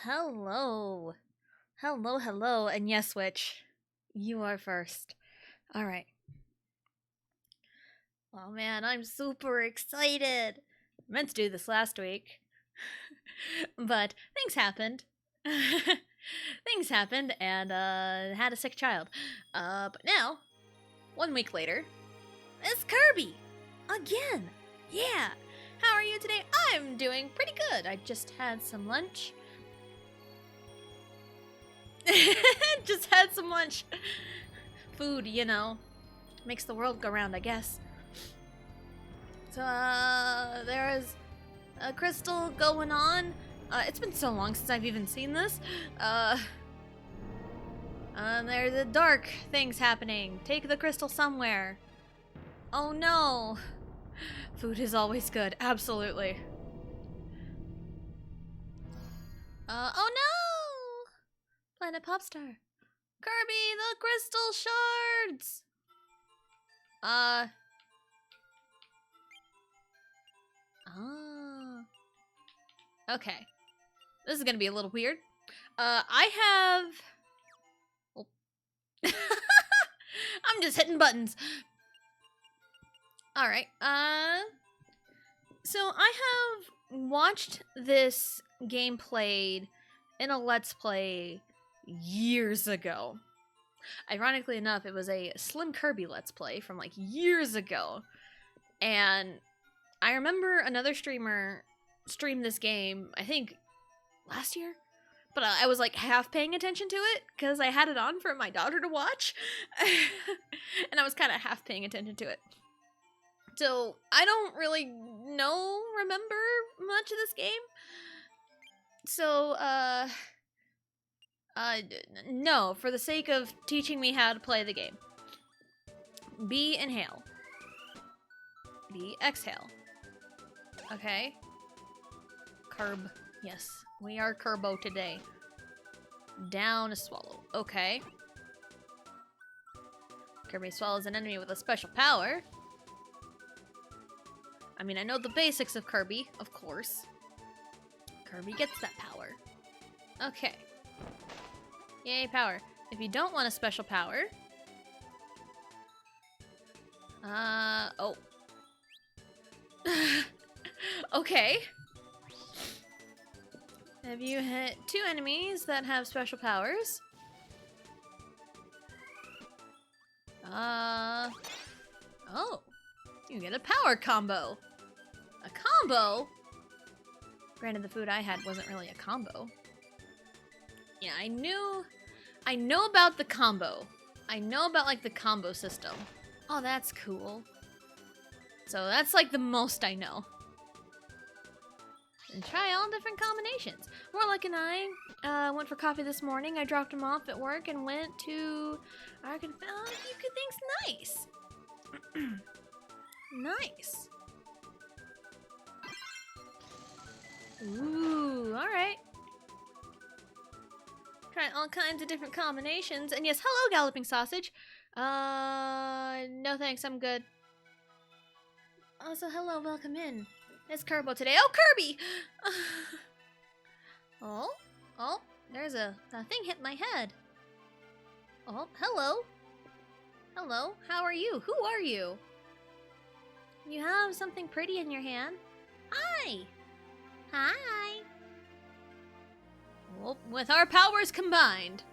Hello. Hello, hello. And yes, Witch, you are first. Alright. Oh man, I'm super excited. I meant to do this last week. But things happened. Things happened and had a sick child. But now, 1 week later, it's Kirby! Again! Yeah! How are you today? I'm doing pretty good. I just had some lunch. Just had some lunch. Food, you know, makes the world go round, I guess. So, there is a crystal going on. It's been so long since I've even seen this. There's the dark things happening. Take the crystal somewhere. Oh no. Food is always good, absolutely. Oh no! Planet Popstar. Kirby, the crystal shards! Okay. This is gonna be a little weird. I have... Oh. I'm just hitting buttons. Alright, so I have watched this game played in a Let's Play years ago. Ironically enough, it was a Slim Kirby Let's Play from like years ago. And I remember another streamer streamed this game, I think last year? But I was like half paying attention to it because I had it on for my daughter to watch. And I was kind of half paying attention to it. So I don't really remember much of this game. So, no, for the sake of teaching me how to play the game. B, inhale. B, exhale. Okay. Curb. Yes, we are Curbo today. Down, a swallow. Okay. Kirby swallows an enemy with a special power. I mean, I know the basics of Kirby, of course. Kirby gets that power. Okay. Yay, power. If you don't want a special power... oh. Okay. If you hit 2 enemies that have special powers... oh. You get a power combo. A combo! Granted, the food I had wasn't really a combo. Yeah, I know about the combo. I know about, like, the combo system. Oh, that's cool. So that's, like, the most I know. And try all different combinations. Warlock and I went for coffee this morning. I dropped him off at work and went to Arkansas. Oh, you could think's nice. Nice. Ooh, alright. Trying all kinds of different combinations. And yes, hello, Galloping Sausage. No thanks, I'm good. Also, hello, welcome in. It's Kirby today. Oh, Kirby! Oh, there's a thing hit my head. Oh, hello. Hello, how are you? Who are you? You have something pretty in your hand. Hi. Hi. Well, with our powers combined.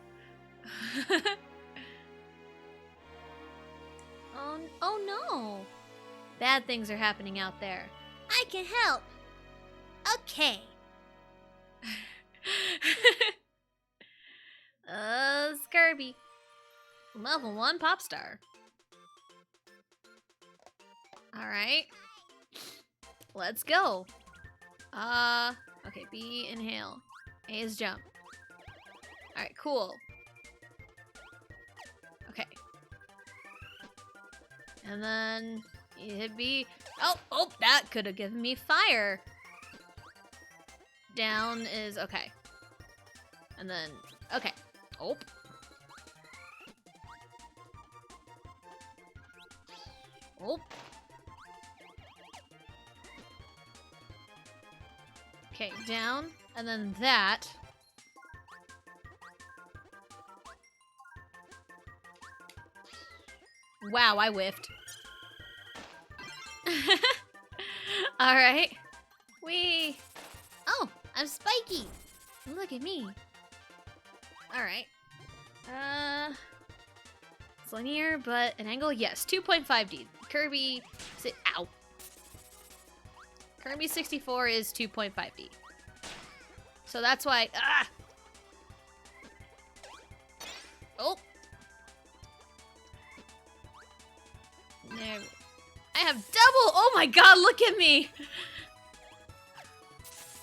Oh no. Bad things are happening out there. I can help. Okay. Kirby. Level 1 pop star. Alright. Let's go. Okay, B, inhale. A is jump. Alright, cool. Okay. And then you hit B. Oh, that could have given me fire. Down is okay. And then, okay. Oh. Oh. Okay, down, and then that. Wow, I whiffed. Alright. Whee! Oh, I'm spiky! Look at me. Alright. It's linear, but an angle? Yes, 2.5D. Kirby... Ow. Kirby 64 is 2.5D. So that's why... Ah! Oh! There. I have double! Oh my god, look at me!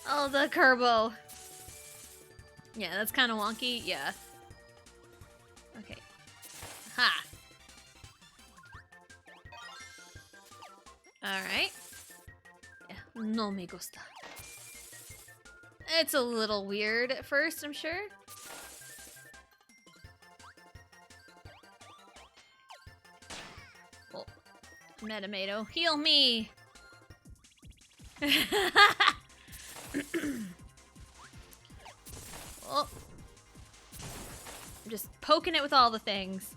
Oh, the Kirbo. Yeah, that's kind of wonky. Yeah. Okay. Ha! Alright. Yeah, no me gusta. It's a little weird at first, I'm sure. Oh. Metamato, heal me! Oh. I'm just poking it with all the things.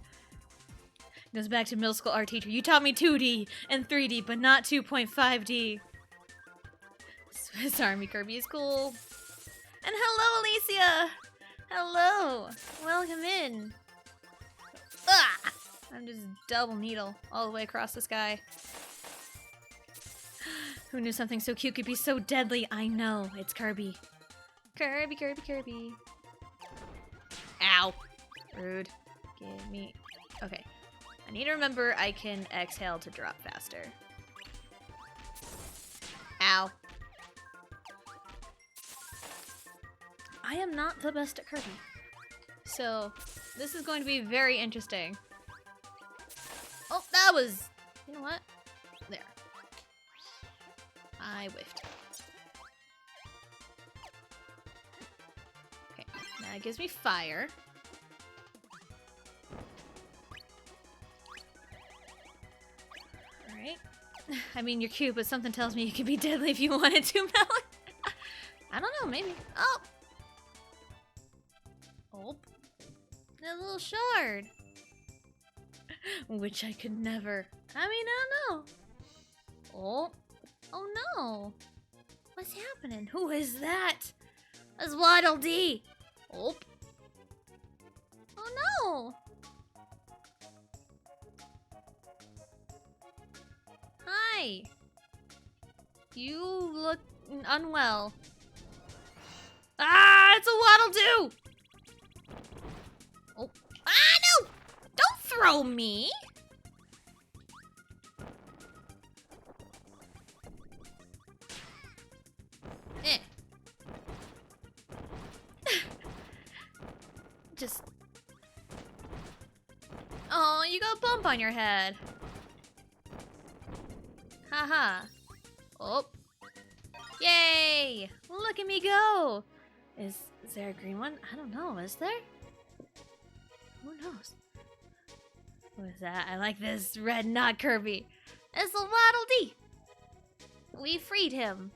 Goes back to middle school art teacher. You taught me 2D and 3D, but not 2.5D. Swiss Army Kirby is cool. And hello, Alicia! Hello! Welcome in. Ah! I'm just double needle all the way across the sky. Who knew something so cute could be so deadly? I know, it's Kirby. Kirby, Kirby, Kirby. Ow. Rude. Give me... Okay. I need to remember I can exhale to drop faster. Ow. I am not the best at Kirby. So, this is going to be very interesting. Oh, that was... You know what? There. I whiffed. Okay, that gives me fire. Alright. I mean, you're cute, but something tells me you could be deadly if you wanted to, Melon. I don't know, maybe. Oh! Oh. A little shard. Which I could never. I mean, I don't know. Oh. Oh no. What's happening? Who is that? That's Waddle Dee. Oh. Oh no. Hi. You look unwell. Ah, it's a Waddle Doo! Oh. Ah, no! Don't throw me! Eh. Just... Oh, you got a bump on your head. Haha. Oh. Yay! Look at me go! Is there a green one? I don't know. Is there? Who knows? What is that? I like this red knot Kirby. It's the Waddle Dee! We freed him.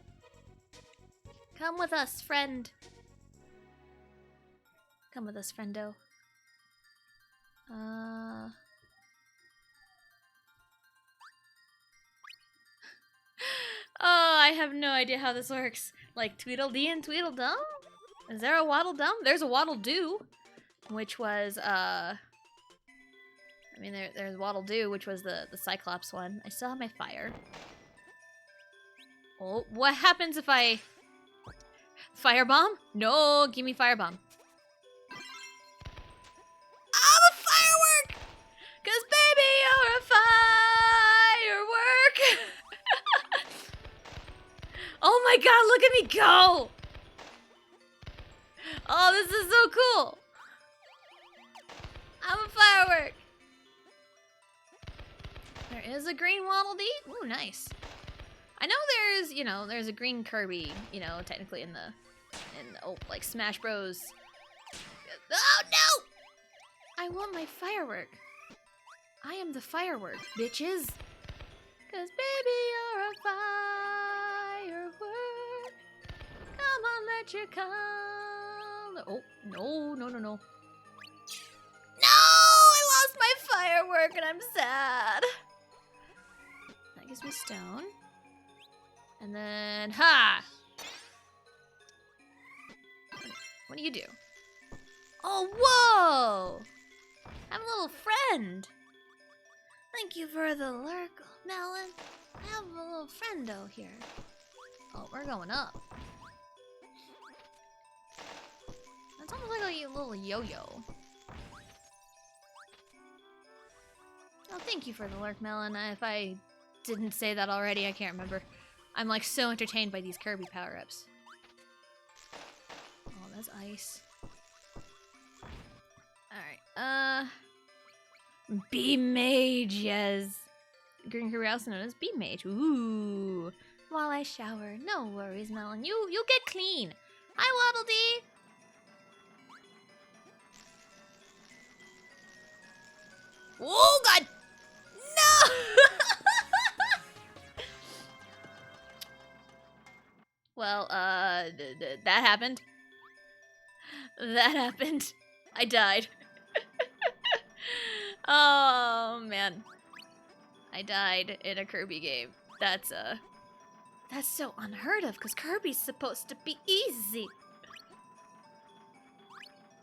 Come with us, friend. Come with us, friendo. Oh, I have no idea how this works. Like Tweedledee and Tweedledum? Is there a Waddledum? There's a Waddle Doo, which was I mean, there's Waddle Doo, which was the Cyclops one. I still have my fire. Oh, what happens if I firebomb? No, give me firebomb. I'm a firework! 'Cause baby, you're a firework! Oh my god, look at me go! Oh, this is so cool! I'm a firework! There is a green Waddle Dee? Ooh, nice. I know there's, you know, there's a green Kirby, you know, technically in oh, like Smash Bros. Oh no! I want my firework. I am the firework, bitches. 'Cause baby, you're a firework. Come on, let your color. Oh, no, no, no, no. No! I lost my firework and I'm sad. That gives me stone. And then, ha! What do you do? Oh, whoa! I'm a little friend. Thank you for the lurk, Melon. I have a little friendo here. Oh, we're going up. That's almost like a little yo-yo. Oh, thank you for the lurk, Melon. If I didn't say that already, I can't remember. I'm like so entertained by these Kirby power-ups. Oh, that's ice. Alright, B-Mage, yes. Green Kirby also known as B-Mage. Ooh. While I shower. No worries, Melon. You get clean. Hi, Waddle Dee. Oh, God. No! Well, that happened. That happened. I died. Oh, man. I died in a Kirby game. That's so unheard of, because Kirby's supposed to be easy.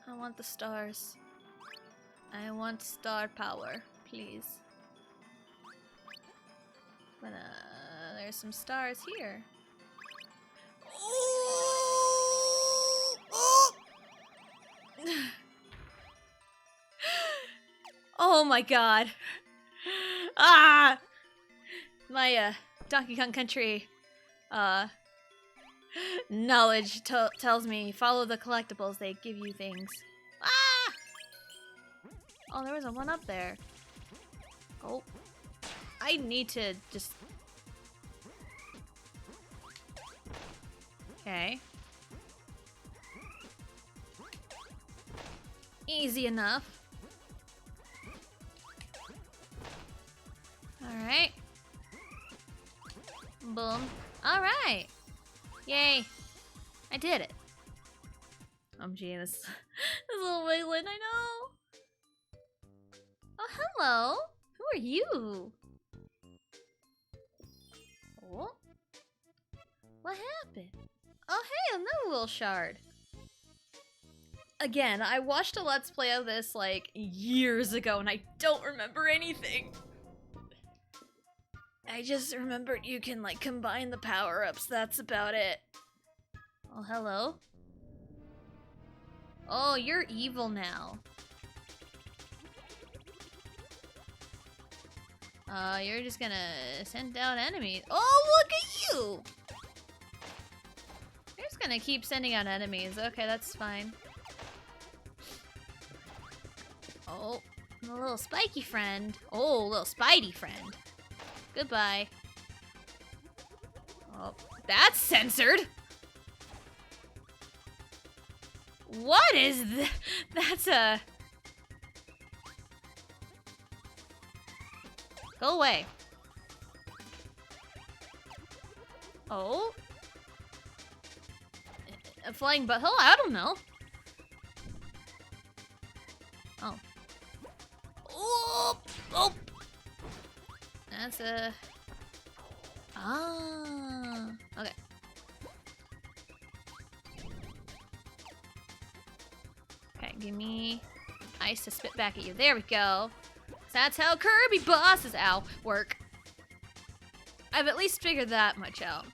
I want the stars. I want star power, please. But, there's some stars here. Oh my god. Ah! My, Donkey Kong Country, knowledge tells me follow the collectibles, they give you things. Ah! Oh, there was a one up there. Oh. I need to just... Okay. Easy enough. Alright. Boom. Alright. Yay. I did it. Gee, this little Waylon, I know. Oh, hello. Who are you? Oh? What happened? Oh, hey, another little shard. Again, I watched a Let's Play of this, like, years ago, and I don't remember anything. I just remembered you can, like, combine the power-ups. That's about it. Oh, hello? Oh, you're evil now. You're just gonna send out enemies. Oh, look at you! You're just gonna keep sending out enemies. Okay, that's fine. Oh, a little spiky friend. Oh, little spidey friend. Goodbye. Oh, that's censored! What is that? That's a... Go away. Oh? A flying butthole? I don't know. Oh. Oh! Oh! That's a... Ah. Okay. Okay, give me ice to spit back at you. There we go. That's how Kirby bosses, ow, work. I've at least figured that much out.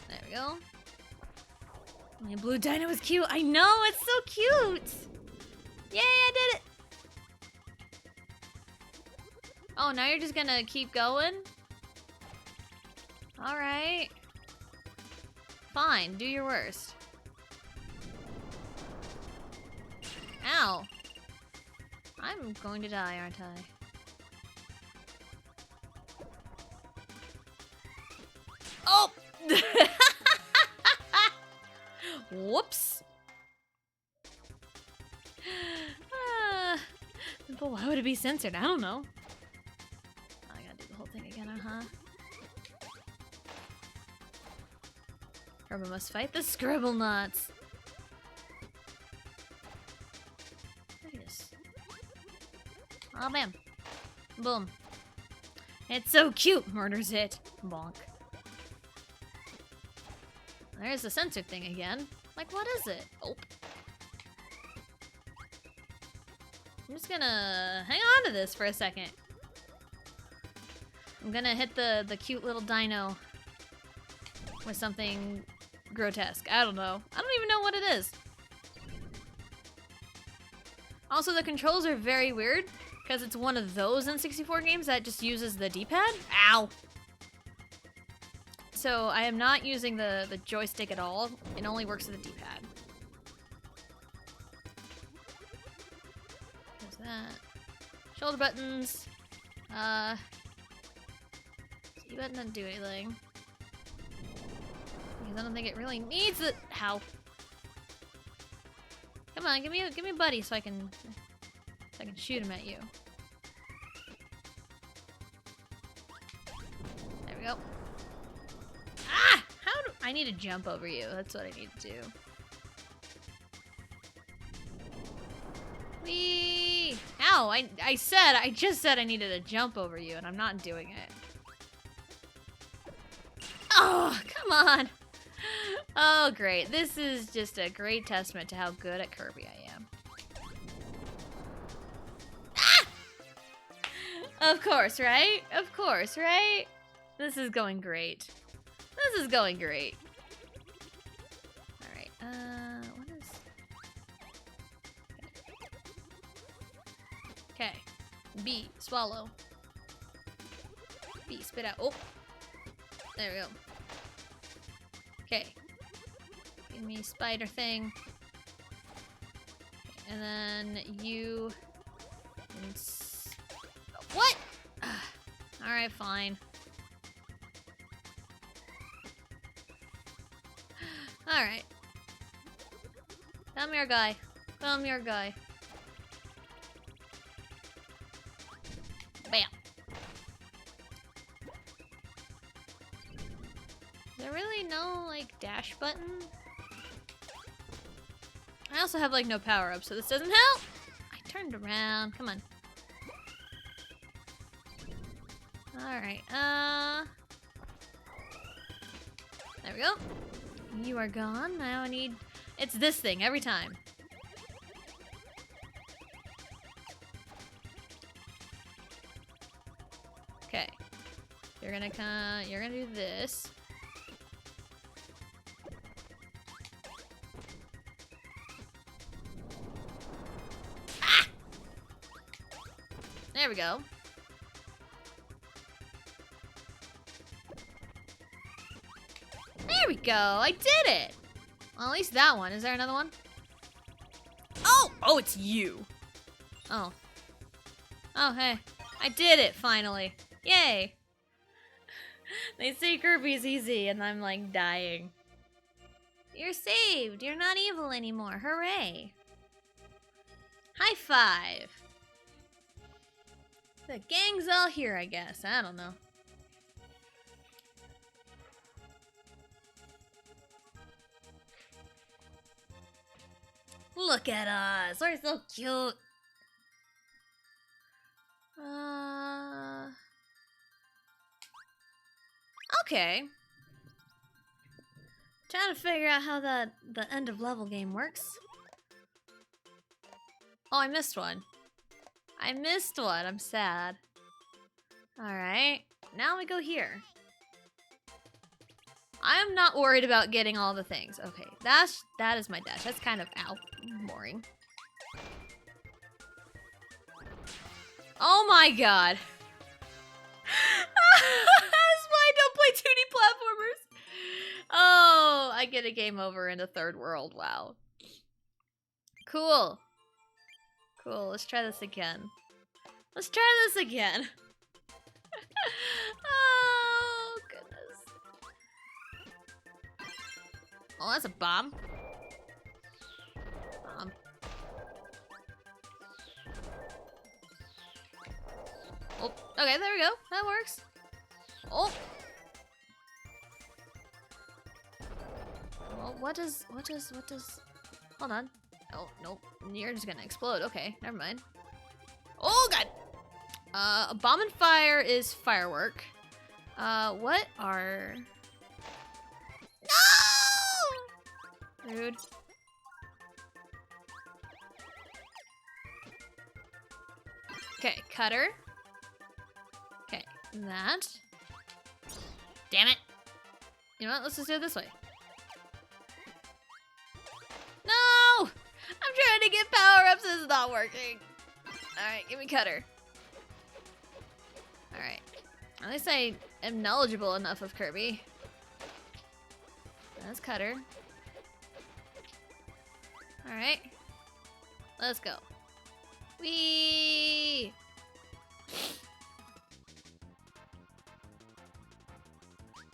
There we go. My blue dino is cute. I know, it's so cute. Yay, I did it. Oh, now you're just gonna keep going? All right. Fine, do your worst. Ow. I'm going to die, aren't I? Oh! Whoops. But why would it be censored? I don't know. Oh, I gotta do the whole thing again, uh-huh. Kirby must fight the scribble knots. Oh, bam. Boom. It's so cute, murders it. Bonk. There's the censored thing again. Like, what is it? Oh. I'm just gonna hang on to this for a second. I'm gonna hit the cute little dino with something grotesque. I don't know. I don't even know what it is. Also, the controls are very weird. Because it's one of those N64 games that just uses the D-pad? Ow! So I am not using the joystick at all. It only works with the D-pad. There's that. Shoulder buttons. C button doesn't do anything. Because I don't think it really needs it. How? Come on, give me a buddy so I can shoot him at you. There we go. Ah! How do I need to jump over you? That's what I need to do. Whee! Ow! I just said I needed to jump over you, and I'm not doing it. Oh, come on! Oh, great. This is just a great testament to how good at Kirby I am. Of course, right? Of course, right? This is going great. This is going great. Alright, what is... Okay. B, swallow. B, spit out. Oh! There we go. Okay. Give me spider thing. And then you... What? Alright, fine. Alright. Come here, guy. Come here, guy. Bam. Is there really no, like, dash button? I also have, like, no power-up, so this doesn't help! I turned around. Come on. Alright, there we go. You are gone. Now I need... It's this thing every time. Okay. You're gonna do this. Ah! There we go. There we go. I did it. Well, at least that one. Is there another one? Oh! Oh, it's you. Oh. Oh, hey. I did it, finally. Yay. They say Kirby's easy, and I'm, like, dying. You're saved. You're not evil anymore. Hooray. High five. The gang's all here, I guess. I don't know. Look at us. We're so cute. Okay. Trying to figure out how the end of level game works. Oh, I missed one. I missed one. I'm sad. Alright. Now we go here. I'm not worried about getting all the things. Okay, that is my dash. That's kind of, ow, boring. Oh my god. That's why I don't play 2D platformers. Oh, I get a game over in a third world. Wow. Cool. Cool, let's try this again. Let's try this again. Oh, goodness. Oh, that's a bomb. Bomb. Oh, okay, there we go. That works. Oh. Well, what does... Hold on. Oh, nope. You're just gonna explode. Okay, never mind. Oh, God! A bomb and fire is firework. What are... No! Rude. Okay, cutter. Okay, that. Damn it. You know what? Let's just do it this way. No! I'm trying to get power-ups. This is not working. Alright, give me cutter. Alright. At least I am knowledgeable enough of Kirby. That's cutter. Alright. Let's go. Whee!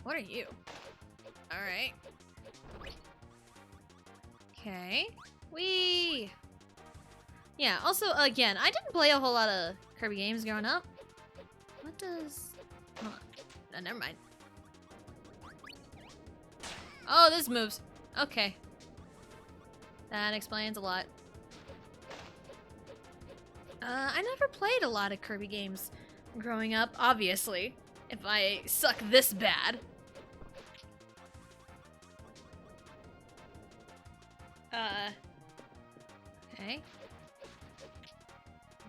What are you? Alright. Okay. Whee! Yeah, also, again, I didn't play a whole lot of Kirby games growing up. What does... Hold on. No, never mind. Oh, this moves. Okay. That explains a lot. I never played a lot of Kirby games growing up, obviously. If I suck this bad. Okay.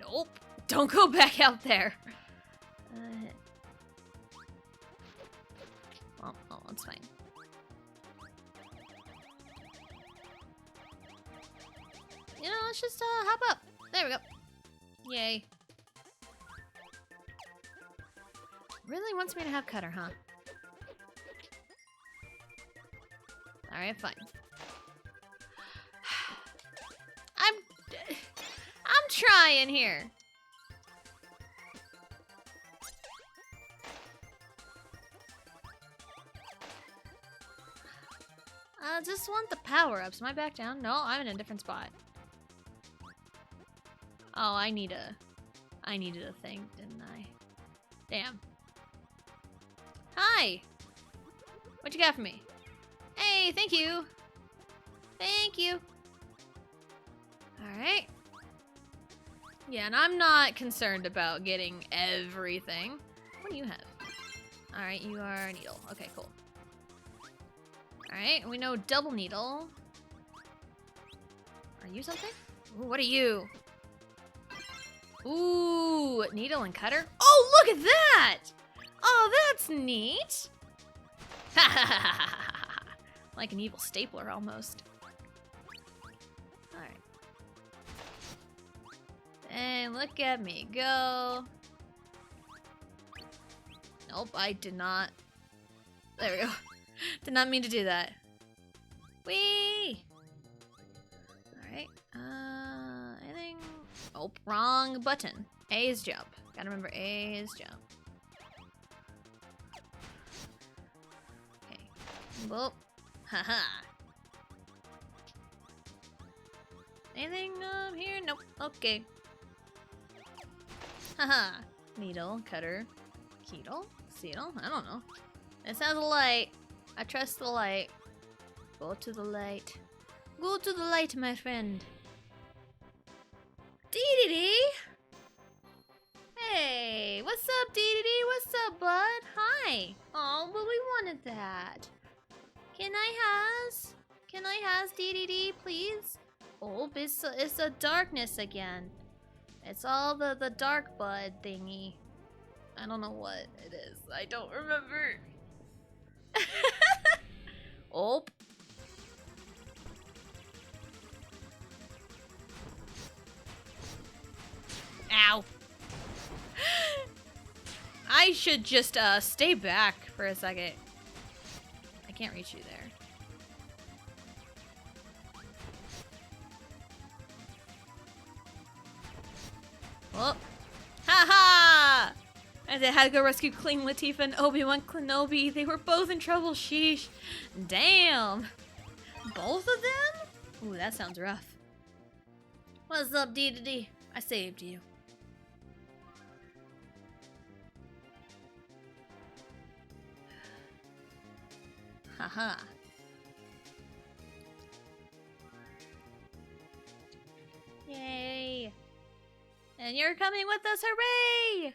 Nope. Don't go back out there. Well, it's fine. You know, let's just hop up. There we go. Yay. Really wants me to have cutter, huh? Alright, fine. I'm trying here. I just want the power-ups. Am I back down? No, I'm in a different spot. Oh, I needed a thing, didn't I? Damn. Hi! What you got for me? Hey, thank you! Thank you! Alright. Yeah, and I'm not concerned about getting everything. What do you have? Alright, you are a needle. Okay, cool. Alright, we know double needle. Are you something? Ooh, what are you? Ooh, needle and cutter. Oh, look at that! Oh, That's neat. Like an evil stapler almost. Alright. And look at me go. Nope, I did not. There we go. Did not mean to do that. Whee! Alright. Anything? Oh, wrong button. A is jump. Gotta remember A is jump. Okay. Whoop. Haha. Anything here? Nope. Okay. Haha. Needle, cutter, keedle, seedle. I don't know. It sounds a light. I trust the light. Go to the light. Go to the light, my friend. Dee-dee-dee! Hey, what's up, Dee-dee-dee? What's up, bud? Hi. Oh, but we wanted that. Can I has Dee-dee-dee, please? Oh, it's a darkness again. It's all the dark bud thingy. I don't know what it is. I don't remember. Oh. Ow. I should just stay back for a second. I can't reach you there. Oh. Ha-ha! And they had to go rescue Queen Latifah and Obi-Wan Kenobi. They were both in trouble, sheesh. Damn. Both of them? Ooh, that sounds rough. What's up, Dee-dee-dee? I saved you. Haha. Yay. And you're coming with us, hooray!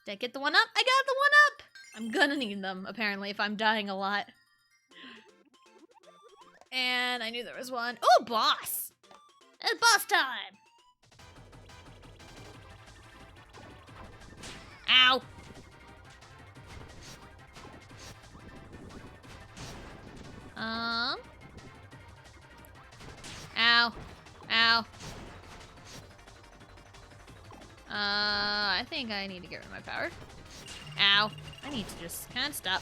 Did I get the one up? I got the one up! I'm gonna need them, apparently, if I'm dying a lot. And I knew there was one. Oh, boss! It's boss time! Ow! Ow. Ow. I think I need to get rid of my power. Ow. I need to just kind of stop.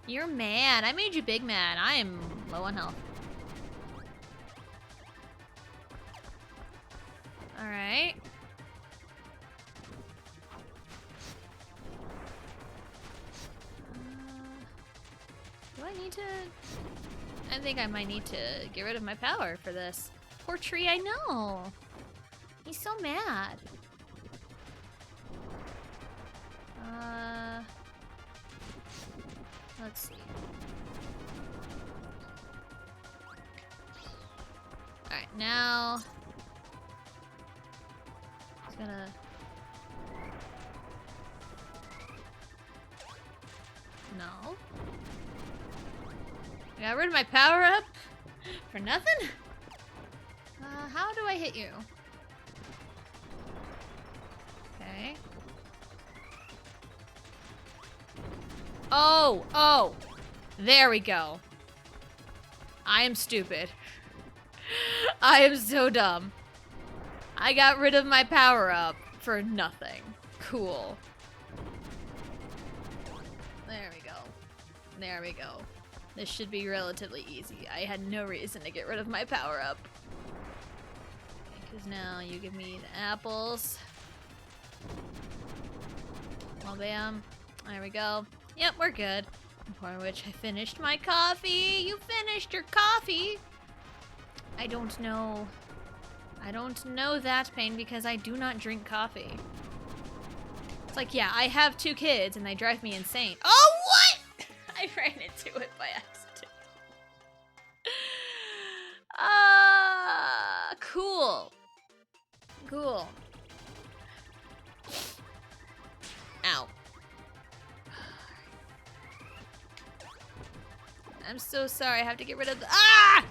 You're mad. I made you big mad. I am low on health. Alright. Do I need to... I think I might need to get rid of my power for this. Poor tree, I know. He's so mad. Let's see. Alright, now... He's gonna... No. I got rid of my power up for nothing? How do I hit you? Okay. Oh, oh. There we go. I am stupid. I am so dumb. I got rid of my power up for nothing. Cool. There we go. There we go. This should be relatively easy. I had no reason to get rid of my power up. Because now you give me the apples. Well, bam. There we go. Yep, we're good. For which I finished my coffee. You finished your coffee. I don't know. I don't know that pain because I do not drink coffee. It's like, yeah, I have 2 kids and they drive me insane. Oh, what? I ran into it by accident. Cool. Cool. Ow. I'm so sorry. I have to get rid of the... Ah!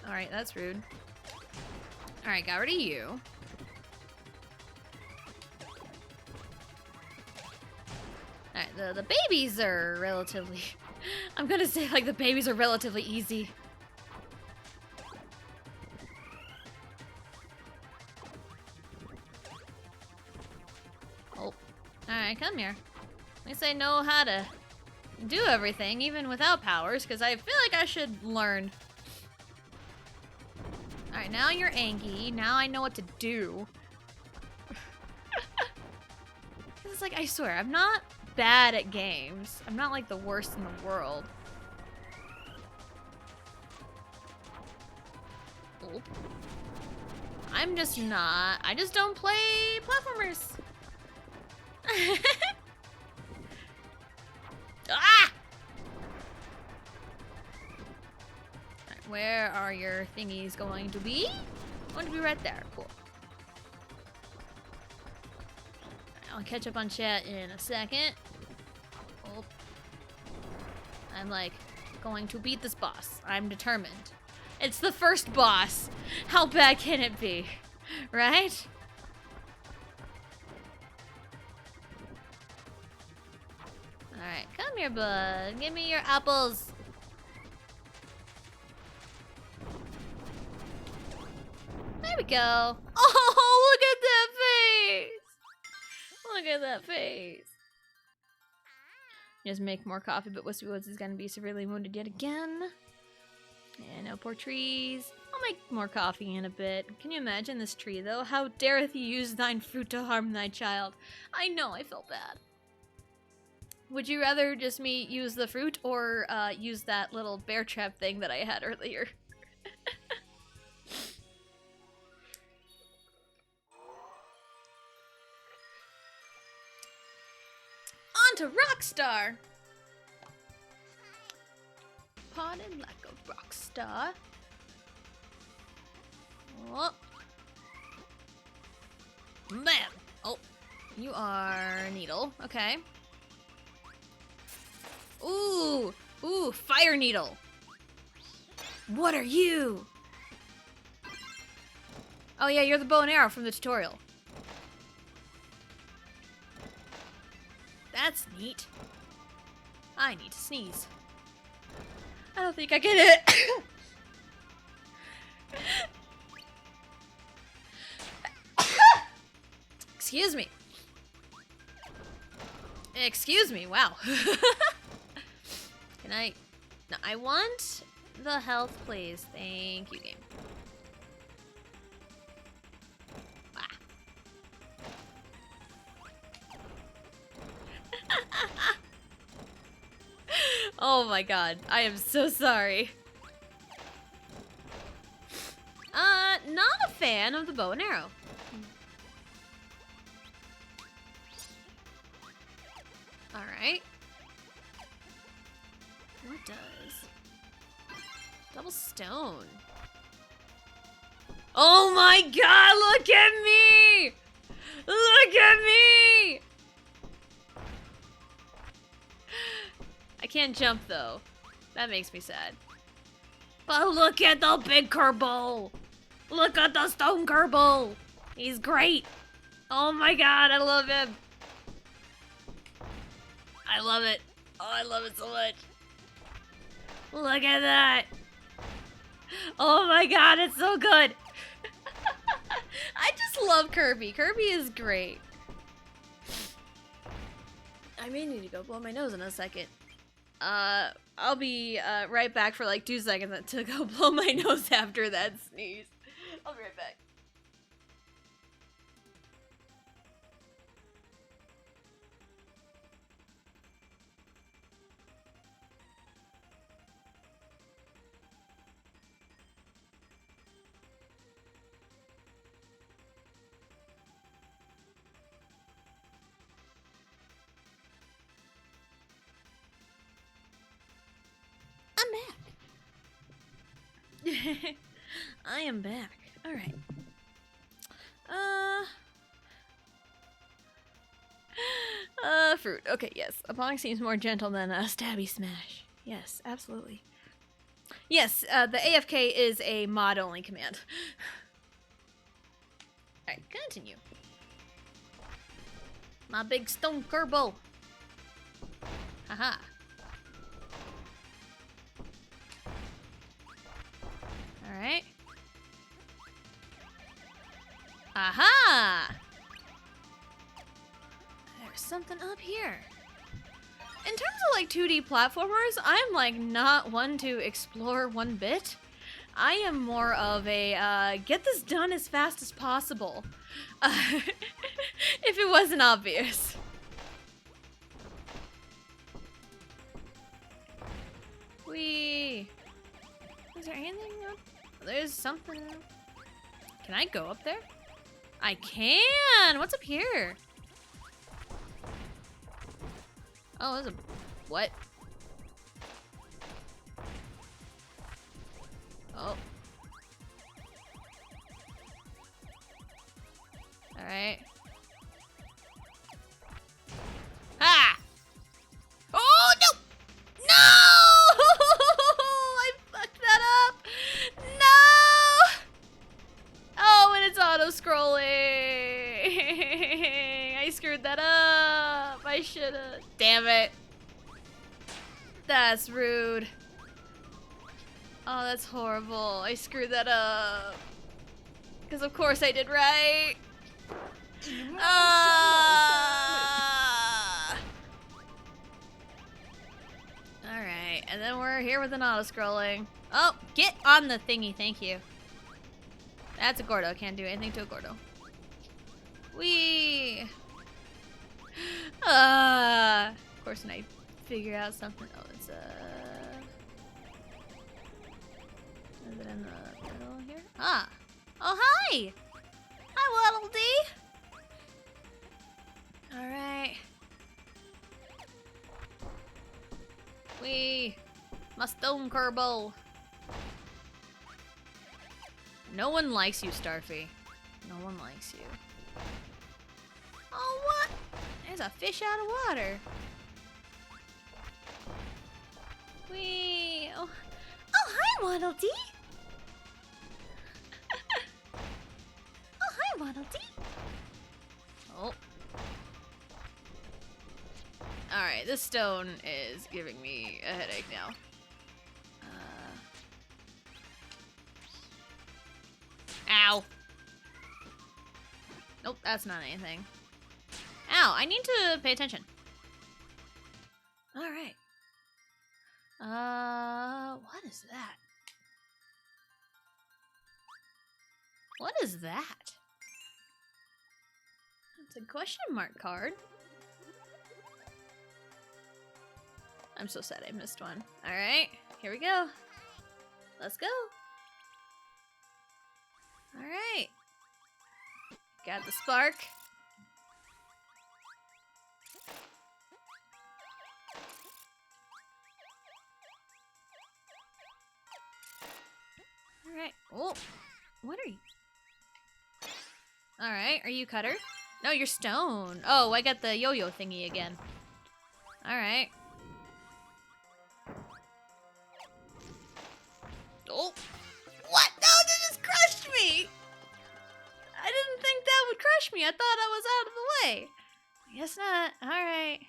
Alright, that's rude. Alright, got rid of you. Alright, the babies are relatively... I'm gonna say, like, the babies are relatively easy. Oh. Alright, come here. At least I know how to do everything, even without powers, because I feel like I should learn. Alright, now you're Angie. Now I know what to do. It's like, I swear, I'm not bad at games. I'm not like the worst in the world. Oh. I'm just not. I just don't play platformers. Ah! Right, where are your thingies going to be? Going to be right there. Cool. I'll catch up on chat in a second. Oh. I'm like going to beat this boss. I'm determined. It's the first boss. How bad can it be? Right? Alright, come here, bud. Give me your apples. There we go. Oh, look at that face. Look at that face. Just make more coffee, but Wispy Woods is gonna be severely wounded yet again. And no poor trees. I'll make more coffee in a bit. Can you imagine this tree, though? How dareth he use thine fruit to harm thy child? I know, I felt bad. Would you rather just me use the fruit or use that little bear trap thing that I had earlier? On to Rockstar! Pardon like a rock star. Oh. Man! Oh, you are Needle. Okay. Ooh! Ooh, Fire Needle! What are you? Oh yeah, you're the bow and arrow from the tutorial. That's neat. I need to sneeze. I don't think I get it. Excuse me. Excuse me, wow. Can I? No, I want the health, please. Thank you, game. Ah. Oh my god, I am so sorry. Not a fan of the bow and arrow. Alright. What does? Double stone. Oh my god, look at me! Look at me! I can't jump though. That makes me sad. But look at the big Kerbal! Look at the stone Kerbal! He's great! Oh my god, I love him! I love it. Oh, I love it so much. Look at that! Oh my god, it's so good! I just love Kirby. Kirby is great. I may need to go blow my nose in a second. I'll be right back for like 2 seconds to go blow my nose after that sneeze. I'll be right back. I'm back. I am back. All right. Fruit. Okay, yes. Apong seems more gentle than a stabby smash. Yes, absolutely. Yes, the AFK is a mod-only command. Alright, continue. My big stone Kirby. Haha. Alright. Aha! There's something up here. In terms of like 2D platformers, I'm like not one to explore one bit. I am more of a get this done as fast as possible. If it wasn't obvious. Whee! Is there anything up? There's something. Can I go up there? I can! What's up here? Oh, there's a... What? Oh. Alright. Ah! Oh, no! No! I fucked that up! No! Oh, and it's auto-scrolling! I screwed that up! I should've... Damn it. That's rude. Oh, that's horrible. I screwed that up. Because of course I did right. Alright, and then we're here with an auto-scrolling. Oh, get on the thingy, thank you. That's a Gordo, can't do anything to a Gordo. Whee! Of course, when I figure out something. Oh, it's is it in the middle here? Ah! Oh, hi! Hi, Waddle Dee! Alright. Whee! My stone Kirby. No one likes you, Starfy. No one likes you. Oh, what? There's a fish out of water. Whee! Oh, hi, Waddle Dee! Oh, hi, Waddle Dee! Oh. Alright, this stone is giving me a headache now. Ow! Nope, that's not anything. Ow, I need to pay attention. Alright. What is that? What is that? It's a question mark card. I'm so sad I missed one. Alright, here we go. Let's go. Alright. Got the spark. Alright. Oh, what are you? Alright, are you Cutter? No, you're Stone. Oh, I got the yo-yo thingy again. Alright. Oh. What? No, that just crushed me! I didn't think that would crush me. I thought I was out of the way. I guess not. Alright.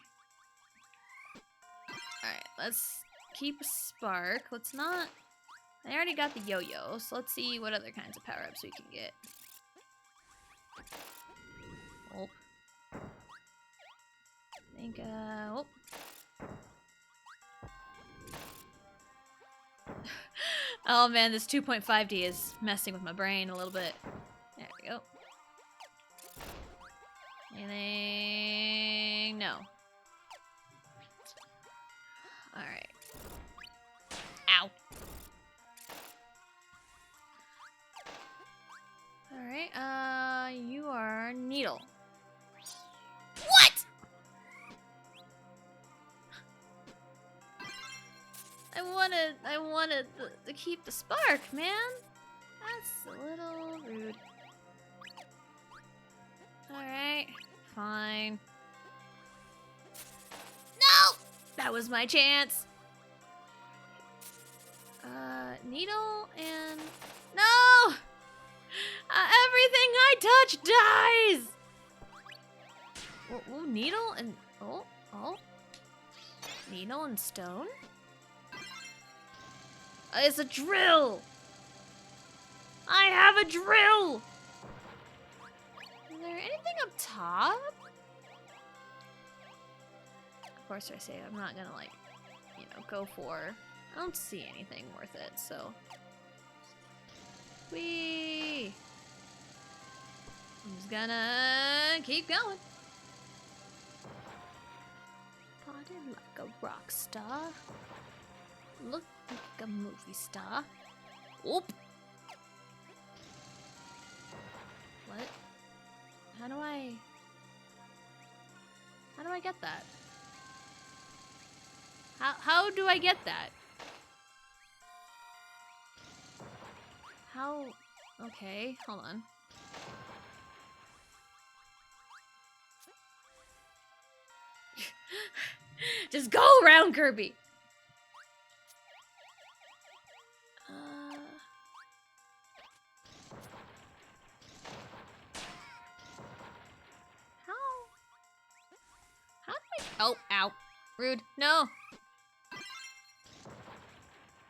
Alright, let's keep a spark. Let's not... I already got the yo-yo, so let's see what other kinds of power-ups we can get. Oh. I think, oh. Oh man, this 2.5D is messing with my brain a little bit. There we go. Anything? No. Alright. Ow. Alright, you are Needle. What?! I wanted to keep the spark, man. That's a little rude. Alright, fine. No! That was my chance. Needle and... No! Everything I touch Ooh, needle and... Oh. Needle and stone? It's a drill! I have a drill! Is there anything up top? Of course I say I'm not gonna, like, you know, go for... I don't see anything worth it, so... Whee! I'm just gonna keep going. Body like a rock star. Look like a movie star. Oop! What? How do I get that? How do I get that? How? Okay, hold on. Just go around, Kirby! How do I... Oh, ow. Rude. No!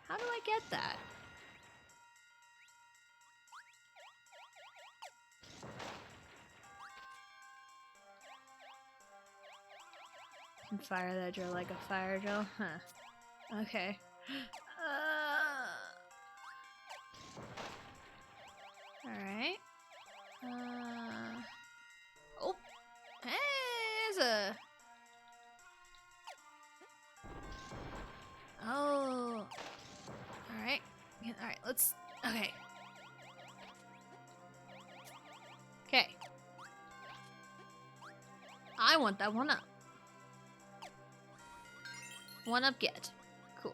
How do I get that? Can fire that drill like a fire drill? Huh. Okay. Alright. Oh! Hey, there's a... Oh! Alright. Alright, let's... Okay. Okay. I want that one up. One up get. Cool.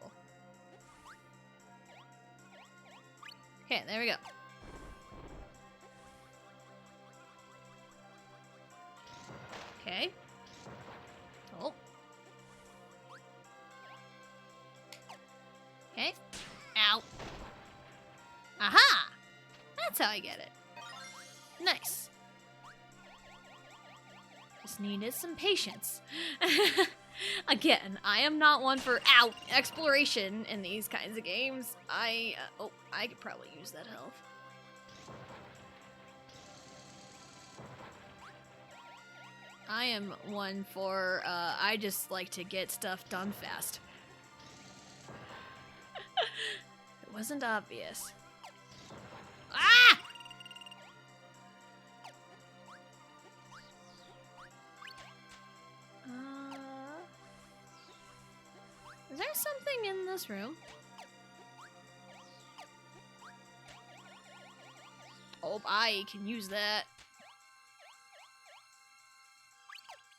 Okay, there we go. Okay. Oh. Okay. Ow. Aha! That's how I get it. Nice. Just needed some patience. Again, I am not one for exploration in these kinds of games. I could probably use that health. I am one for, I just like to get stuff done fast. It wasn't obvious. Ah! Is there something in this room? Oh, I can use that.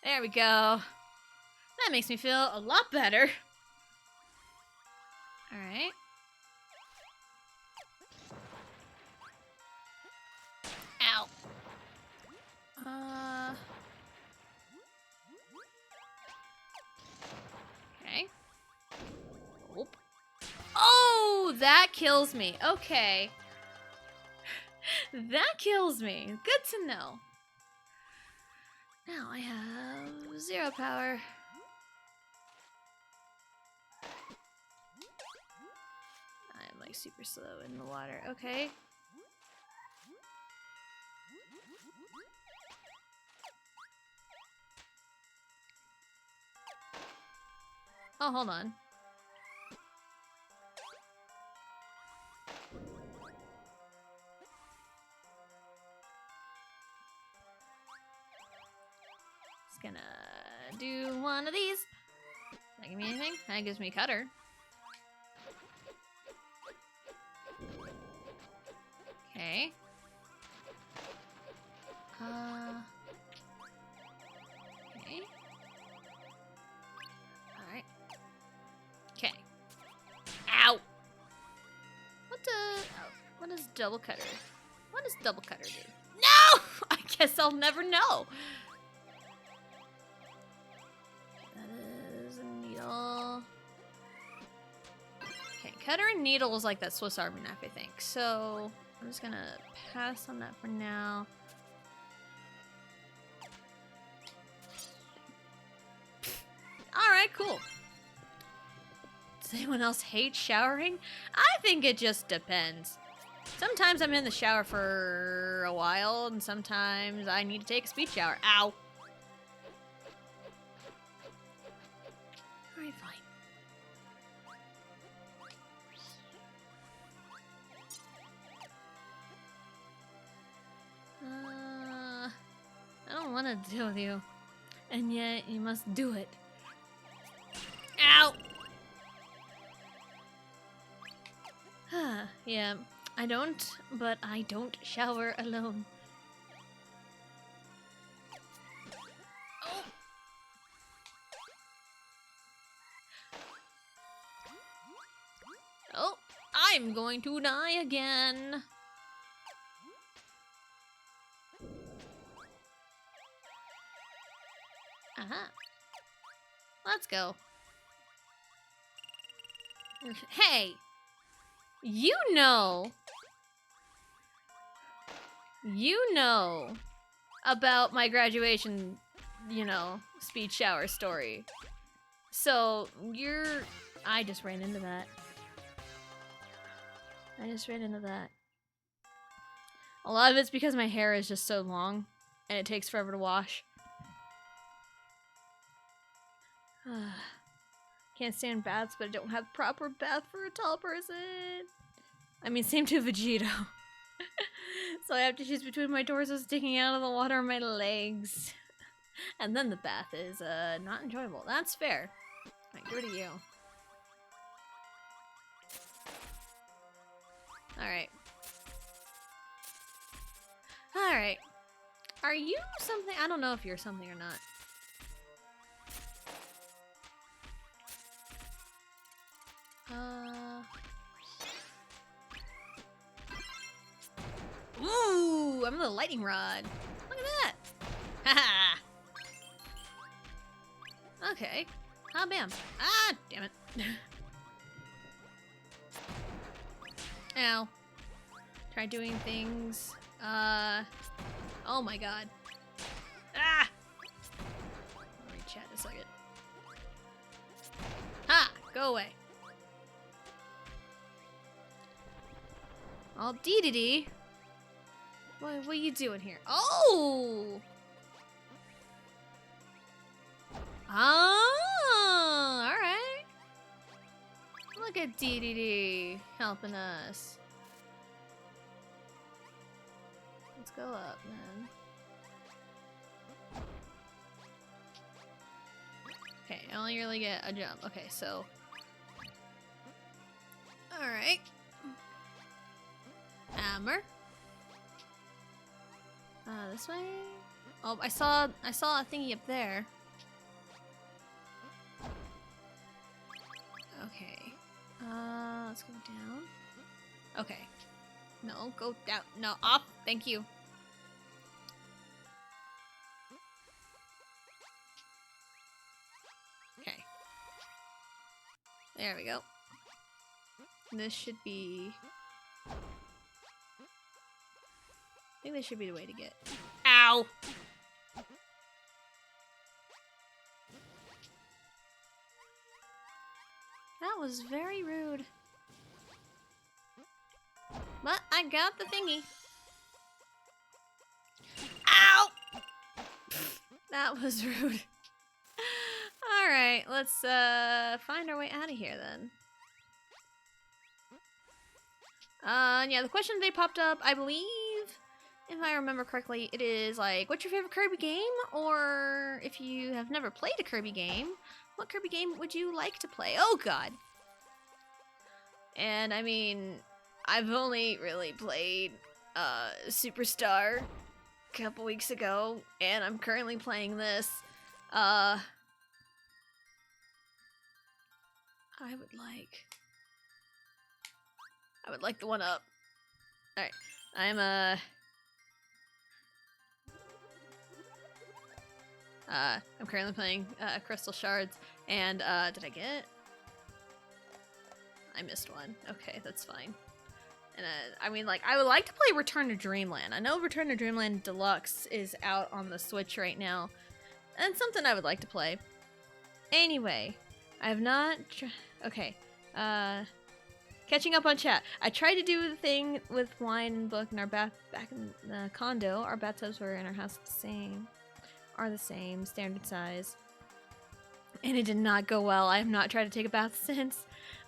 There we go. That makes me feel a lot better. Alright. Ow. Okay. Oh. Oh, that kills me. Okay. That kills me. Good to know. Now I have 0 power. I'm like super slow in the water. Okay. Oh, hold on. Just gonna do one of these. That give me anything? That gives me cutter. Okay. Okay. Alright. Okay. Ow! What does double cutter? What does double cutter do? No! I guess I'll never know. That is a needle. Okay, cutter and needle is like that Swiss Army knife, I think. So I'm just gonna pass on that for now. cool. Does anyone else hate showering? I think it just depends. Sometimes I'm in the shower for a while, and sometimes I need to take a speed shower. Ow! Alright, fine. I don't want to deal with you. And yet, you must do it. Ow! Yeah, I don't, but I don't shower alone. Oh! Oh, I'm going to die again. Aha. Let's go. Hey! You know about my graduation, speed shower story. So, I just ran into that. A lot of it's because my hair is just so long, and it takes forever to wash. Can't stand baths, but I don't have proper bath for a tall person. I mean, same to Vegito. So I have to choose between my torso sticking out of the water or my legs. And then the bath is not enjoyable. That's fair. Alright, get rid of you. Alright. Alright. Are you something? I don't know if you're something or not. Ooh, I'm the lightning rod. Look at that. Haha. Okay. Ah, bam. Ah, damn it. Ow. Try doing things. Oh my god. Ah! Let me chat a second. Ha! Go away. All dee-dee-dee. What are you doing here? Oh! Oh! Alright. Look at DDD helping us. Let's go up, man. Okay, I only really get a jump. Okay, so... Alright. Hammer. This way? Oh, I saw a thingy up there. Okay. Let's go down. Okay. No, go down. No, up. Thank you. Okay. There we go. This should be... I think this should be the way to get. Ow! That was very rude. But I got the thingy. Ow! That was rude. Alright, let's find our way out of here then. Yeah, the question they popped up, I believe, if I remember correctly, it is like, what's your favorite Kirby game? Or if you have never played a Kirby game, what Kirby game would you like to play? Oh god. And I mean, I've only really played Superstar a couple weeks ago, and I'm currently playing this. I would like the one up. Alright. I'm currently playing Crystal Shards, and did I get? I missed one. Okay, that's fine. And I mean, like, I would like to play Return to Dreamland. I know Return to Dreamland Deluxe is out on the Switch right now, and it's something I would like to play. Anyway, I have not. Okay. Catching up on chat. I tried to do the thing with wine and book in our back in the condo. Our bathtubs were in our house the same, standard size. And it did not go well. I have not tried to take a bath since.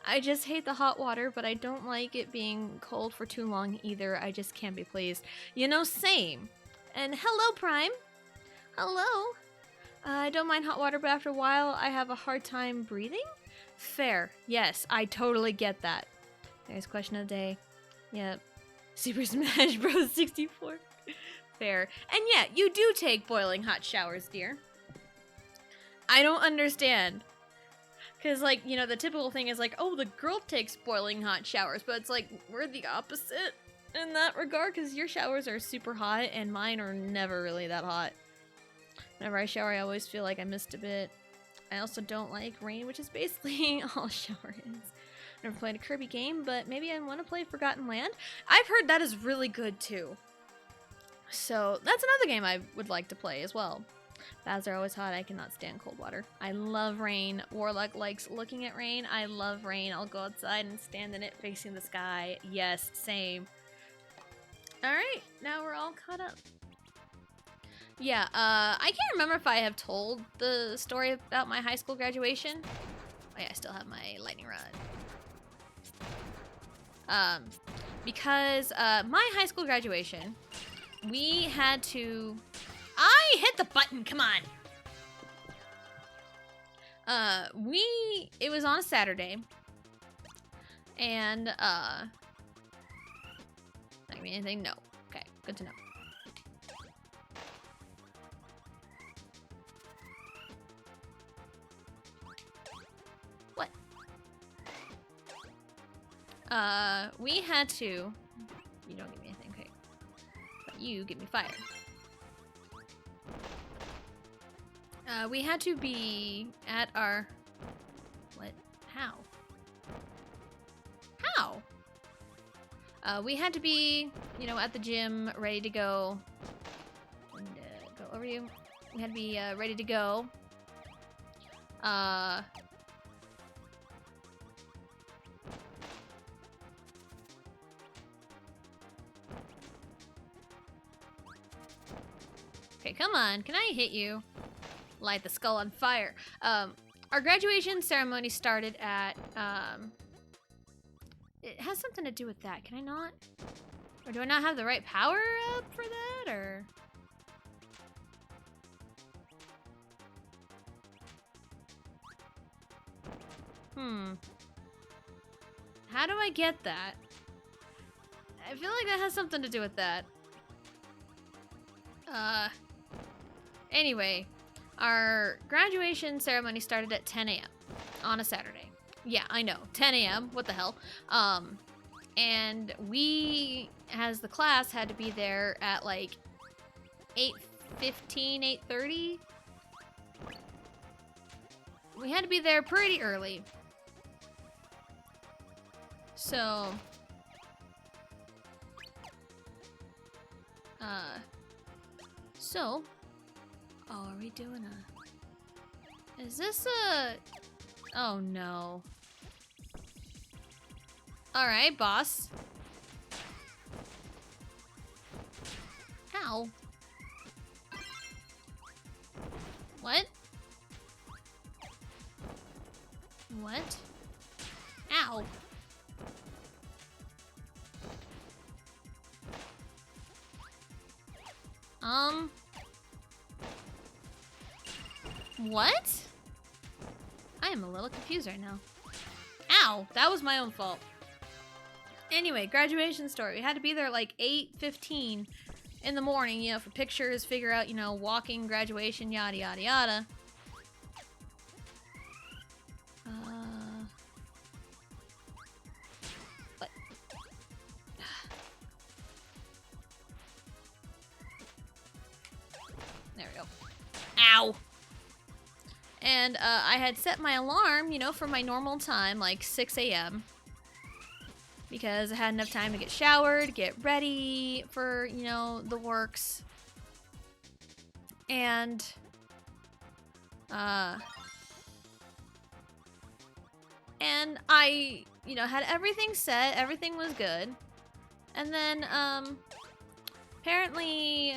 I just hate the hot water, but I don't like it being cold for too long either. I just can't be pleased. You know, same. And hello, Prime. Hello. I don't mind hot water, but after a while, I have a hard time breathing? Fair. Yes, I totally get that. There's question of the day. Yep. Super Smash Bros. 64. Fair. And yeah, you do take boiling hot showers, dear. I don't understand. Because, like, you know, the typical thing is like, oh, the girl takes boiling hot showers. But it's like, we're the opposite in that regard. Because your showers are super hot and mine are never really that hot. Whenever I shower, I always feel like I missed a bit. I also don't like rain, which is basically all shower is. Never played a Kirby game, but maybe I want to play Forgotten Land. I've heard that is really good too. So that's another game I would like to play as well. Baths are always hot. I cannot stand cold water. I love rain. Warlock likes looking at rain. I love rain. I'll go outside and stand in it facing the sky. Yes, same. Alright, now we're all caught up. Yeah, I can't remember if I have told the story about my high school graduation. Oh yeah, I still have my lightning rod. Because my high school graduation, we had to... I hit the button, come on! It was on a Saturday. And, not give me anything? No. Okay, good to know. What? We had to... You don't give me anything, okay. But you give me fire. We had to be at our... What? How? How? We had to be, you know, at the gym, ready to go. And, go over you. We had to be, ready to go. Okay, come on. Can I hit you? Light the skull on fire. Our graduation ceremony started at, it has something to do with that. Can I not? Or do I not have the right power up for that, or? How do I get that? I feel like that has something to do with that. Anyway, our graduation ceremony started at 10 a.m. on a Saturday. Yeah, I know, 10 a.m. What the hell? And we, as the class, had to be there at like 8:15, 8:30. We had to be there pretty early. So, oh, are we doing a... Is this a... Oh, no. Alright, boss. Ow. What? What? Ow. What? I am a little confused right now. Ow, that was my own fault. Anyway, graduation story. We had to be there like 8:15 in the morning, you know, for pictures, figure out, you know, walking, graduation, yada, yada, yada. What? There we go. Ow! And I had set my alarm, you know, for my normal time, like 6 a.m. because I had enough time to get showered, get ready for, you know, the works. And, And I, had everything set, everything was good. And then, apparently,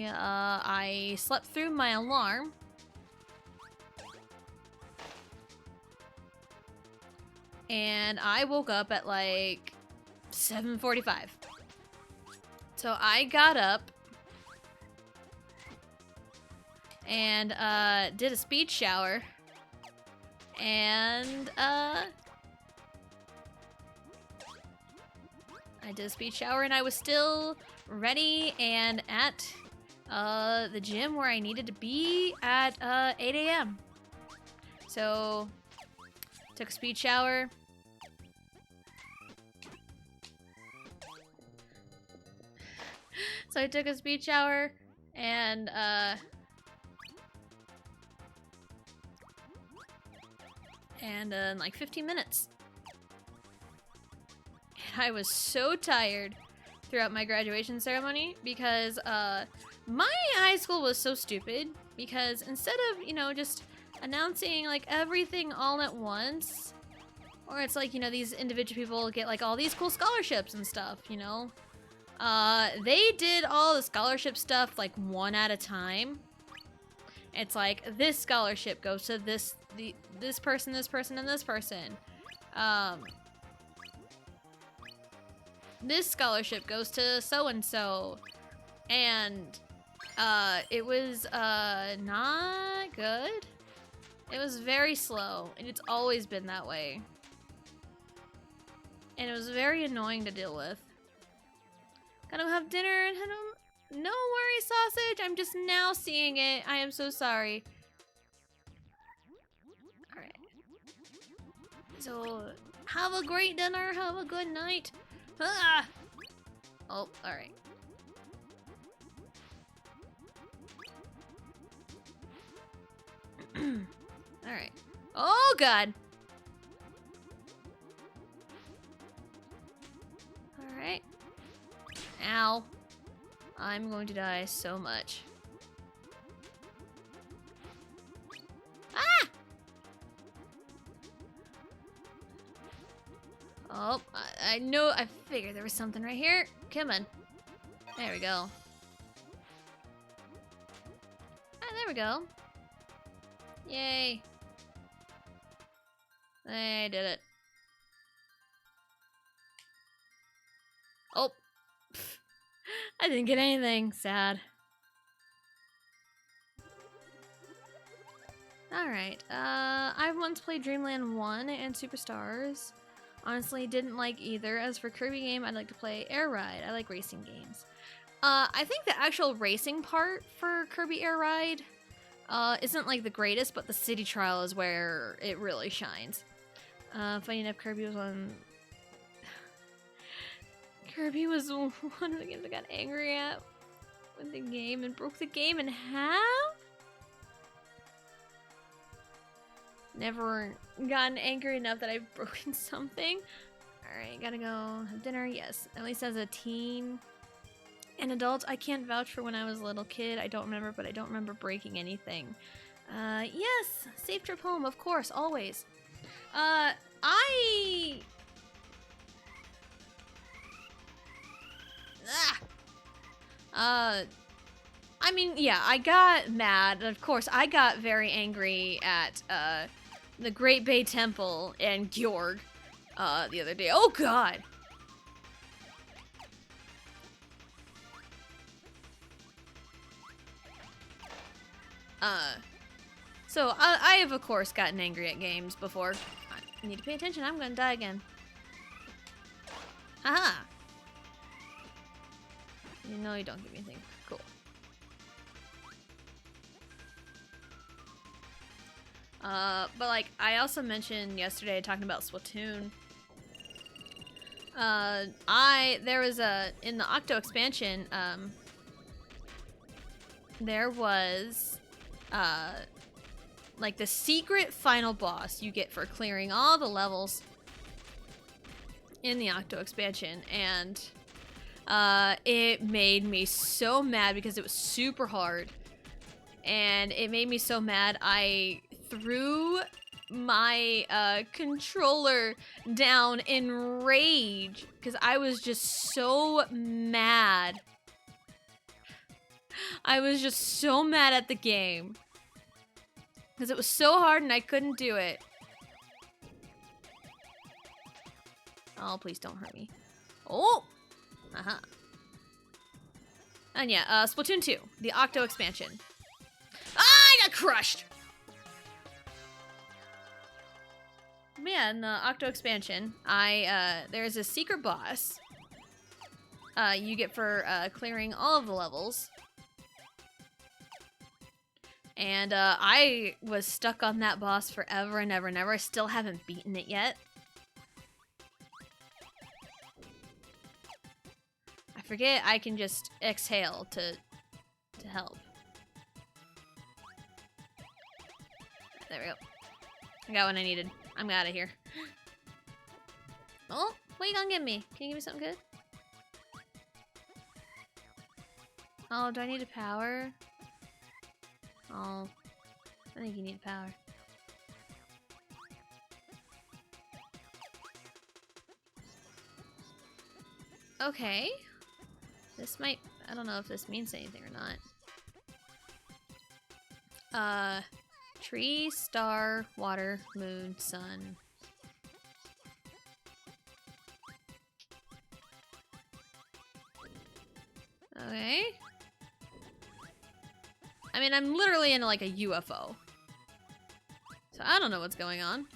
I slept through my alarm. And I woke up at like 7:45. So I got up and did a speed shower. And I did a speed shower and I was still ready and at the gym where I needed to be at 8 a.m. So took a speed shower. So I took a speed shower and in like 15 minutes. And I was so tired throughout my graduation ceremony because my high school was so stupid because instead of, just announcing like everything all at once, or it's like, these individual people get like all these cool scholarships and stuff, they did all the scholarship stuff like one at a time. It's like this scholarship goes to this person, this person, and this person. This scholarship goes to so-and-so. And it was not good. It was very slow, and it's always been that way. And it was very annoying to deal with. Gotta have dinner and head home. No worries, sausage. I'm just now seeing it. I am so sorry. Alright. So, have a great dinner. Have a good night. Ah! Oh, alright. Alright. Oh, God. Alright. Ow. I'm going to die so much. Ah! Oh, I know. I figured there was something right here. Come on. There we go. Ah, there we go. Yay. I did it. Oh. I didn't get anything. Sad. Alright. I once played Dreamland 1 and Superstars. Honestly, didn't like either. As for Kirby game, I'd like to play Air Ride. I like racing games. I think the actual racing part for Kirby Air Ride isn't like the greatest, but the city trial is where it really shines. Funny enough, Kirby was one of the games I got angry at with the game and broke the game in half. Never gotten angry enough that I've broken something. Alright, gotta go have dinner. Yes, at least as a teen and adult, I can't vouch for when I was a little kid. I don't remember, but I don't remember breaking anything. Yes, safe trip home, of course, always. I mean, yeah, I got mad. Of course, I got very angry at, the Great Bay Temple and Gjorg, the other day. Oh, God! So, I have, of course, gotten angry at games before. I need to pay attention. I'm gonna die again. Aha! You know you don't give me anything. Cool. But like, I also mentioned yesterday talking about Splatoon. There was in the Octo expansion, there was, like the secret final boss you get for clearing all the levels in the Octo expansion, and it made me so mad because it was super hard. and it made me so mad I threw my controller down in rage because I was just so mad. I was just so mad at the game because it was so hard and I couldn't do it. Oh, please don't hurt me. Oh! Uh-huh. And yeah, Splatoon 2, the Octo expansion. Ah, I got crushed! But yeah, in the Octo expansion, there's a secret boss you get for clearing all of the levels. And I was stuck on that boss forever and ever and ever. I still haven't beaten it yet. I forget I can just exhale to help. There we go. I got what I needed. I'm out of here. Oh, what are you gonna give me? Can you give me something good? Oh, do I need a power? Oh, I think you need a power. Okay. This might... I don't know if this means anything or not. Tree, star, water, moon, sun. Okay. I mean, I'm literally in like a UFO. So I don't know what's going on.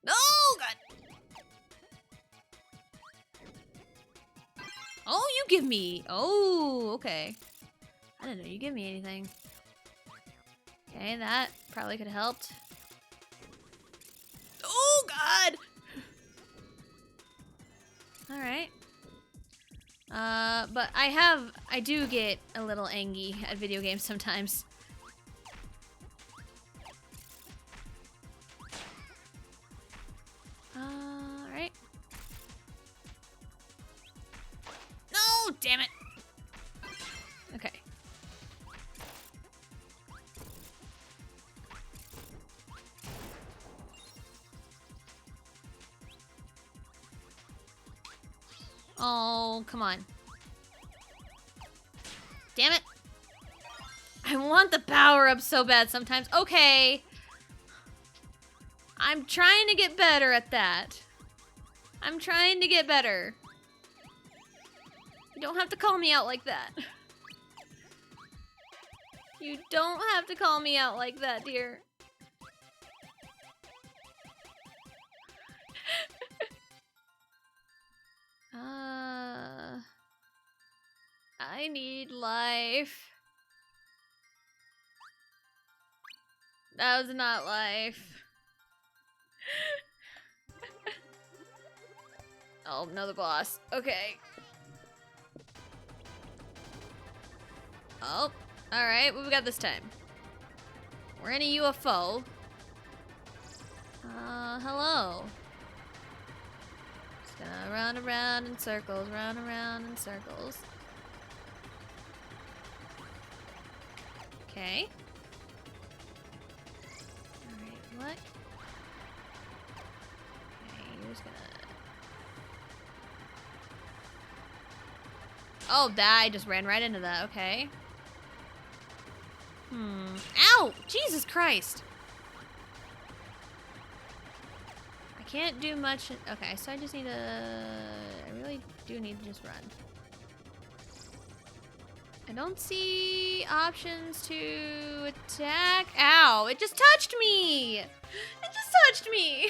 No, God! Oh, you give me... Oh, okay. I didn't know you give me anything. Okay, that probably could have helped. Oh, God! Alright. But I do get a little angry at video games sometimes. Alright. No, damn it! Okay. Oh, come on. Damn it. I want the power up so bad sometimes. Okay. I'm trying to get better at that. I'm trying to get better. You don't have to call me out like that. You don't have to call me out like that, dear. I need life. That was not life. Oh, another boss. Okay. Oh, alright. What we got this time? We're in a UFO. Hello. Just gonna run around in circles, run around in circles. Okay. Alright, what? Okay, you're just gonna... Oh, that, I just ran right into that, okay. Ow! Jesus Christ! I can't do much... Okay, so I just need to... I really do need to just run. I don't see options to attack. Ow! It just touched me! It just touched me!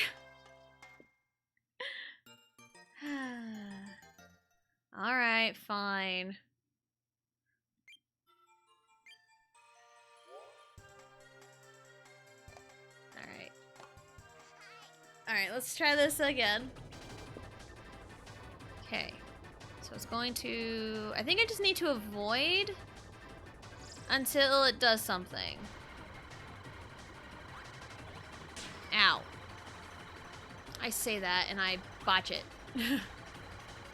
Alright, fine. Alright. Alright, let's try this again. Okay. So it's going to... I think I just need to avoid until it does something. Ow. I say that and I botch it.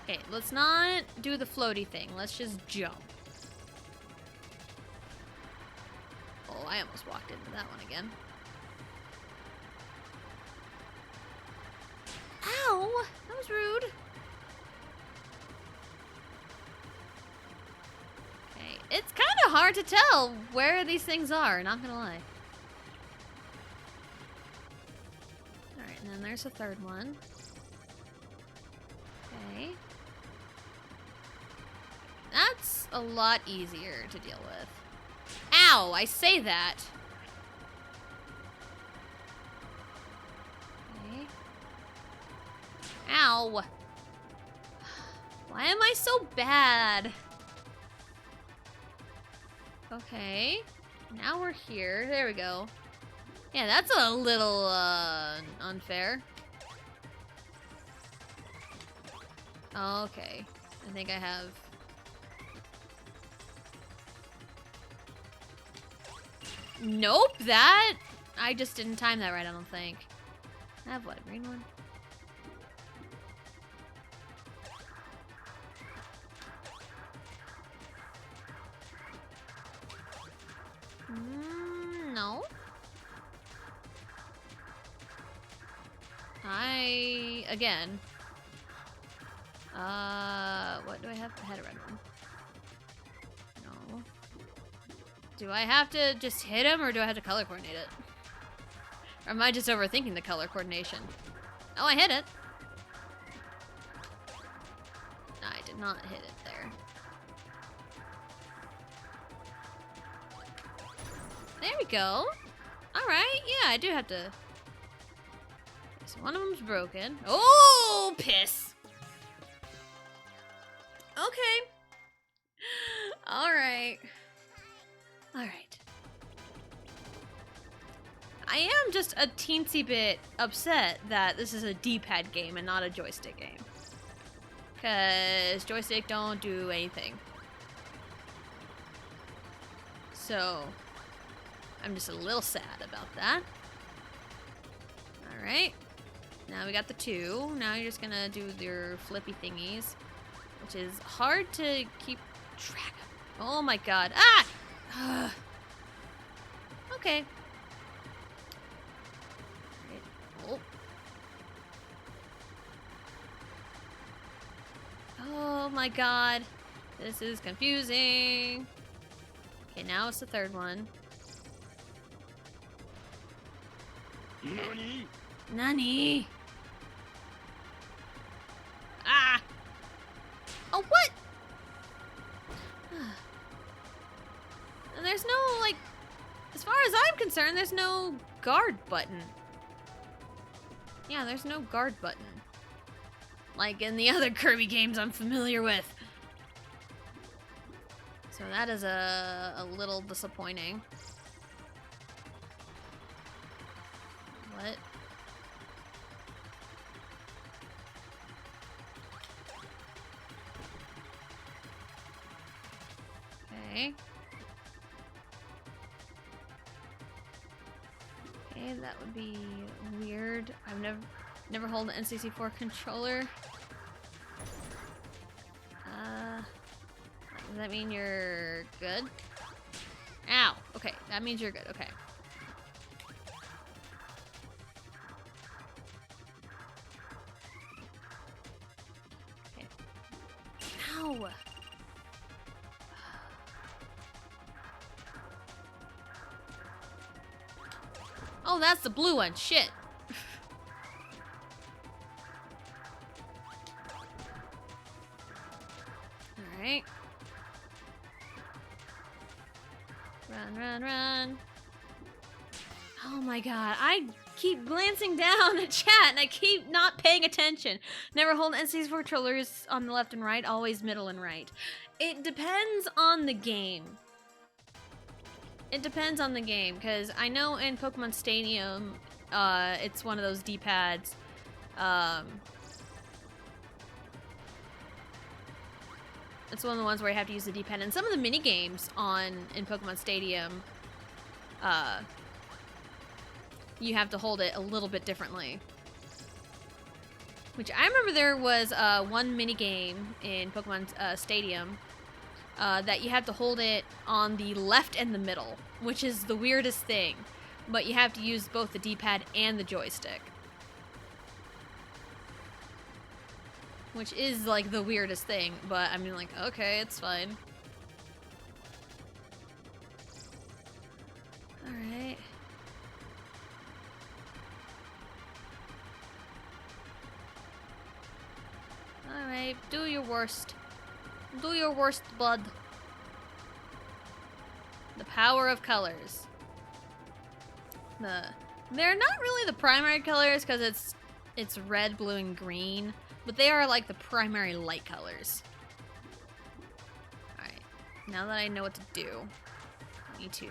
Okay, let's not do the floaty thing. Let's just jump. Oh, I almost walked into that one again. Ow! That was rude. Okay, it's kind of hard to tell where these things are, not gonna lie. Alright, and then there's a third one. Okay. That's a lot easier to deal with. Ow! I say that. Okay. Ow! Why am I so bad? Okay. Now we're here. There we go. Yeah, that's a little, unfair. Okay. I think I have... Nope, that... I just didn't time that right, I don't think. I have what, a green one? No. Again. What do I have? I had a red one. No. Do I have to just hit him, or do I have to color coordinate it? Or am I just overthinking the color coordination? Oh, I hit it. No, I did not hit it there. There we go. Alright, yeah, I do have to... So one of them's broken. Oh, piss! Okay. Alright. Alright. I am just a teensy bit upset that this is a D-pad game and not a joystick game. Because joystick don't do anything. So, I'm just a little sad about that. Alright. Now we got the two. Now you're just gonna do your flippy thingies, which is hard to keep track of. Oh my god. Ah! Okay. Right. Oh my god. This is confusing. Okay, now it's the third one. Nani? Nani? Ah! Oh, what? And there's no, like, as far as I'm concerned, there's no guard button. Yeah, there's no guard button. Like in the other Kirby games I'm familiar with. So that is a little disappointing. What? Okay. Okay, that would be weird. I've never held an NCC4 controller. Does that mean you're good? Ow! Okay, that means you're good. Okay. Okay. Ow! Oh, that's the blue one. Shit. Alright. Run, run, run. Oh my god. I keep glancing down at chat and I keep not paying attention. Never hold NC's controllers on the left and right, always middle and right. It depends on the game. It depends on the game, because I know in Pokemon Stadium, it's one of those D-pads. It's one of the ones where you have to use the D-pad. And some of the mini games in Pokemon Stadium, you have to hold it a little bit differently. Which I remember there was one mini game in Pokemon Stadium that you have to hold it on the left and the middle, which is the weirdest thing. But you have to use both the D-pad and the joystick. Which is like the weirdest thing, but I mean like, okay, it's fine. Alright. Alright, do your worst. Do your worst, bud. The power of colors. They're not really the primary colors because it's red, blue, and green, but they are like the primary light colors. Alright, now that I know what to do, I need to...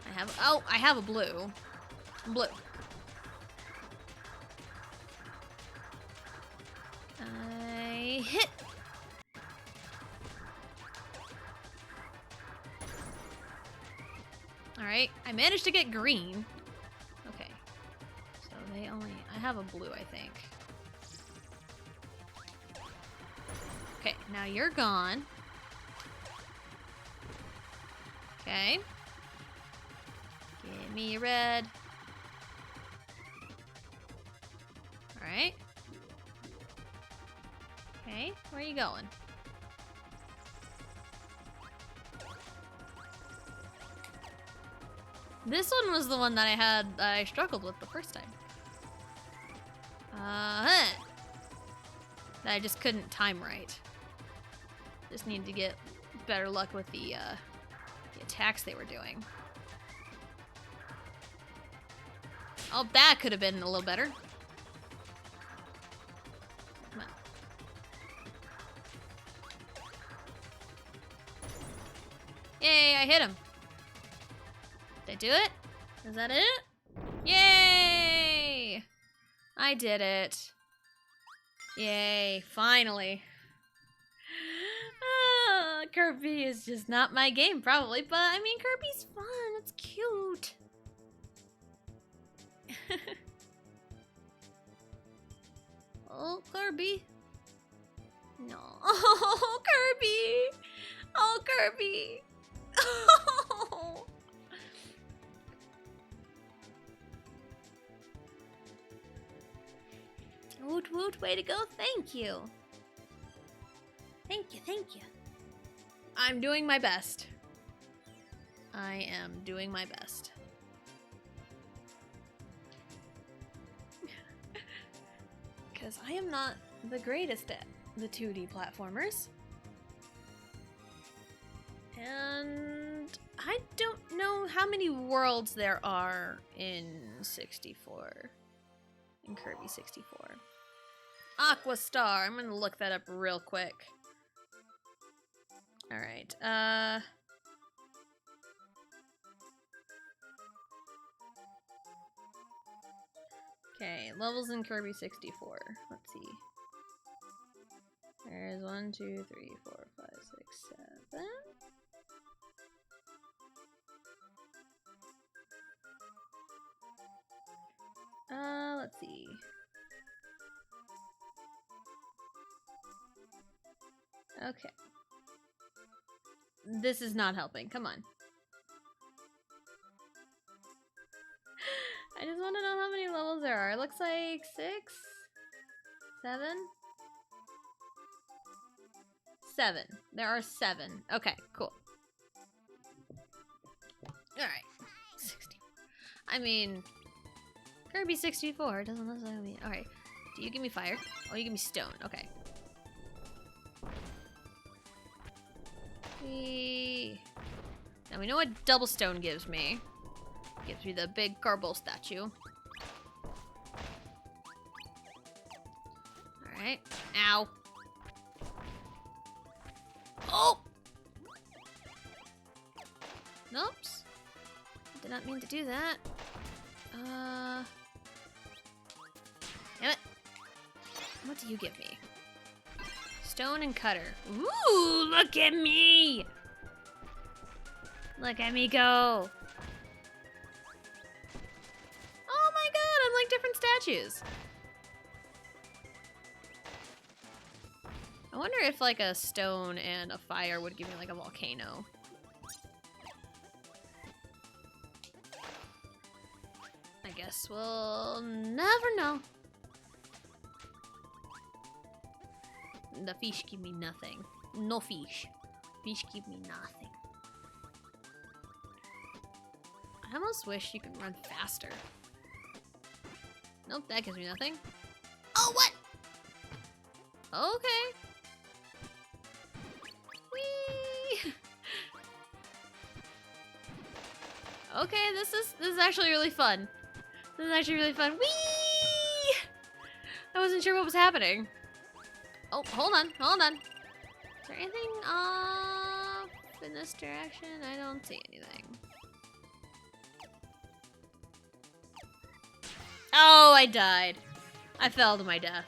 I have a blue. Blue. I hit. Alright, I managed to get green. Okay. So they only... I have a blue, I think. Okay, now you're gone. Okay. Give me your red. Alright. Okay, where are you going? This one was the one that I struggled with the first time. That I just couldn't time right. Just need to get better luck with the attacks they were doing. Oh, that could have been a little better. Come on. Yay, I hit him. Did I do it? Is that it? Yay! I did it. Yay, finally. Kirby is just not my game, probably, but I mean, Kirby's fun. It's cute. Oh, Kirby. No. Oh, Kirby. Oh, Kirby. Oh. Woot woot, way to go. Thank you. Thank you, thank you. I'm doing my best. I am doing my best. Because I am not the greatest at the 2D platformers. And I don't know how many worlds there are in 64. In Kirby 64. Aqua Star. I'm gonna look that up real quick. Alright, okay, levels in Kirby 64. Let's see. There's 1, 2, 3, 4, 5, 6, 7. Let's see. Okay. This is not helping. Come on. I just want to know how many levels there are. It looks like 6? 7? 7. There are 7. Okay, cool. Alright. 60. I mean, Kirby 64 doesn't necessarily mean... Alright. Do you give me fire? Oh, you give me stone. Okay. Now we know what double stone gives me. Gives me the big Garble statue. Alright. Ow. Oh! Oops. Did not mean to do that. Damn it. What do you give me? Stone and cutter. Ooh, look at me! Look at me go. Oh my god, I'm like different statues. I wonder if like a stone and a fire would give me like a volcano. I guess we'll never know. The fish give me nothing. No fish. Fish give me nothing. I almost wish you could run faster. Nope, that gives me nothing. Oh, what? Okay. Whee! Okay, this is actually really fun. This is actually really fun. Whee! I wasn't sure what was happening. Oh, hold on, hold on. Is there anything off in this direction? I don't see anything. Oh, I died. I fell to my death.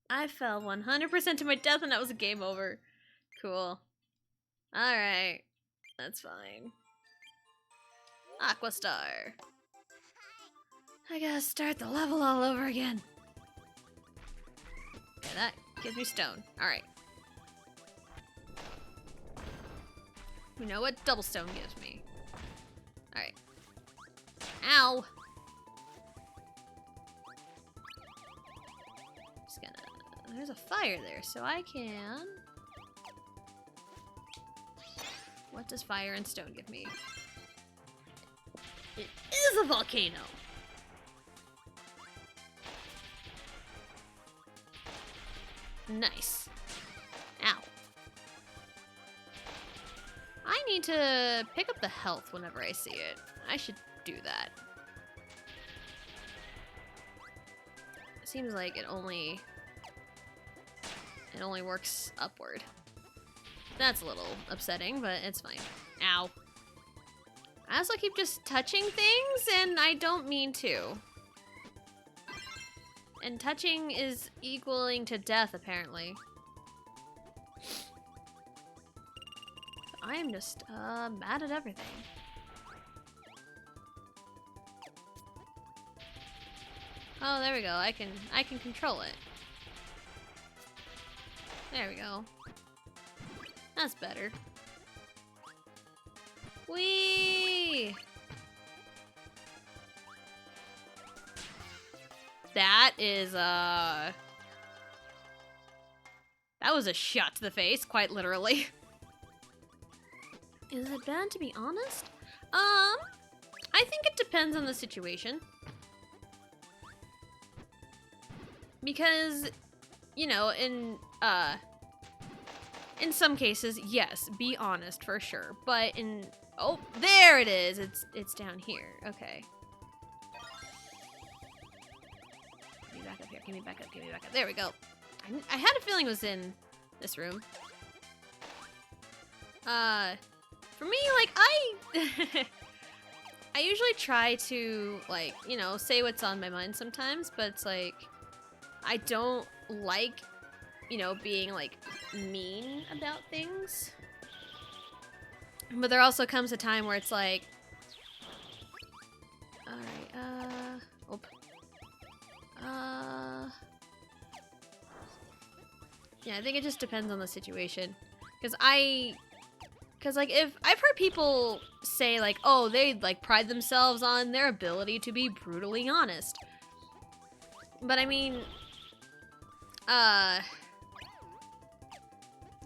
I fell 100% to my death and that was a game over. Cool. Alright. That's fine. Aqua Star. I gotta start the level all over again. Okay, that gives me stone. Alright. We know what double stone gives me. Alright. Ow! Just gonna... There's a fire there, so I can... What does fire and stone give me? It is a volcano! Nice. Ow. I need to pick up the health whenever I see it. I should do that. Seems like it only works upward. That's a little upsetting, but it's fine. Ow. I also keep just touching things, and I don't mean to. And touching is equaling to death, apparently. I am just, mad at everything. Oh, there we go. I can control it. There we go. That's better. Whee! That is, that was a shot to the face, quite literally. Is it bad to be honest? I think it depends on the situation. Because, you know, in some cases, yes, be honest for sure. But in, oh, there it is. It's down here. Okay. Give me back up here. Give me back up. Give me back up. There we go. I had a feeling it was in this room. For me, like, I usually try to, like, you know, say what's on my mind sometimes, but it's like, I don't like, you know, being, like, mean about things. But there also comes a time where it's like, alright, yeah, I think it just depends on the situation. Because like, if I've heard people say, like, oh, they, like, pride themselves on their ability to be brutally honest. But I mean,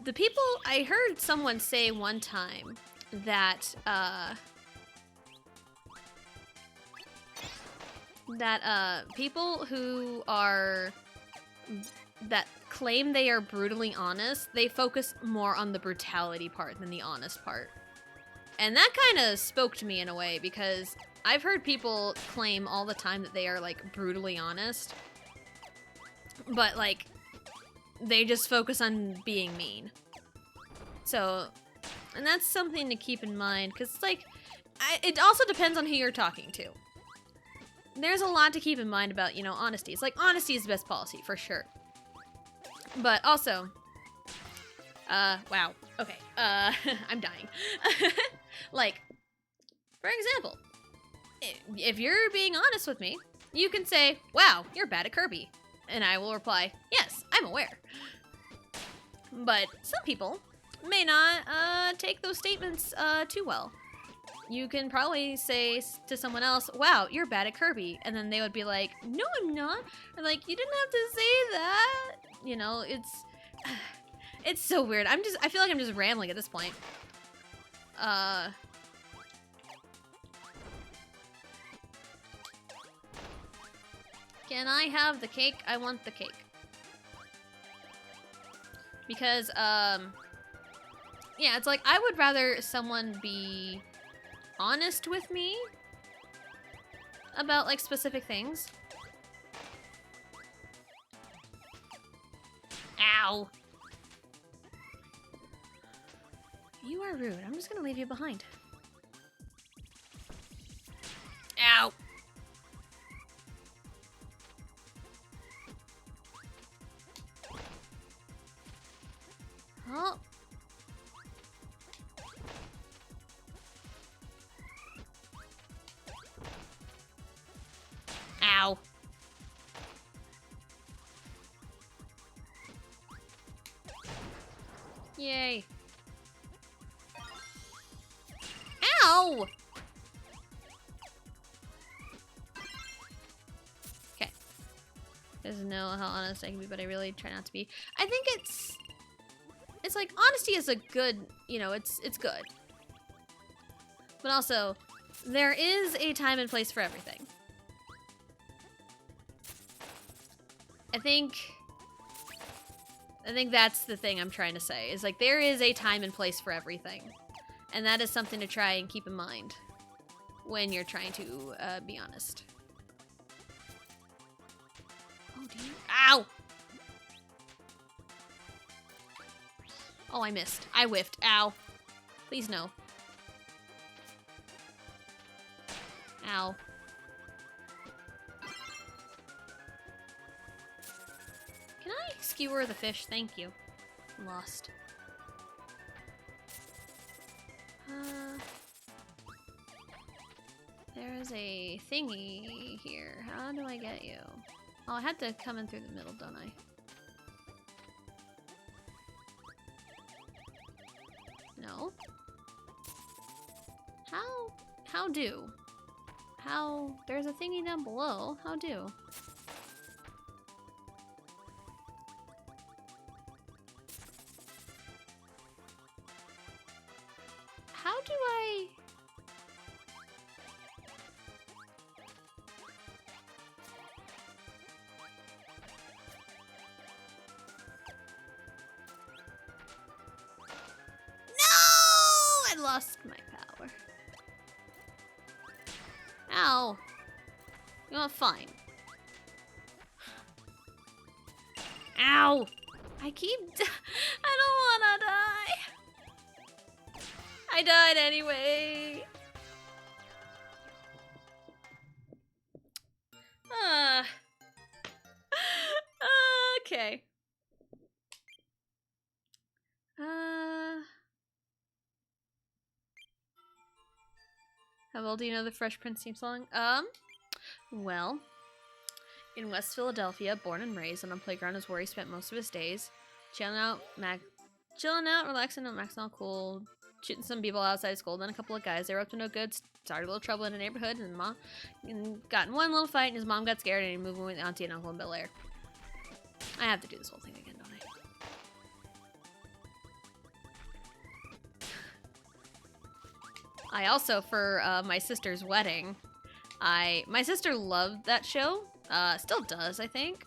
the people, I heard someone say one time that, people who are, that claim they are brutally honest, they focus more on the brutality part than the honest part. And that kind of spoke to me in a way, because I've heard people claim all the time that they are, like, brutally honest, but, like, they just focus on being mean. So, and that's something to keep in mind, because it's like, it also depends on who you're talking to. There's a lot to keep in mind about, you know, honesty. It's like, honesty is the best policy, for sure. But also, wow, okay, I'm dying. Like, for example, if you're being honest with me, you can say, wow, you're bad at Kirby. And I will reply, yes, I'm I'm aware. But some people may not take those statements too well. You can probably say to someone else, wow, you're bad at Kirby. And then they would be like, no, I'm not. And like, you didn't have to say that. You know, it's so weird. I feel like I'm just rambling at this point. Can I have the cake? I want the cake. Because, yeah, it's like, I would rather someone be honest with me about, like, specific things. Ow. You are rude. I'm just gonna leave you behind. Ow. Oh. Ow. Yay. Ow! Okay. Doesn't know how honest I can be, but I really try not to be. I think it's like, honesty is a good, you know, it's good. But also, there is a time and place for everything. I think that's the thing I'm trying to say, is like, there is a time and place for everything. And that is something to try and keep in mind when you're trying to be honest. Oh, do you? Ow! Oh, I missed. I whiffed. Ow. Please no. Ow. Can I skewer the fish? Thank you. I'm lost. There is a thingy here. How do I get you? Oh, I had to come in through the middle, don't I? No. How do? How? There's a thingy down below. How do? How do I? No! I lost my power. Ow. You know, fine. Ow! I don't wanna die. I died anyway. Okay. How well do you know the Fresh Prince theme song? Well, in West Philadelphia, born and raised, on a playground is where he spent most of his days. Chilling out, relaxing, maxing all cool, shooting some people outside school, then a couple of guys. They were up to no good, started a little trouble in the neighborhood, and got in one little fight, and his mom got scared, and he moved in with auntie and uncle in Bel Air. I have to do this whole thing again, don't I? I also, for my sister's wedding, my sister loved that show. Still does, I think.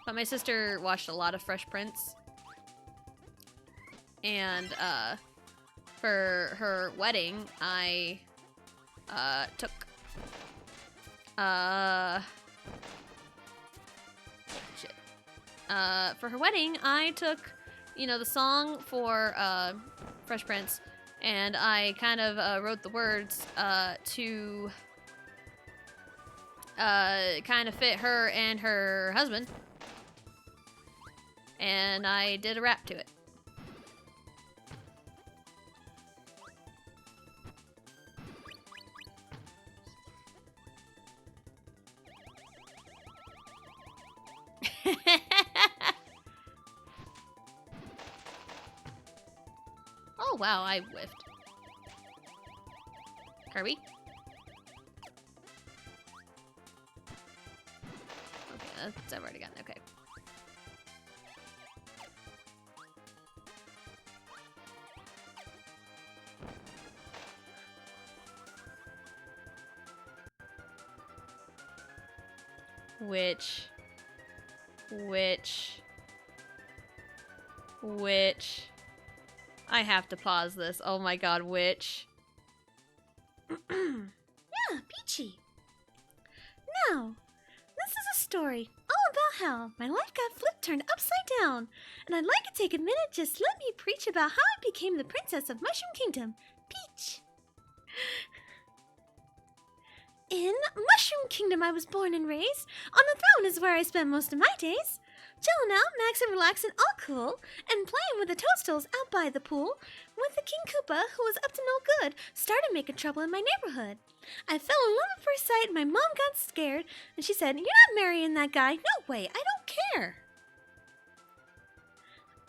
But my sister watched a lot of Fresh Prince. And, for her wedding, I, took, shit. For her wedding, I took, you know, the song for, Fresh Prince, and I kind of, wrote the words, to, kind of fit her and her husband. And I did a rap to it. wow, I whiffed. Kirby? Okay, that's I've already gotten. Okay. Which I have to pause this. Oh my god, which? Yeah, Peachy. Now, this is a story all about how my life got flipped turned upside down, and I'd like to take a minute just let me preach about how I became the princess of Mushroom Kingdom, Peach. In Mushroom Kingdom I was born and raised. On the throne is where I spend most of my days. Chillin' out, maxin', relaxin', all cool, and playing with the toadstools out by the pool, with the King Koopa, who was up to no good, started making trouble in my neighborhood. I fell in love at first sight, and my mom got scared, and she said, "You're not marrying that guy. No way, I don't care."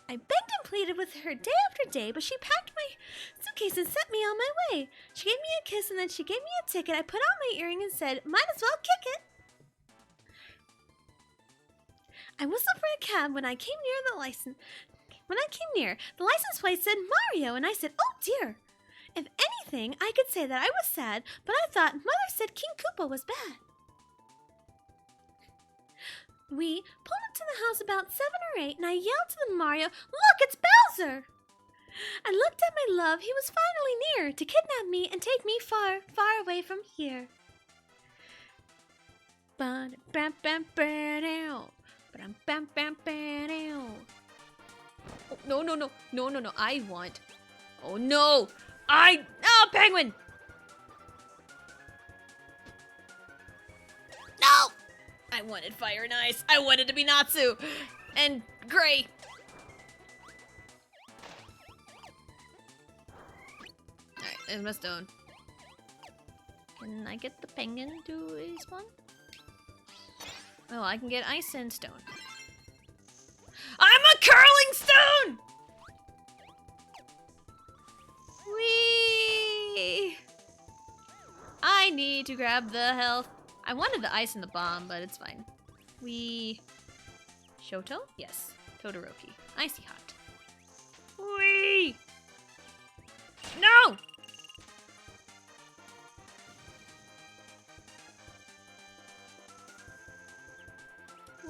I begged and pleaded with her day after day, but she packed my suitcase and sent me on my way. She gave me a kiss, and then she gave me a ticket. I put on my earring and said, "Might as well kick it." I whistled for a cab when I came near the license. The license plate said Mario, and I said, "Oh dear." If anything, I could say that I was sad, but I thought Mother said King Koopa was bad. We pulled up to the house about 7 or 8, and I yelled to the Mario, "Look, it's Bowser!" I looked at my love. He was finally near to kidnap me and take me far, far away from here. Oh, no, I want. Oh no! Penguin! No! I wanted fire and ice. I wanted to be Natsu! And gray. Alright, there's my stone. Can I get the penguin to respawn? Oh, I can get ice and stone. I'm a curling stone! Whee! I need to grab the health. I wanted the ice and the bomb, but it's fine. Whee! Shoto? Yes. Todoroki. Icy hot. Whee! No!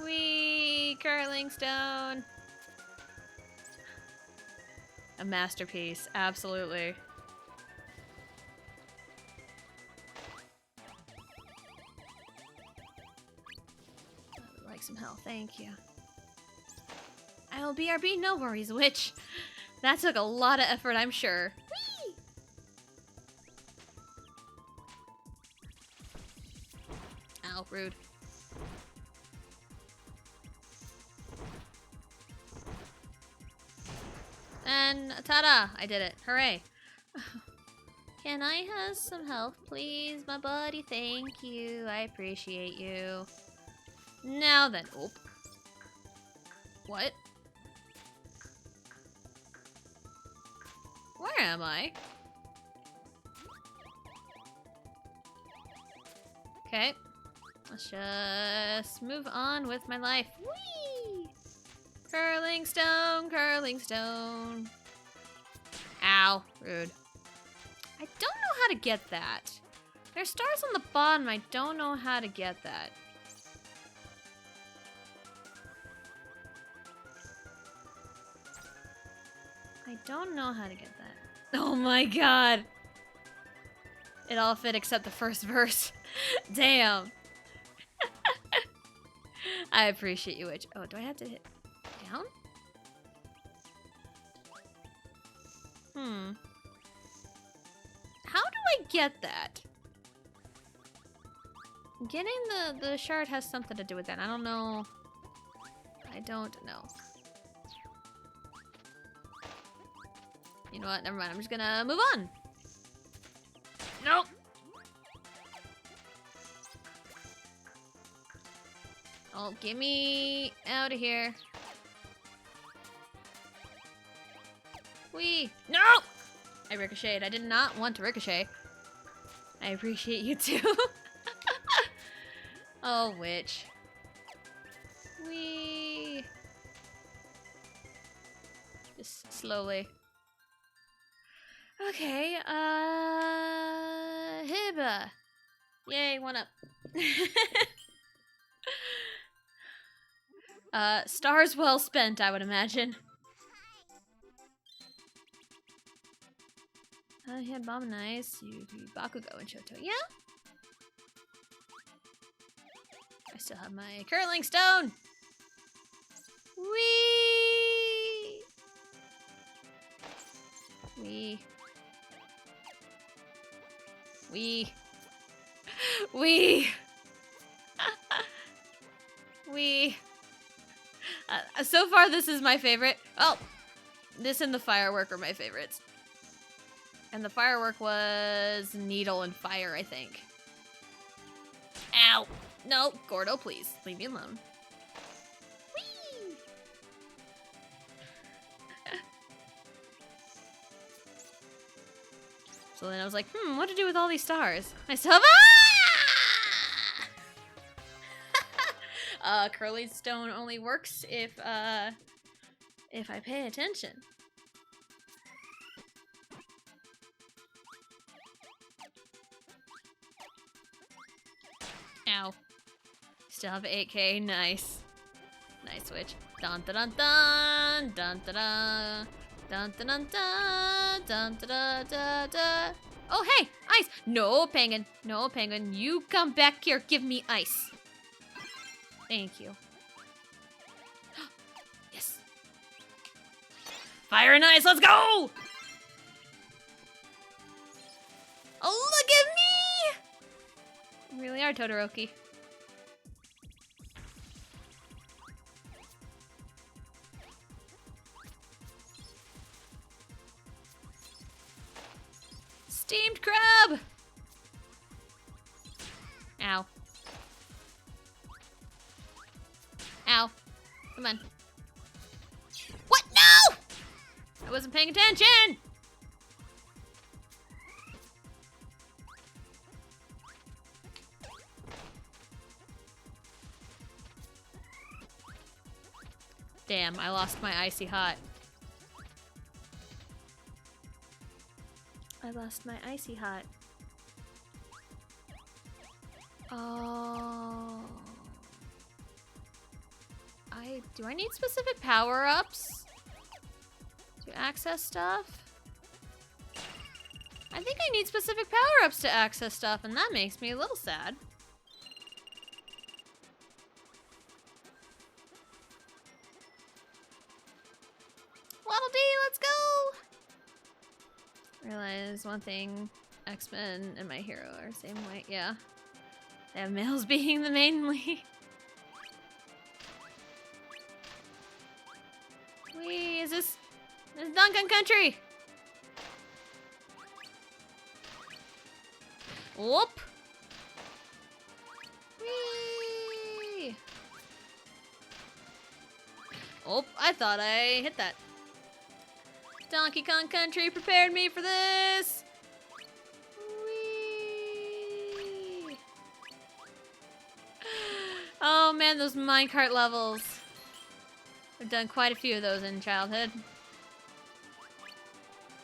Whee! Curling stone. A masterpiece, absolutely. I would like some health, thank you. I will BRB, no worries, witch. That took a lot of effort, I'm sure. Whee! Ow, rude. And ta-da! I did it. Hooray. Can I have some health, please, my buddy? Thank you. I appreciate you. Now then. Oh. What? Where am I? Okay. Let's just move on with my life. Whee! Curling stone, curling stone. Ow, rude. I don't know how to get that. There's stars on the bottom, I don't know how to get that. I don't know how to get that. Oh my god. It all fit except the first verse. Damn. I appreciate you, Witch. Oh, do I have to hit down? How do I get that? Getting the shard has something to do with that. I don't know. I don't know. You know what? Never mind. I'm just gonna move on. Nope. Oh, get me out of here. Whee! No! I ricocheted. I did not want to ricochet. I appreciate you too. Oh, witch. Wee. Just slowly. Okay, Hiba. Yay, 1 up. Stars well spent, I would imagine. Yeah, Bomb nice. You Bakugo and Shoto. Yeah? I still have my curling stone. Wee. Wee. Wee. Wee. Wee. So far, this is my favorite. Oh, this and the firework are my favorites. And the firework was needle and fire, I think. Ow. No, Gordo, please. Leave me alone. Whee! So then I was like, what to do with all these stars? I still have... Curly stone only works if I pay attention. Ow. Still have 8k. Nice. Nice switch. Dun dun dun dun dun dun dun dun dun dun dun dun dun dun. Oh hey, ice! No penguin, no penguin. You come back here. Give me ice. Thank you. Yes. Fire and ice. Let's go! Oh look at me! You really are Todoroki. Steamed crab! Ow. Ow. Come on. What? No! I wasn't paying attention! Damn, I lost my icy hot. I lost my icy hot. Oh. Do I need specific power-ups to access stuff? I think I need specific power-ups to access stuff, and that makes me a little sad. Waddle Dee, let's go! Realize one thing, X-Men and My Hero are the same way. Yeah. They have males being the main lead. Wee, is this Duncan Country? Whoop! Wee! Oh, I thought I hit that. Donkey Kong Country prepared me for this! Whee! Oh man, those minecart levels. I've done quite a few of those in childhood.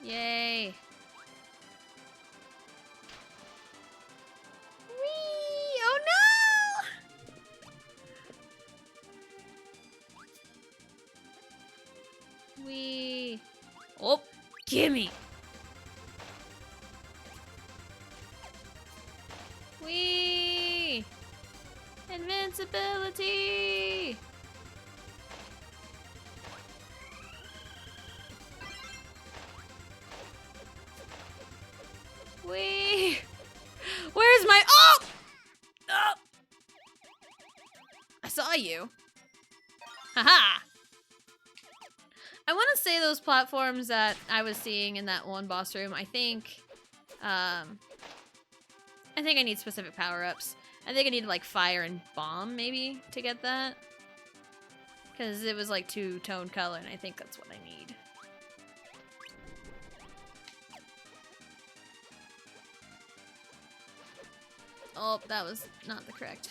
Yay! Whee! Oh no! Whee! Oh, gimme! Whee! Invincibility! Whee! Where's my... Oh! Oh! I saw you. Haha! I want to say those platforms that I was seeing in that one boss room, I think I need specific power-ups. I think I need like fire and bomb maybe to get that. Because it was like two-tone color and I think that's what I need. Oh, that was not the correct.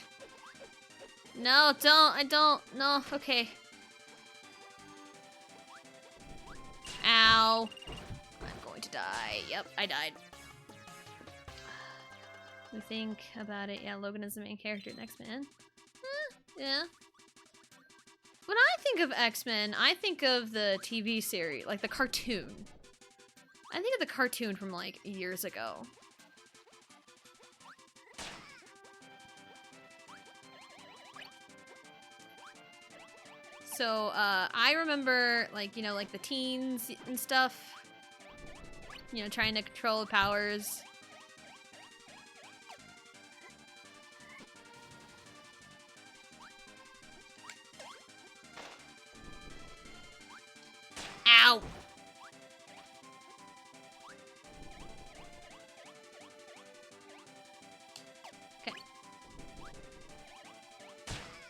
No, don't. I don't. No, okay. Ow. I'm going to die. Yep, I died. We think about it. Yeah, Logan is the main character in X-Men. Yeah. When I think of X-Men, I think of the TV series, like the cartoon. I think of the cartoon from like years ago. So, I remember, like, you know, like the teens and stuff. You know, trying to control the powers. Ow! Okay.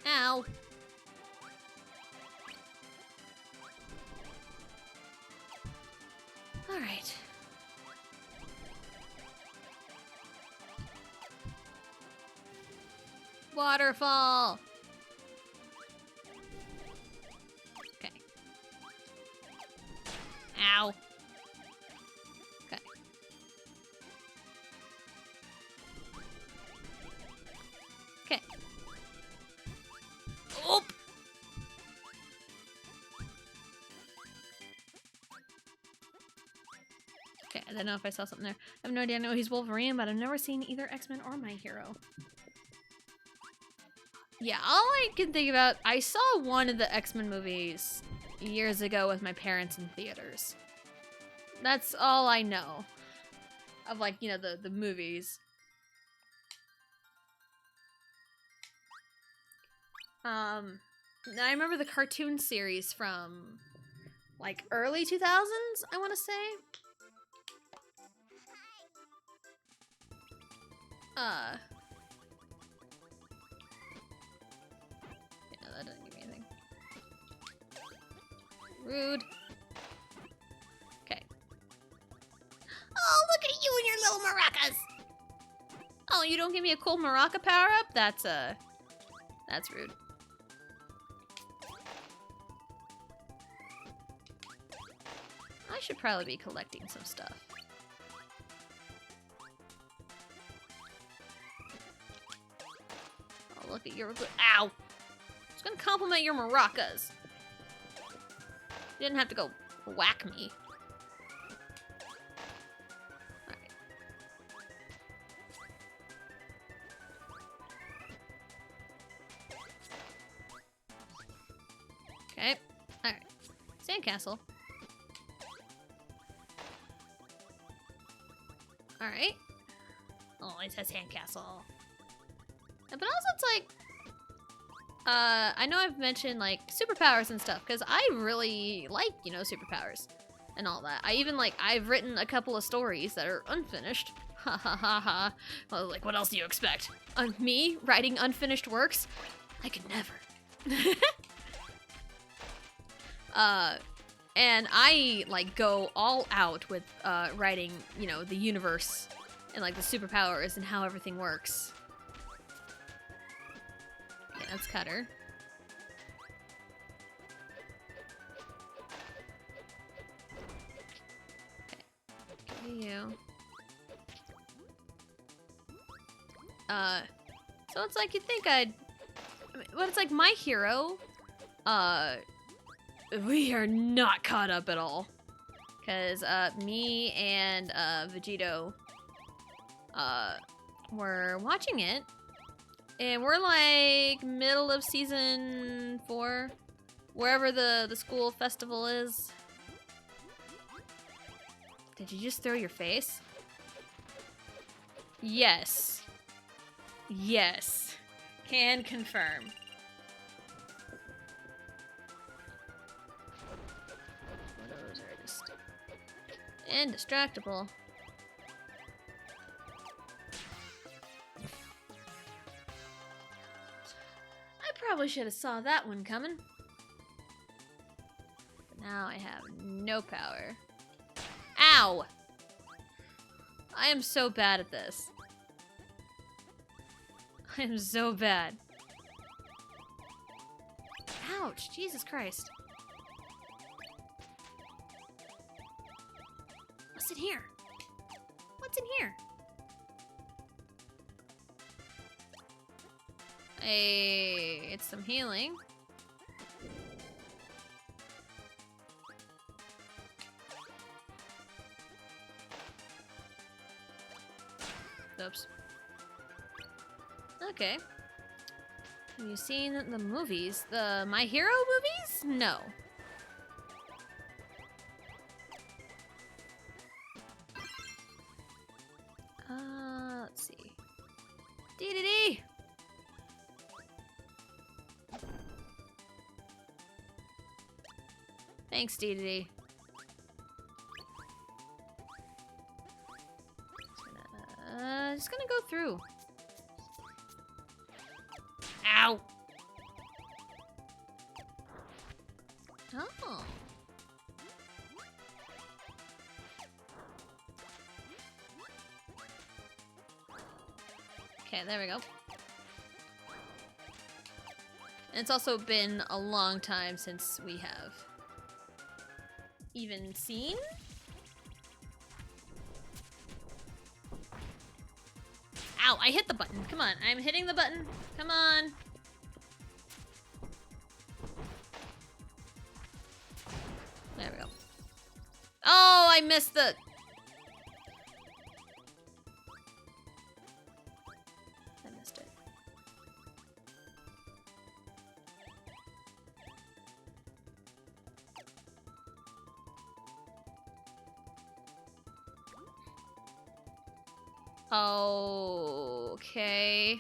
Ow! Alright. Waterfall! Okay. Ow. Okay. Okay. Oop! Okay, I don't know if I saw something there. I have no idea. I know he's Wolverine, but I've never seen either X-Men or My Hero. Yeah, all I can think about, I saw one of the X-Men movies years ago with my parents in theaters. That's all I know of, like, you know, the movies. I remember the cartoon series from, like, early 2000s, I want to say. Yeah, that doesn't give me anything. Rude. Okay. Oh, look at you and your little maracas! Oh, you don't give me a cool maraca power-up? That's rude. I should probably be collecting some stuff. Oh, look at your... Ow! I was gonna compliment your maracas. You didn't have to go whack me. Alright. Okay. Alright. Sandcastle. Alright. Oh, it says sandcastle. But also it's like... I know I've mentioned, like, superpowers and stuff, because I really like, you know, superpowers and all that. I even, like, I've written a couple of stories that are unfinished. Ha ha ha ha. Well, like, what else do you expect? Me writing unfinished works? I could never. And I, like, go all out with, writing, you know, the universe and, like, the superpowers and how everything works. Yeah, that's Cutter. Okay. Give me you. So it's like, you'd think I'd... I mean, but it's like My Hero, we are not caught up at all. Because, me and, Vegito, were watching it. And we're like middle of season 4, wherever the school festival is. Did you just throw your face? Yes. Yes. Can confirm. Those are just indistractable. Probably should have saw that one coming. But now I have no power. Ow! I am so bad at this. I am so bad. Ouch, Jesus Christ. What's in here? What's in here? Hey, it's some healing. Oops. Okay. Have you seen the movies? The My Hero movies? No. Let's see. DDD! Thanks, DDD. Just gonna go through. Ow! Oh. Okay, there we go. And it's also been a long time since we have even seen. Ow, I hit the button. Come on, I'm hitting the button. Come on. There we go. Oh, I missed the... I missed it. Oh, okay.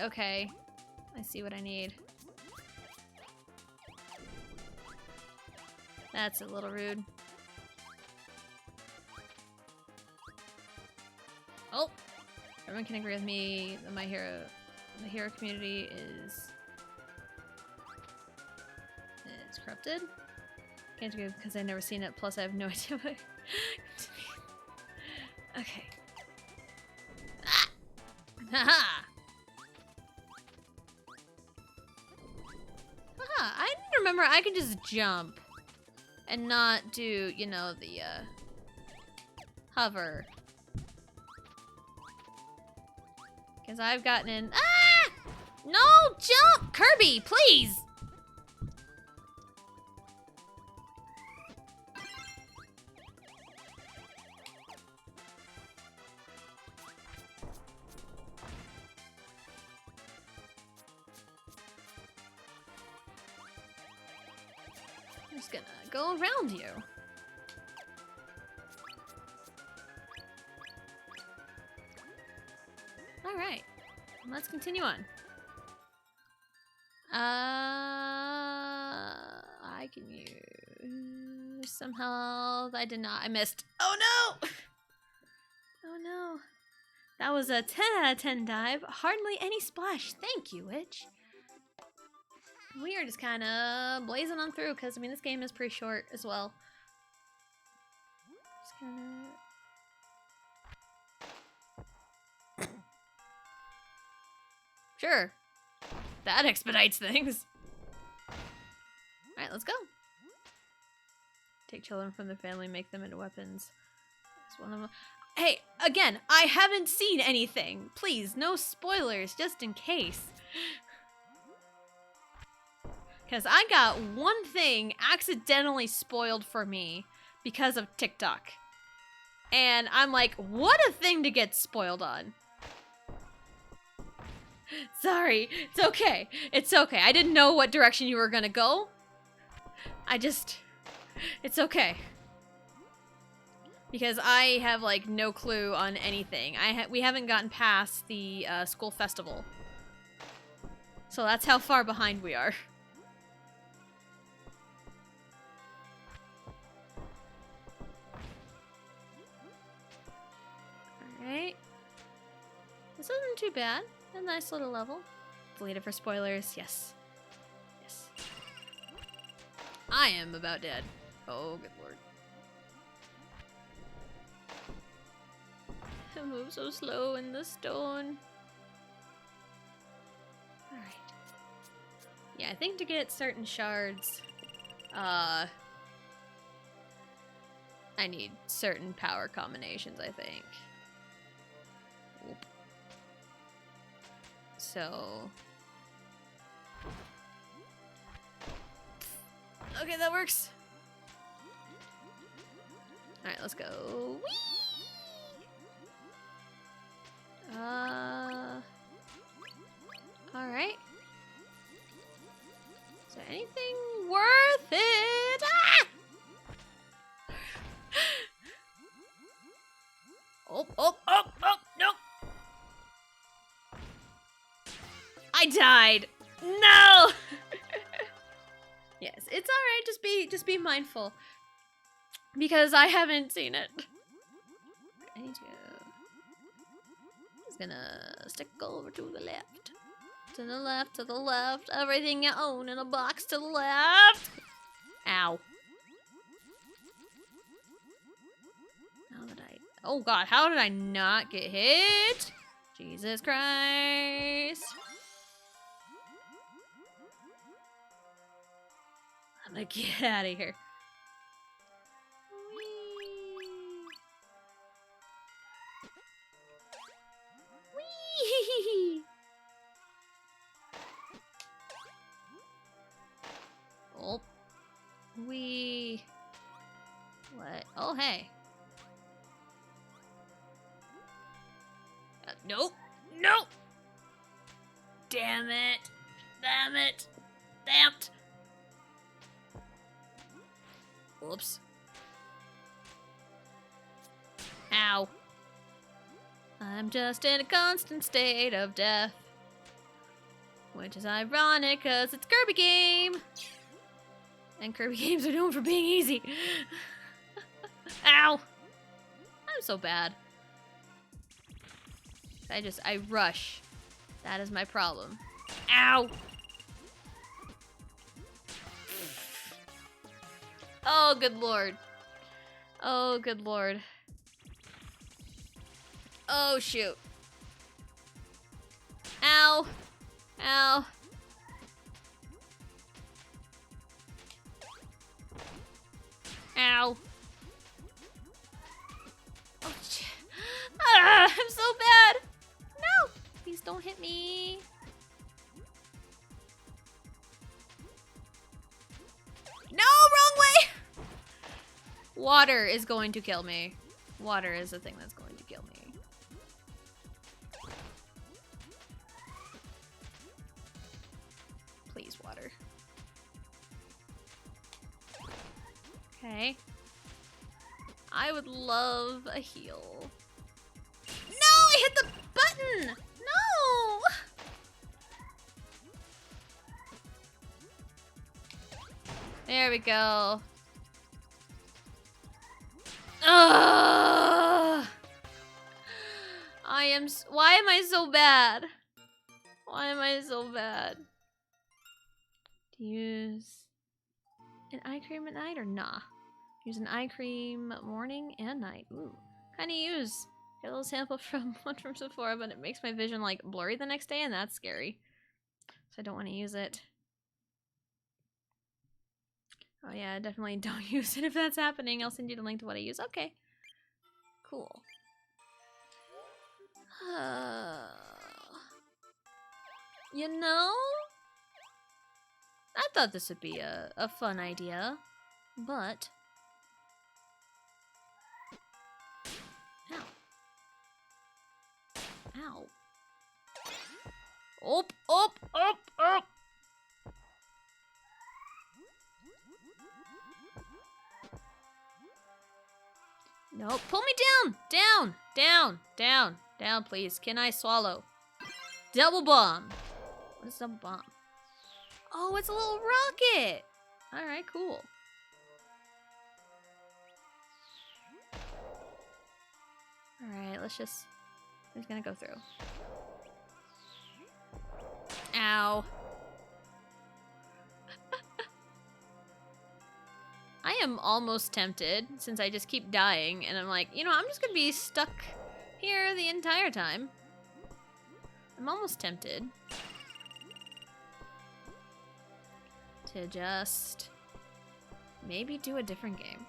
Okay. I see what I need. That's a little rude. Oh! Everyone can agree with me that my hero community is corrupted. Can't agree because I've never seen it, plus I have no idea what okay. Ah! Haha! Haha! I didn't remember I could just jump and not do, you know, the hover. Because I've gotten in. Ah! No! Jump! Kirby, please! I'm just gonna go around you. Alright. Let's continue on. I can use some health. I did not. I missed. Oh no! Oh no. That was a 10 out of 10 dive. Hardly any splash. Thank you, Witch. We are just kind of blazing on through because, I mean, this game is pretty short as well. Just kind of... Sure. That expedites things. Alright, let's go. Take children from the family, make them into weapons. It's one of them. Hey, again, I haven't seen anything. Please, no spoilers, just in case. Because I got one thing accidentally spoiled for me because of TikTok. And I'm like, what a thing to get spoiled on. Sorry, it's okay. It's okay. I didn't know what direction you were gonna go. It's okay. Because I have, like, no clue on anything. We haven't gotten past the school festival. So that's how far behind we are. Alright. This isn't too bad. A nice little level. Deleted for spoilers. Yes. Yes. I am about dead. Oh, good lord. It moves so slow in the stone. Alright. Yeah, I think to get certain shards, I need certain power combinations, I think. Oop. So... Okay, that works. Alright, let's go. Whee! Alright. Is there anything worth it? Ah! Oh, no! I died. No! Yes, it's alright, just be mindful. Because I haven't seen it. I need to... Just gonna stick over to the left. To the left, to the left. Everything you own in a box to the left. Ow. Oh god, how did I not get hit? Jesus Christ. I'm gonna get out of here. Whee! Oh. Wee. What? Oh, hey. Nope. Nope. Damn it. Damn it. Damped. Whoops. Ow. I'm just in a constant state of death. Which is ironic, because it's a Kirby game. And Kirby games are known for being easy. Ow. I'm so bad. I rush. That is my problem. Ow. Oh, good lord. Oh, good lord. Oh, shoot. Ow. Ow. Ow. Oh, shit. Ah, I'm so bad. No. Please don't hit me. No, wrong way. Water is going to kill me. Water is the thing that's going to kill me. Please, water. Okay. I would love a heal. No, I hit the button! No! There we go. Ugh! Why am I so bad? Why am I so bad? To use an eye cream at night or nah? Use an eye cream morning and night. Ooh, kind of use. Get a little sample from one from Sephora, but it makes my vision like blurry the next day, and that's scary. So I don't want to use it. Oh yeah, definitely don't use it if that's happening. I'll send you the link to what I use. Okay. Cool. You know? I thought this would be a fun idea, but... Ow. Ow. Up, up, up, up! No, pull me down! Down! Down! Down! Down, please. Can I swallow? Double bomb! What is double bomb? Oh, it's a little rocket! Alright, cool. Alright, I'm just gonna go through. Ow. I am almost tempted, since I just keep dying, and I'm like, you know, I'm just gonna be stuck here the entire time. I'm almost tempted. to just maybe do a different game.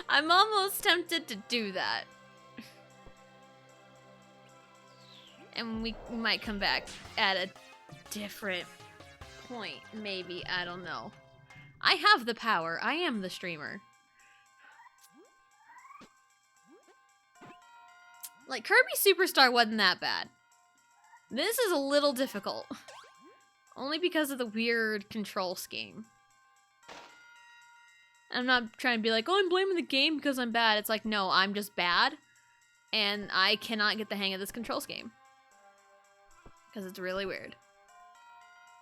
I'm almost tempted to do that. And we might come back at a different point, maybe. I don't know. I have the power. I am the streamer. Like, Kirby Superstar wasn't that bad. This is a little difficult. Only because of the weird control scheme. I'm not trying to be like, oh, I'm blaming the game because I'm bad. It's like, no, I'm just bad. And I cannot get the hang of this control scheme. Because it's really weird.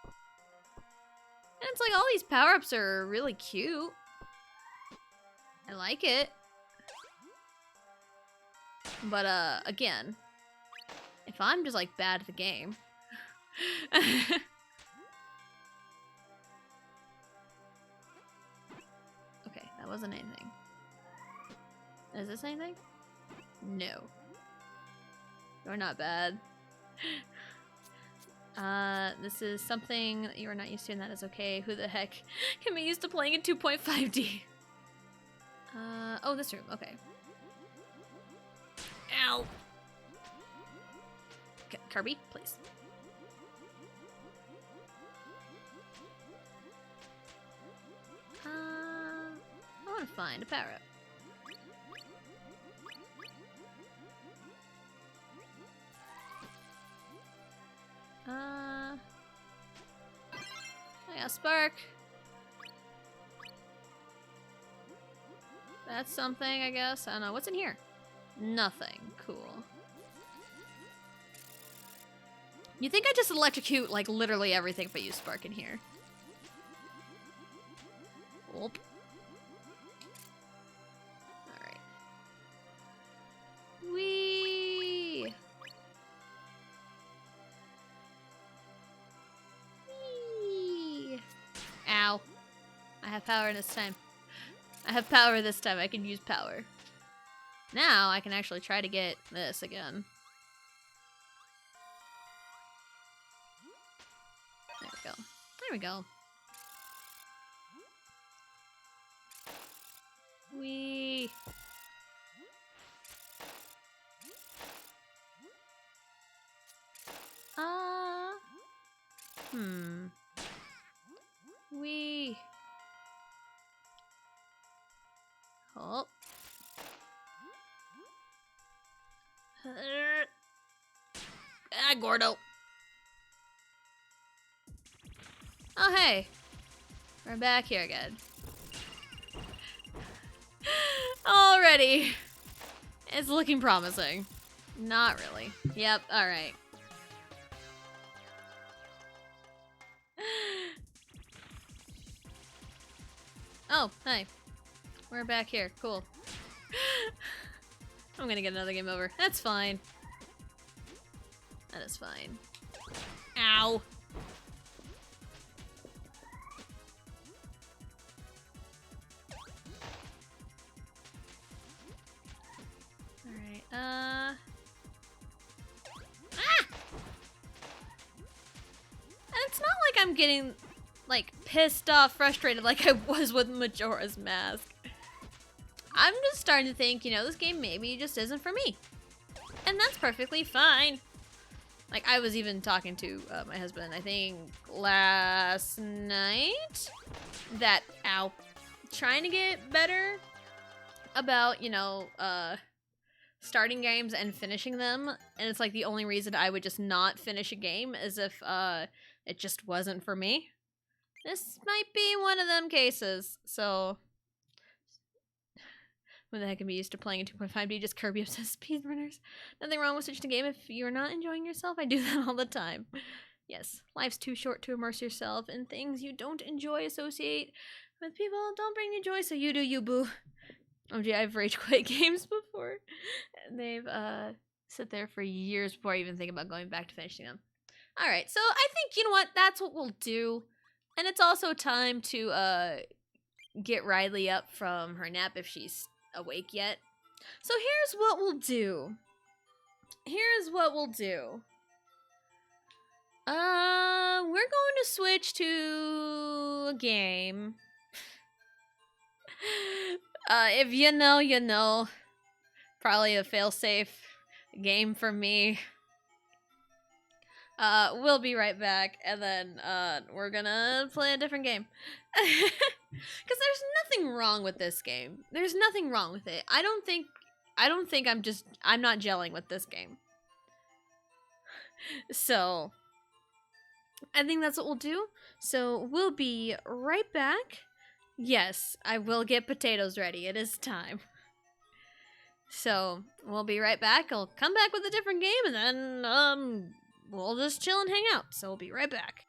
And it's like, all these power-ups are really cute. I like it. But, again, if I'm just, like, bad at the game... Okay, that wasn't anything. Is this anything? No. You're not bad. This is something that you are not used to, and that is okay. Who the heck can be used to playing in 2.5D? Oh, this room. Okay. Ow! Kirby, please. I want to find a power-up. I got Spark. That's something, I guess. I don't know. What's in here? Nothing. Cool. You think I just electrocute, like, literally everything if I use Spark in here. Whoop. Alright. Whee! Whee! Ow. I have power this time. I have power this time. I can use power. Now I can actually try to get this again. There we go. There we go. Wee. Wee. Oh. Ah, Gordo. Oh, hey. We're back here again. Already. It's looking promising. Not really. Yep, alright. Oh, hi. We're back here. Cool. I'm gonna get another game over. That's fine. That is fine. Ow. Alright, Ah! And it's not like I'm getting, like, pissed off, frustrated like I was with Majora's Mask. I'm just starting to think, you know, this game maybe just isn't for me. And that's perfectly fine. Like, I was even talking to my husband, I think, last night, that, ow, trying to get better about, you know, starting games and finishing them. And it's like the only reason I would just not finish a game is if it just wasn't for me. This might be one of them cases, so... When the heck can be used to playing in 2.5D, just Kirby obsessed speedrunners. Nothing wrong with switching a game if you're not enjoying yourself. I do that all the time. Yes, life's too short to immerse yourself in things you don't enjoy. Associate with people don't bring you joy, so you do you, boo. Oh gee, I've rage quit games before. They've sit there for years before I even think about going back to finishing them. Alright, so I think, you know what, that's what we'll do. And it's also time to get Riley up from her nap if she's awake yet. So here's what we'll do. We're going to switch to a game. If you know, you know. Probably a failsafe game for me. We'll be right back, and then we're gonna play a different game. Because there's nothing wrong with this game. There's nothing wrong with it. I don't think I'm not gelling with this game. So I think that's what we'll do. So we'll be right back. Yes, I will get potatoes ready. It is time. So we'll be right back. I'll come back with a different game, and then we'll just chill and hang out. So we'll be right back.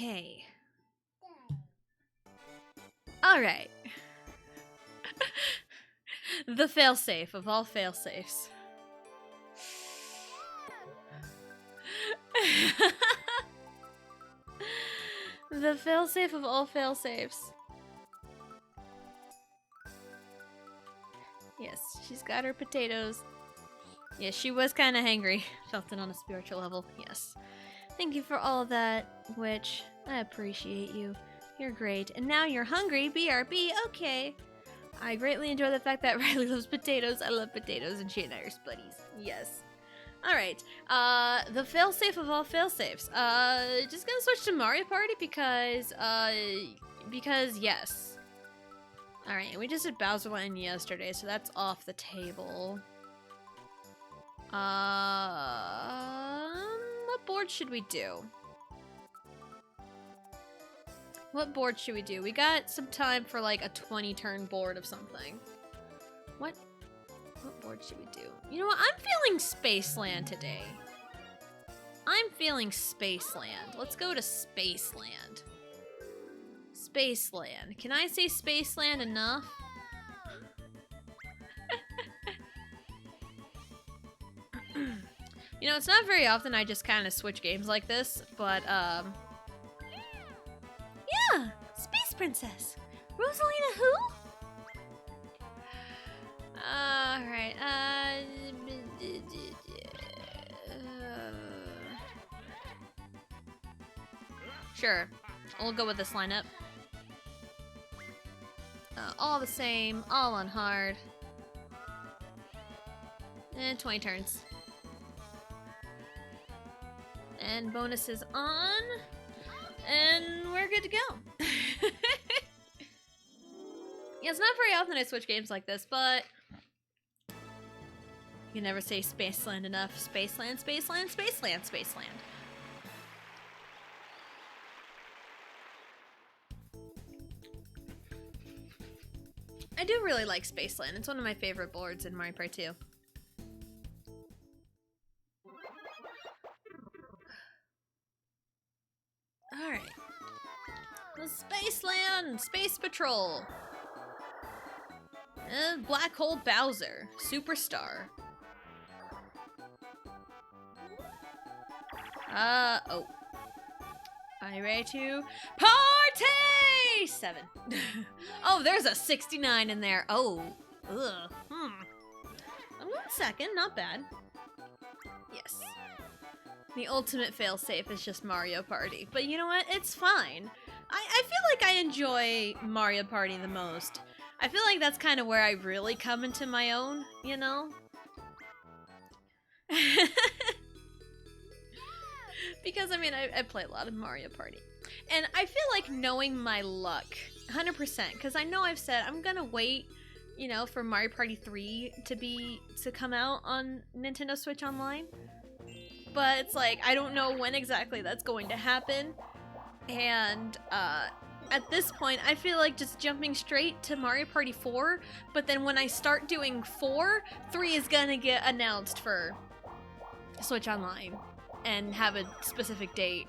Okay. Alright. The failsafe of all failsafes. The failsafe of all failsafes. Yes, she's got her potatoes. Yes, she was kind of hangry. Felt it on a spiritual level. Yes. Thank you for all of that, Witch. I appreciate you. You're great. And now you're hungry. BRB. Okay. I greatly enjoy the fact that Riley loves potatoes. I love potatoes, and she and I are buddies. Yes. Alright. The failsafe of all failsafes. Just gonna switch to Mario Party because yes. Alright, we just did Bowser 1 yesterday, so that's off the table. What board should we do? What board should we do? We got some time for like a 20-turn board of something. What board should we do? You know what? I'm feeling Spaceland today. I'm feeling Spaceland. Let's go to Spaceland. Spaceland. Can I say Spaceland enough? You know, it's not very often I just kind of switch games like this, but, Yeah! Space Princess! Rosalina who? Alright, sure. We'll go with this lineup. All the same, all on hard. And 20 turns. And bonuses on. And we're good to go. Yeah, it's not very often I switch games like this, but you can never say Spaceland enough. Spaceland, Spaceland, Spaceland, Spaceland. I do really like Spaceland. It's one of my favorite boards in Mario Party 2. Alright. The Spaceland! Space Patrol! Black Hole Bowser. Superstar. Oh. Are you ready to party? 7. Oh, there's a 69 in there. Oh. Ugh. 1 second. Not bad. Yes. The ultimate failsafe is just Mario Party. But you know what? It's fine. I feel like I enjoy Mario Party the most. I feel like that's kind of where I really come into my own, you know? Because, I mean, I play a lot of Mario Party. And I feel like knowing my luck, 100%, because I know I've said I'm gonna wait, you know, for Mario Party 3 to come out on Nintendo Switch Online. But it's like, I don't know when exactly that's going to happen. And, at this point, I feel like just jumping straight to Mario Party 4, but then when I start doing 4, 3 is gonna get announced for Switch Online and have a specific date.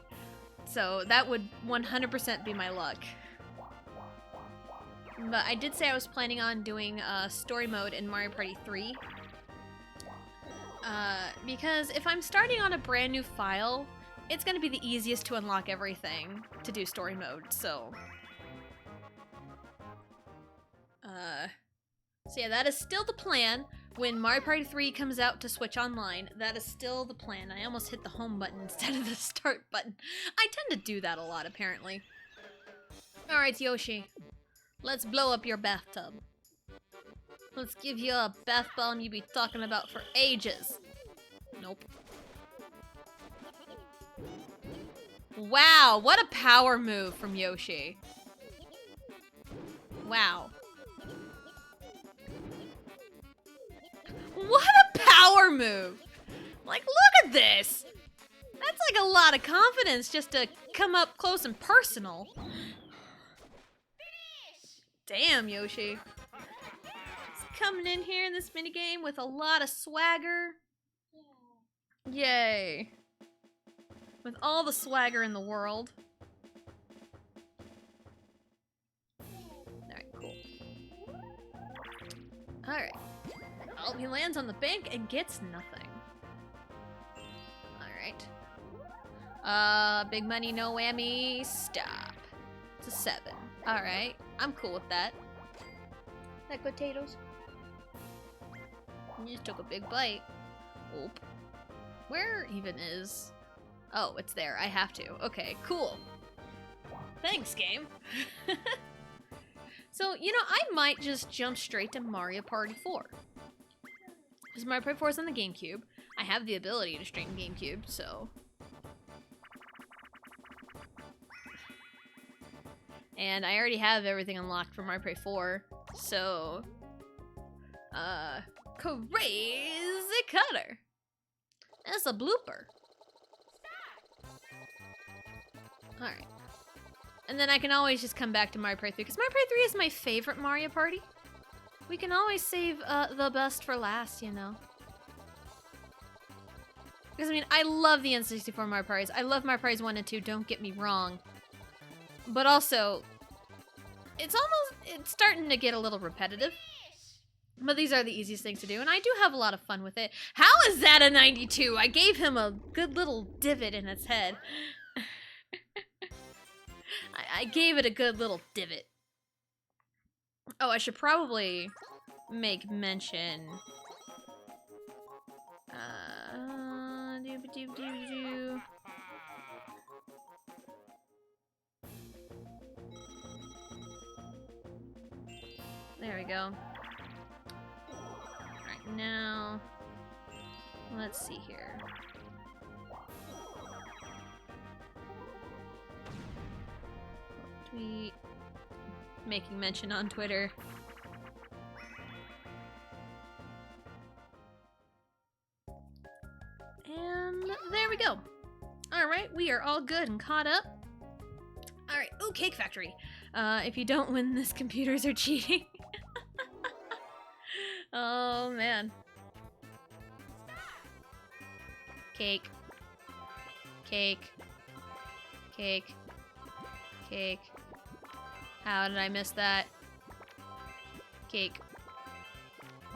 So that would 100% be my luck. But I did say I was planning on doing story mode in Mario Party 3. Because if I'm starting on a brand new file, it's gonna be the easiest to unlock everything to do story mode, so... So yeah, that is still the plan. When Mario Party 3 comes out to Switch Online, that is still the plan. I almost hit the home button instead of the start button. I tend to do that a lot, apparently. Alright, Yoshi. Let's blow up your bathtub. Let's give you a bath bomb you be talking about for ages. Nope. Wow, what a power move from Yoshi. Wow. What a power move! Like, look at this! That's like a lot of confidence just to come up close and personal. Damn, Yoshi. He's coming in here in this minigame with a lot of swagger. Yay. With all the swagger in the world. Alright. Oh, he lands on the bank and gets nothing. Alright. Big money, no whammy. Stop. It's a 7. Alright. I'm cool with that. That potatoes? You just took a big bite. Oop. Where even is... Oh, it's there. I have to. Okay, cool. Thanks, game. So, you know, I might just jump straight to Mario Party 4. Because Mario Party 4 is on the GameCube. I have the ability to stream GameCube, so... And I already have everything unlocked for Mario Party 4, so... Crazy Cutter! That's a blooper. Alright. And then I can always just come back to Mario Party 3, because Mario Party 3 is my favorite Mario Party. We can always save the best for last, you know. Because, I mean, I love the N64 Mario Parties. I love Mario Parties 1 and 2, don't get me wrong. But also, it's starting to get a little repetitive. But these are the easiest things to do, and I do have a lot of fun with it. How is that a 92? I gave him a good little divot in its head. I gave it a good little divot. Oh, I should probably make mention. There we go. Right now, let's see here. Tweet. Making mention on Twitter. And there we go. Alright, we are all good and caught up. Alright, ooh, Cake Factory. If you don't win this, computers are cheating. Oh, man. Cake. Cake. Cake. Cake. How did I miss that? Cake.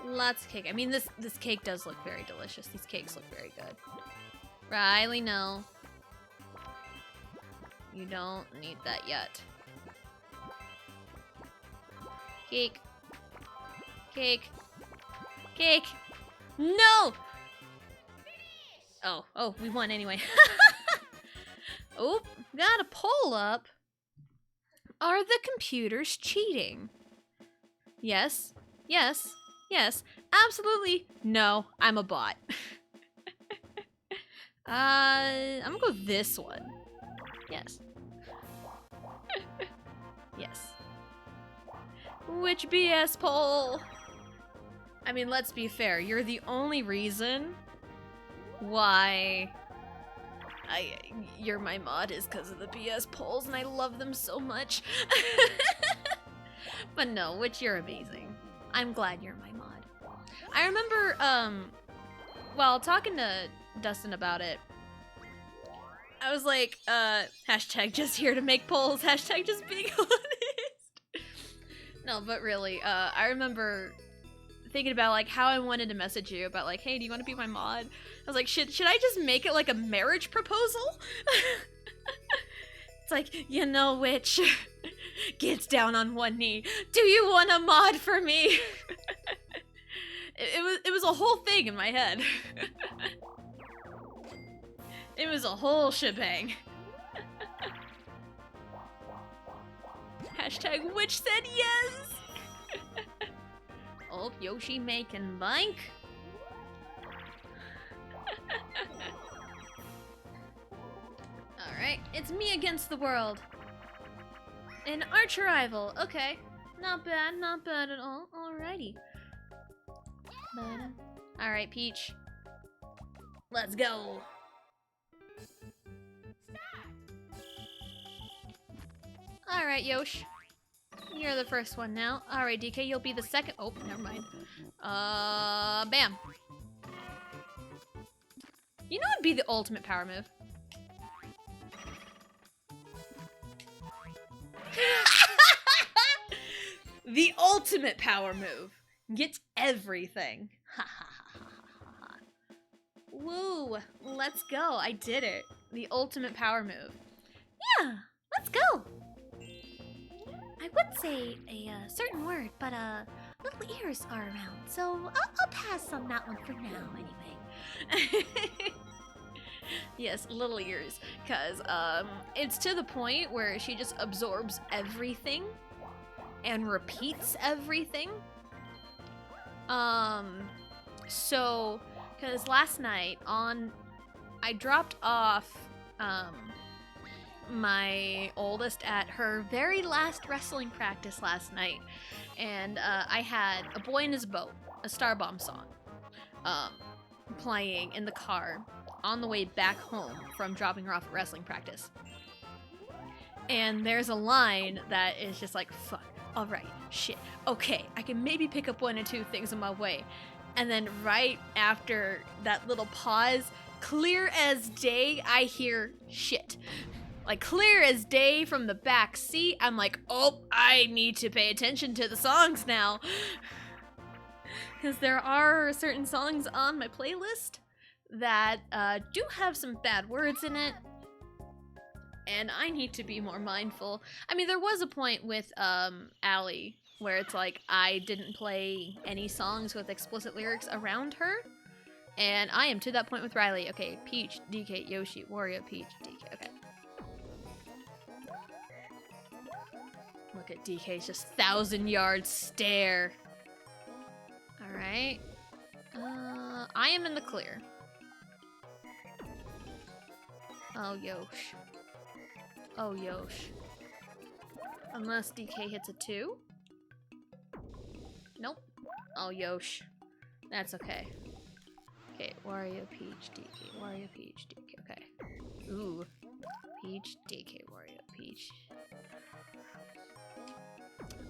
Lots of cake. I mean, this cake does look very delicious. These cakes look very good. Riley, no. You don't need that yet. Cake. Cake. Cake. No! Oh, we won anyway. Oh, got a poll up. Are the computers cheating? Yes. Yes. Yes. Absolutely. No, I'm a bot. I'm gonna go with this one. Yes. Yes. Which BS poll? I mean, let's be fair. You're the only reason why you're my mod is because of the BS polls, and I love them so much. But no, which you're amazing. I'm glad you're my mod. I remember, while talking to Dustin about it, I was like, hashtag just here to make polls, hashtag just being honest. No, but really, I remember thinking about like how I wanted to message you about like, hey, do you want to be my mod? I was like, should I just make it like a marriage proposal? It's like, you know which gets down on one knee. Do you want a mod for me? It was a whole thing in my head. It was a whole shebang. Hashtag which said yes. Oh, Yoshi making bank. Alright, it's me against the world. An arch rival. Okay. Not bad at all. Alrighty. Alright, Peach. Let's go. Alright, Yosh. You're the first one now. Alright, DK, you'll be the second. Oh, never mind. Bam. You know what'd be the ultimate power move? The ultimate power move Gets everything. Ha ha ha ha ha ha. Woo! Let's go. I did it. The ultimate power move. Yeah, let's go. I would say a certain word, but little ears are around, so I'll pass on that one for now anyway. Yes, little ears. Because it's to the point where she just absorbs everything and repeats everything. So, because last night I dropped off my oldest at her very last wrestling practice last night, and I had A Boy in His Boat, a Starbomb song, playing in the car on the way back home from dropping her off at wrestling practice. And there's a line that is just like, fuck, alright, shit, okay, I can maybe pick up one or two things on my way. And then right after that little pause, clear as day, I hear shit. Like, clear as day from the back seat. I'm like, oh, I need to pay attention to the songs now. Because there are certain songs on my playlist that do have some bad words in it. And I need to be more mindful. I mean, there was a point with Allie where it's like I didn't play any songs with explicit lyrics around her. And I am to that point with Riley. Okay, Peach, DK, Yoshi, Wario, Peach, DK. Okay. Look at DK's just 1,000-yard stare. Alright. I am in the clear. Oh, Yosh. Oh, Yosh. Unless DK hits a 2? Nope. Oh, Yosh. That's okay. Okay, Wario, Peach, DK. Wario, Peach, DK. Okay. Ooh. Peach, DK, Wario, Peach.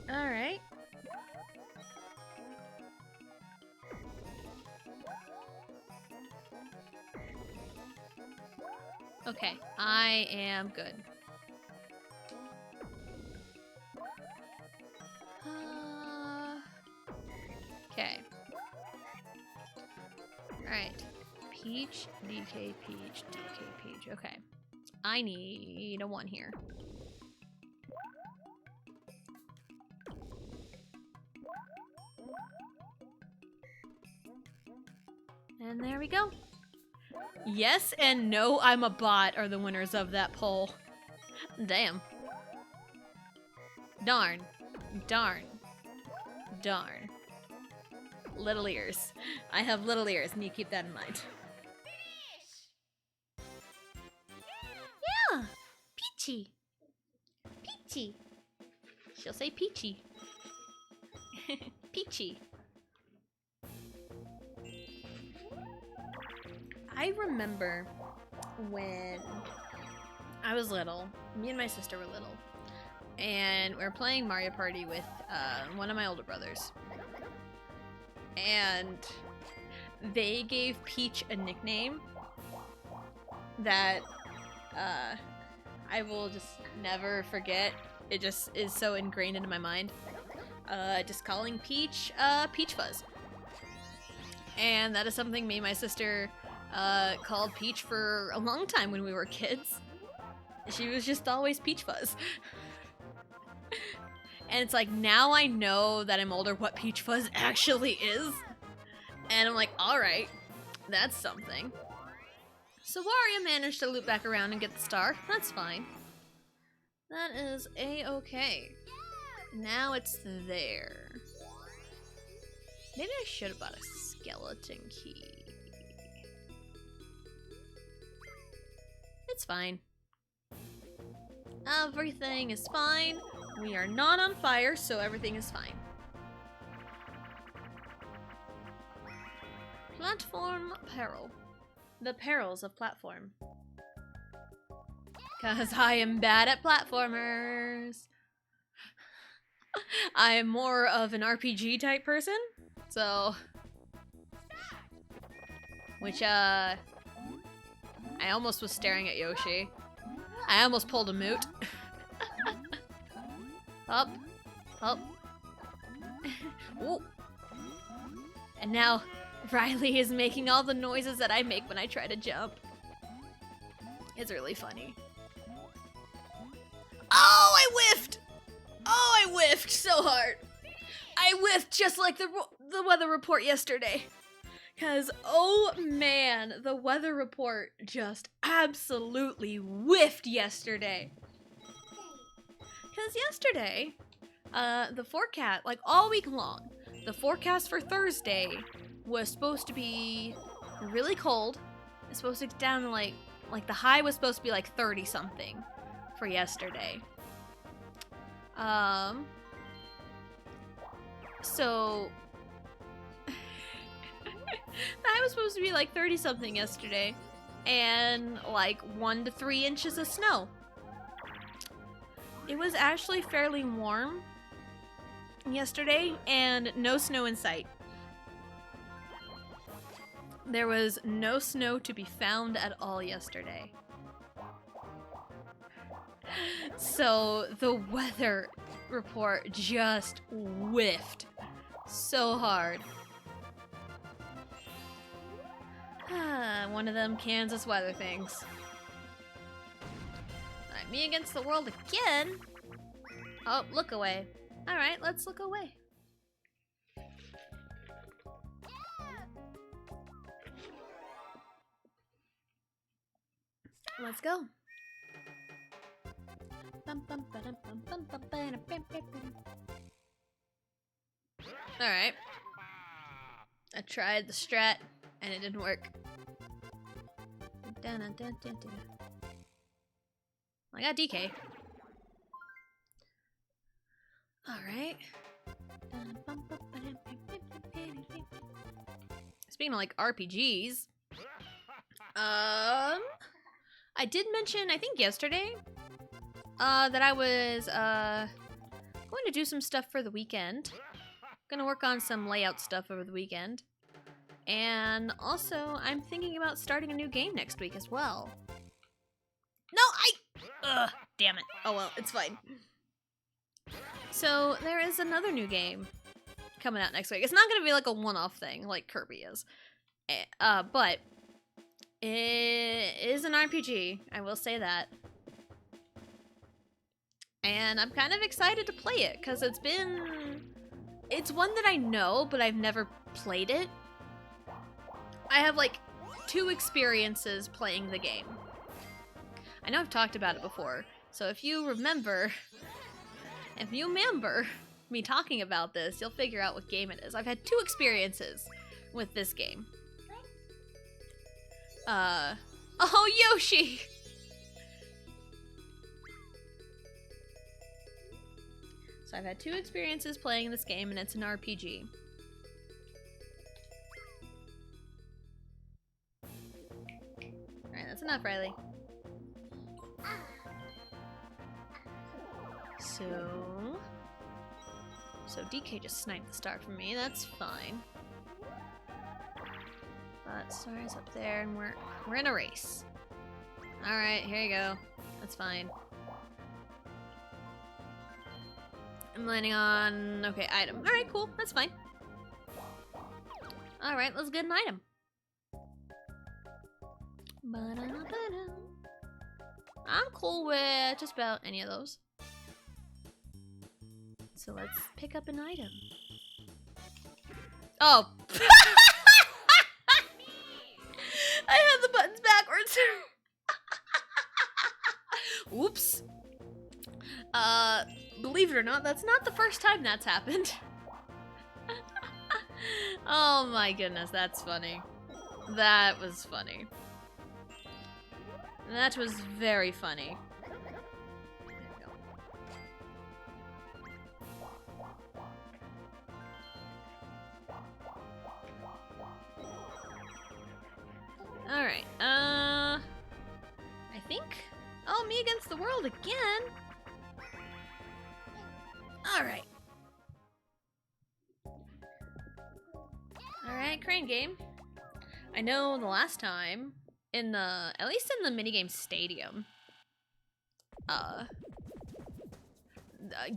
Alright. Okay, I am good. Okay. Alright. Peach, DK, Peach, DK, Peach. Okay. I need a 1 here. And there we go. Yes and no, I'm a bot are the winners of that poll. Damn. Darn. Darn. Darn. Little ears. I have little ears, and you keep that in mind. Yeah, Peachy. Peachy. She'll say peachy. Peachy. I remember when I was little, me and my sister were little, and we were playing Mario Party with one of my older brothers. And they gave Peach a nickname that I will just never forget. It just is so ingrained into my mind. Just calling Peach Peach Fuzz. And that is something me and my sister called Peach for a long time when we were kids. She was just always Peach Fuzz. And it's like, now I know that I'm older what Peach Fuzz actually is. And I'm like, alright, that's something. So Wario managed to loop back around and get the star. That's fine. That is a-okay. Now it's there. Maybe I should have bought a skeleton key. It's fine. Everything is fine. We are not on fire, so everything is fine. Platform peril. The perils of platform. Because I am bad at platformers. I am more of an RPG type person, so... Which, I almost was staring at Yoshi. I almost pulled a moot. Up. Up. Ooh. And now Riley is making all the noises that I make when I try to jump. It's really funny. Oh, I whiffed! Oh, I whiffed so hard. I whiffed just like the weather report yesterday. Because, oh man, the weather report just absolutely whiffed yesterday. Because yesterday, the forecast, like all week long, the forecast for Thursday was supposed to be really cold. It's supposed to get down to like the high was supposed to be like 30 something for yesterday. So the high was supposed to be like 30 something yesterday and like 1 to 3 inches of snow. It was actually fairly warm yesterday and no snow in sight. There was no snow to be found at all yesterday. So the weather report just whiffed so hard. One of them Kansas weather things. Alright, me against the world again. Oh, look away. Alright, let's look away. Let's go. Alright. I tried the strat and it didn't work. I got DK. Alright. Speaking of like RPGs, I did mention, I think yesterday, that I was going to do some stuff for the weekend. Gonna work on some layout stuff over the weekend. And also, I'm thinking about starting a new game next week as well. No, ugh, damn it. Oh well, it's fine. So, there is another new game coming out next week. It's not gonna be like a one-off thing like Kirby is. But it is an RPG, I will say that. And I'm kind of excited to play it, because it's one that I know, but I've never played it. I have like 2 experiences playing the game. I know I've talked about it before, so if you remember me talking about this, you'll figure out what game it is. I've had 2 experiences with this game. Oh, Yoshi! So I've had 2 experiences playing this game, and it's an RPG. Alright, that's enough, Riley. So DK just sniped the star from me, that's fine. But star is up there, and we're in a race. Alright, here you go. That's fine. I'm landing on... okay, item. Alright, cool. That's fine. Alright, let's get an item. I'm cool with just about any of those. So let's pick up an item. Oh! I had the buttons backwards. Whoops. Believe it or not, that's not the first time that's happened. Oh my goodness, that's funny. That was funny. That was very funny. There we go. Alright, I think... oh, me against the world again? Alright. Alright, crane game. I know the last time, at least in the minigame stadium,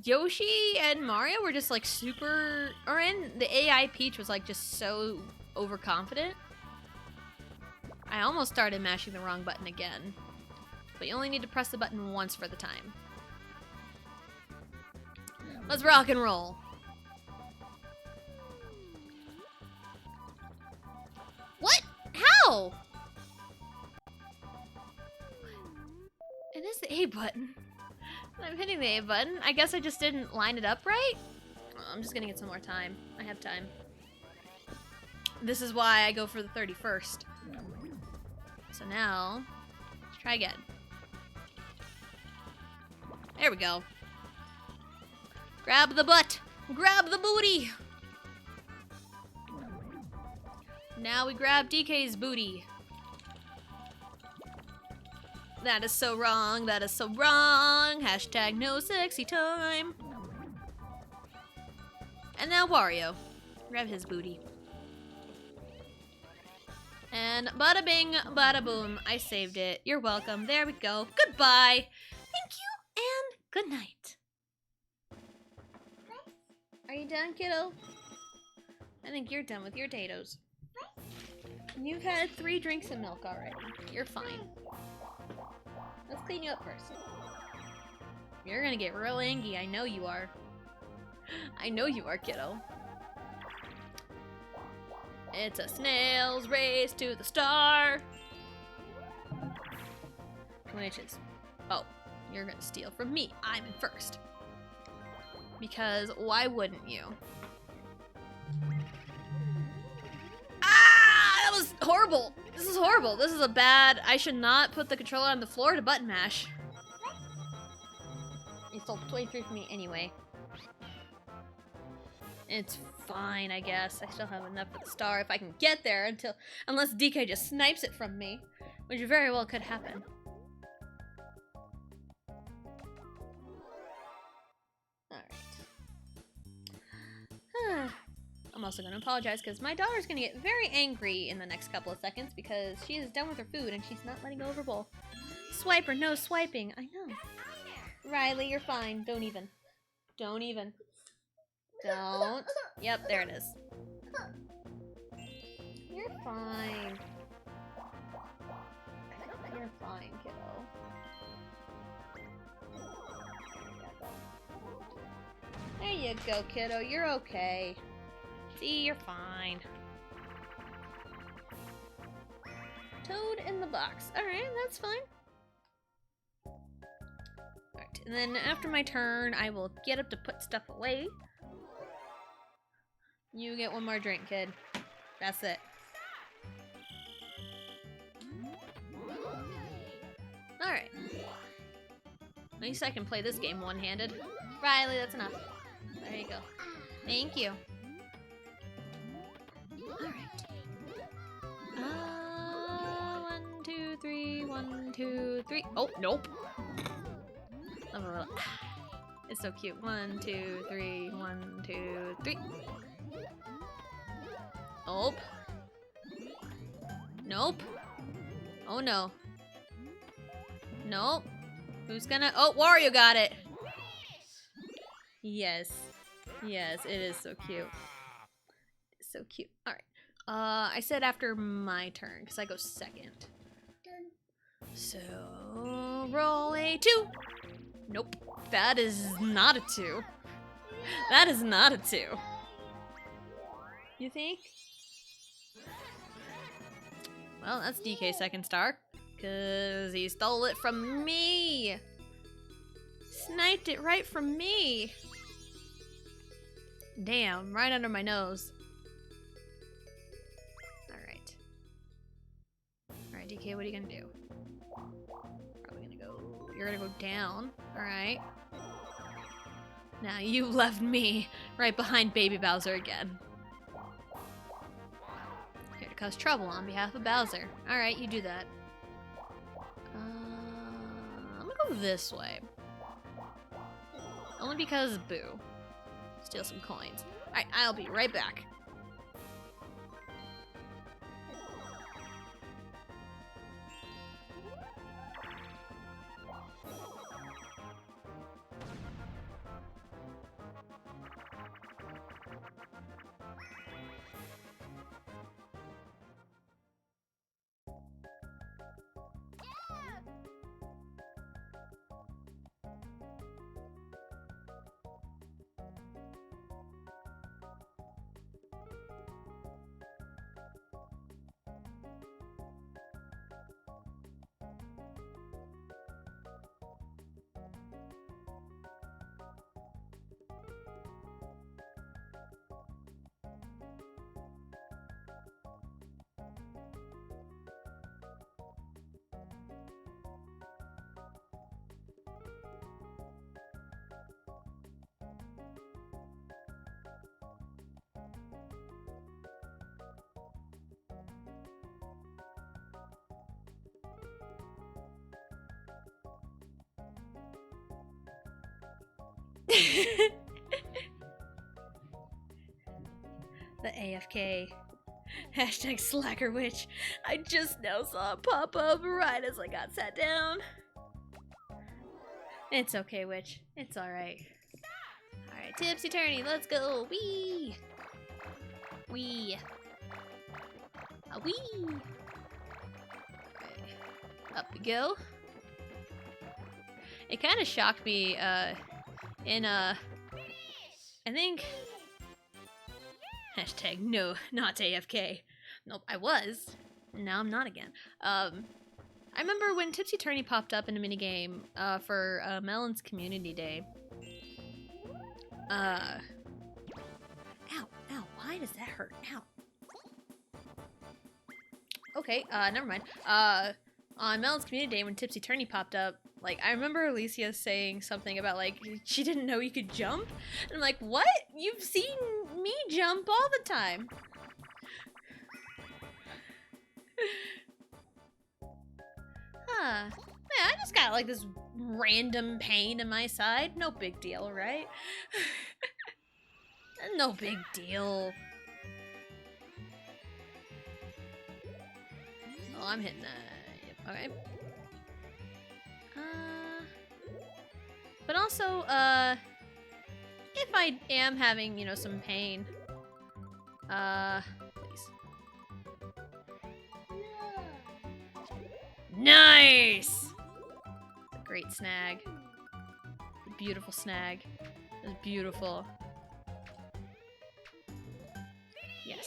Yoshi and Mario were just like super, or in the AI Peach was like just so overconfident. I almost started mashing the wrong button again, but you only need to press the button once for the time. Let's rock and roll. What? How? It is the A button. I'm hitting the A button. I guess I just didn't line it up right. Oh, I'm just gonna get some more time. I have time. This is why I go for the 31st. So now, let's try again. There we go. Grab the butt. Grab the booty. Now we grab DK's booty. That is so wrong. That is so wrong. Hashtag no sexy time. And now Wario. Grab his booty. And bada bing, bada boom. I saved it. You're welcome. There we go. Goodbye. Thank you and good night. Are you done, kiddo? I think you're done with your potatoes. You've had 3 drinks of milk already. You're fine. Let's clean you up first. You're gonna get real angry. I know you are. I know you are, kiddo. It's a snail's race to the star. Which is... Oh, you're gonna steal from me. I'm in first. Because why wouldn't you? Ah! That was horrible. This is horrible. This is a bad... I should not put the controller on the floor to button mash. You stole 23 from me anyway. It's fine, I guess. I still have enough for the star if I can get there unless DK just snipes it from me, which very well could happen. Alright. I'm also going to apologize because my daughter's going to get very angry in the next couple of seconds because she is done with her food and she's not letting go of her bowl. Swipe or no swiping. I know. Riley, you're fine. Don't even. Don't even. Don't. Yep, there it is. You're fine. You're fine, kiddo. There you go, kiddo. You're okay. See, you're fine. Toad in the box. Alright, that's fine. Alright, and then after my turn, I will get up to put stuff away. You get one more drink, kid. That's it. Alright. At least I can play this game one-handed. Riley, that's enough. There you go. Thank you. Alright. 1, 2, 3, 1, 2, 3. Oh, nope. It's so cute. 1, 2, 3, 1, 2, 3. Nope. Nope. Oh no. Nope. Who's gonna... Oh, Wario got it! Yes. Yes, it is so cute. It's so cute. Alright. I said after my turn, because I go second. So... roll a 2! Nope. That is not a 2. That is not a 2. You think? Well, that's DK's second star. Because he stole it from me. Sniped it right from me. Damn, right under my nose. Alright. Alright, DK, what are you gonna do? Probably gonna go... You're gonna go down. Alright. Now you left me right behind Baby Bowser again. Here to cause trouble on behalf of Bowser. Alright, you do that. I'm gonna go this way. Only because boo. Steal some coins. Alright, I'll be right back. The AFK. Hashtag slacker witch. I just now saw it pop up right as I got sat down. It's okay, witch. It's alright. Alright, tipsy turny, let's go. Wee! Wee! A wee! Right. Up we go. It kind of shocked me, I think... Hashtag no, not AFK. Nope, I was. Now I'm not again. I remember when Tipsy Turny popped up in a minigame, for, Melon's Community Day. Ow, ow, why does that hurt? Ow. Okay, never mind. On Melon's Community Day when Tipsy Turny popped up, like, I remember Alicia saying something about, like, she didn't know you could jump? And I'm like, what? You've seen me jump all the time. Huh. Yeah, I just got, like, this random pain in my side. No big deal, right? No big deal. Oh, I'm hitting that. Okay. But also, if I am having, you know, some pain, please. Nice! A great snag. A beautiful snag. It was beautiful. Yes.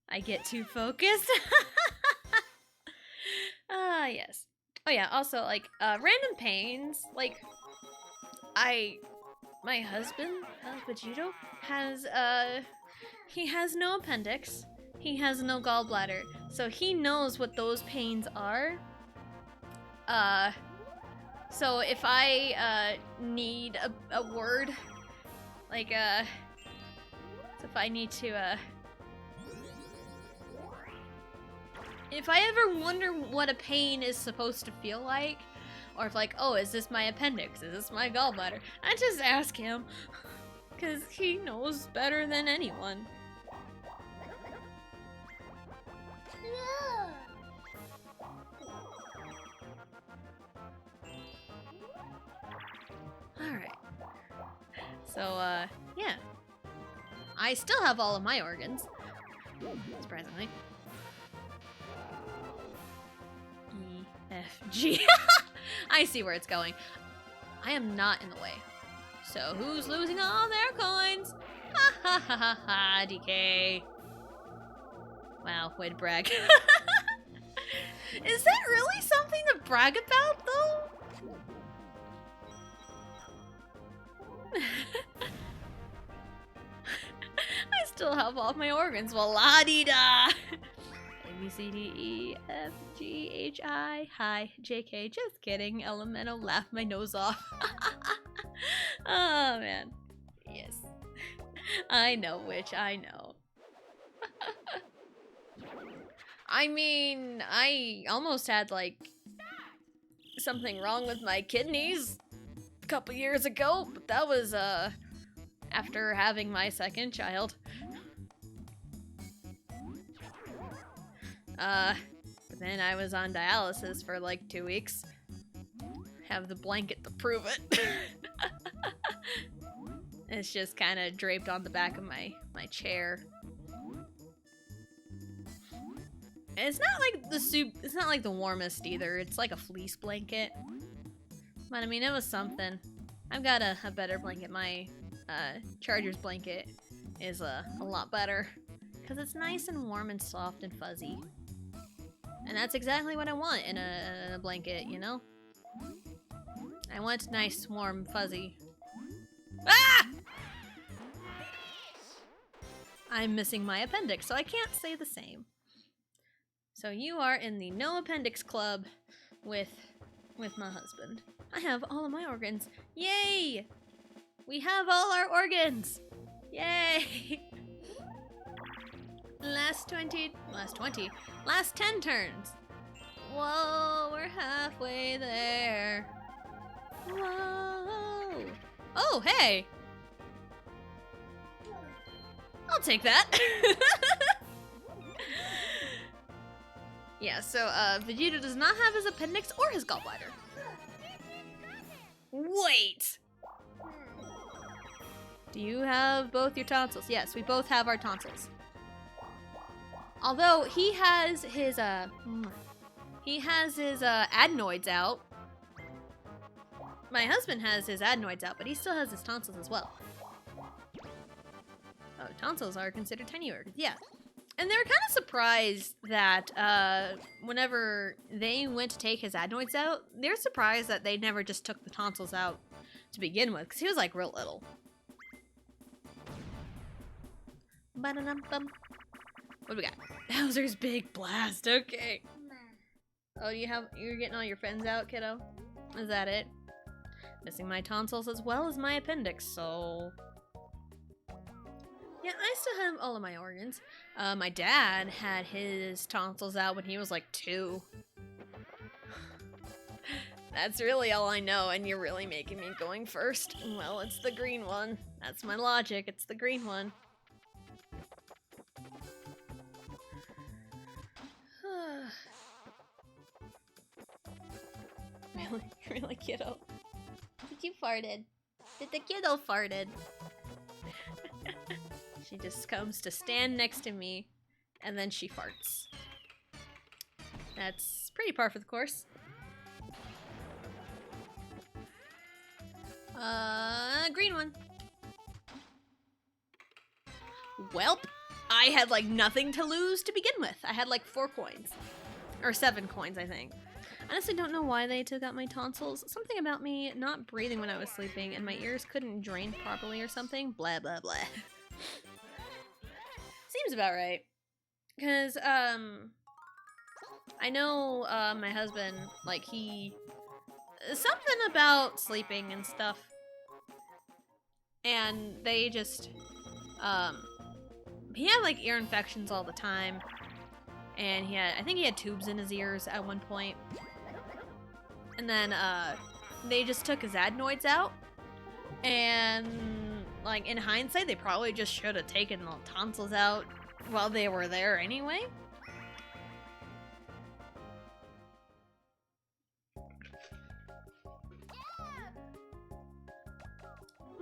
I get too focused. Ah, yes. Oh yeah, also, like, random pains, like, my husband, Vegito, has, he has no appendix, he has no gallbladder, so he knows what those pains are. So if I, need a word, like, so if I need to, if I ever wonder what a pain is supposed to feel like, or if like, oh, is this my appendix? Is this my gallbladder? I just ask him, because he knows better than anyone. Alright. So, yeah. I still have all of my organs, surprisingly. F, G. I see where it's going. I am not in the way. So who's losing all their coins? Ha ha ha ha ha, DK. Wow, way to brag. Is that really something to brag about, though? I still have all of my organs. Well, la-dee-da. A, B, C, D, E, F, G, H, I, hi, J, K, just kidding, Elemental, laugh my nose off. Oh, man. Yes. I know, witch, I know. I mean, I almost had, like, something wrong with my kidneys a couple years ago, but that was, after having my second child. But then I was on dialysis for like 2 weeks. Have the blanket to prove it. It's just kind of draped on the back of my chair. And it's not like it's not like the warmest either. It's like a fleece blanket. But I mean, it was something. I've got a better blanket. My Charger's blanket is a lot better. Because it's nice and warm and soft and fuzzy. And that's exactly what I want in a blanket, you know? I want nice, warm, fuzzy. Ah! I'm missing my appendix, so I can't say the same. So you are in the no appendix club with my husband. I have all of my organs. Yay! We have all our organs! Yay! Last 10 turns. Whoa, we're halfway there. Whoa. Oh, hey! I'll take that. Yeah, so Vegeta does not have his appendix or his gallbladder. Wait! Do you have both your tonsils? Yes, we both have our tonsils. Although he has his adenoids out. My husband has his adenoids out, but he still has his tonsils as well. Oh, tonsils are considered tiny organs. Yeah. And they were kind of surprised that whenever they went to take his adenoids out, they're surprised that they never just took the tonsils out to begin with, because he was like real little. Ba-da-dum-bum. What do we got? Bowser's Big Blast. Okay. Oh, you're getting all your friends out, kiddo? Is that it? Missing my tonsils as well as my appendix, so... Yeah, I still have all of my organs. My dad had his tonsils out when he was like 2. That's really all I know, and you're really making me going first. Well, it's the green one. That's my logic. It's the green one. Really, kiddo? Did you farted? Did the kiddo farted? She just comes to stand next to me, and then she farts. That's pretty par for the course. Green one. Welp, I had like nothing to lose to begin with. I had like 4 coins. Or 7 coins, I think. Honestly, don't know why they took out my tonsils. Something about me not breathing when I was sleeping, and my ears couldn't drain properly or something. Blah, blah, blah. Seems about right. Because, I know, my husband, like, something about sleeping and stuff. And they just, he had, like, ear infections all the time. And I think he had tubes in his ears at one point. And then, they just took his adenoids out. And, like, in hindsight, they probably just should have taken the tonsils out while they were there anyway.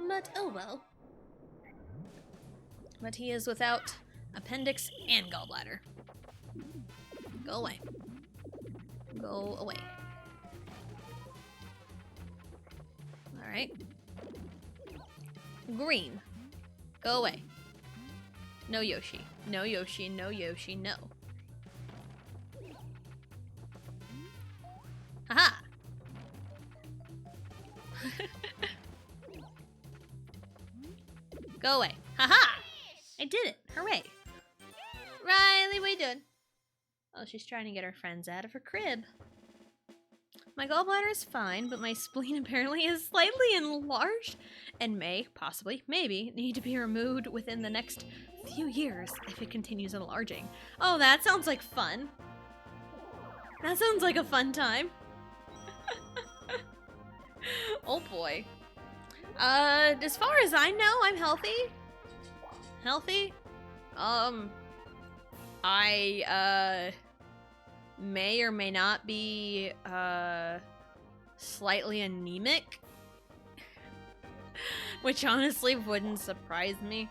But, oh well. But he is without appendix and gallbladder. Go away. Go away. Alright. Green. Go away. No Yoshi. No Yoshi. No Yoshi. No. Haha! Go away. Haha! I did it. Hooray. Riley, what are you doing? Oh, she's trying to get her friends out of her crib. My gallbladder is fine, but my spleen apparently is slightly enlarged and may, possibly, maybe, need to be removed within the next few years if it continues enlarging. Oh, that sounds like fun. That sounds like a fun time. Oh boy. As far as I know, I'm healthy. Healthy? I may or may not be, slightly anemic. Which honestly wouldn't surprise me.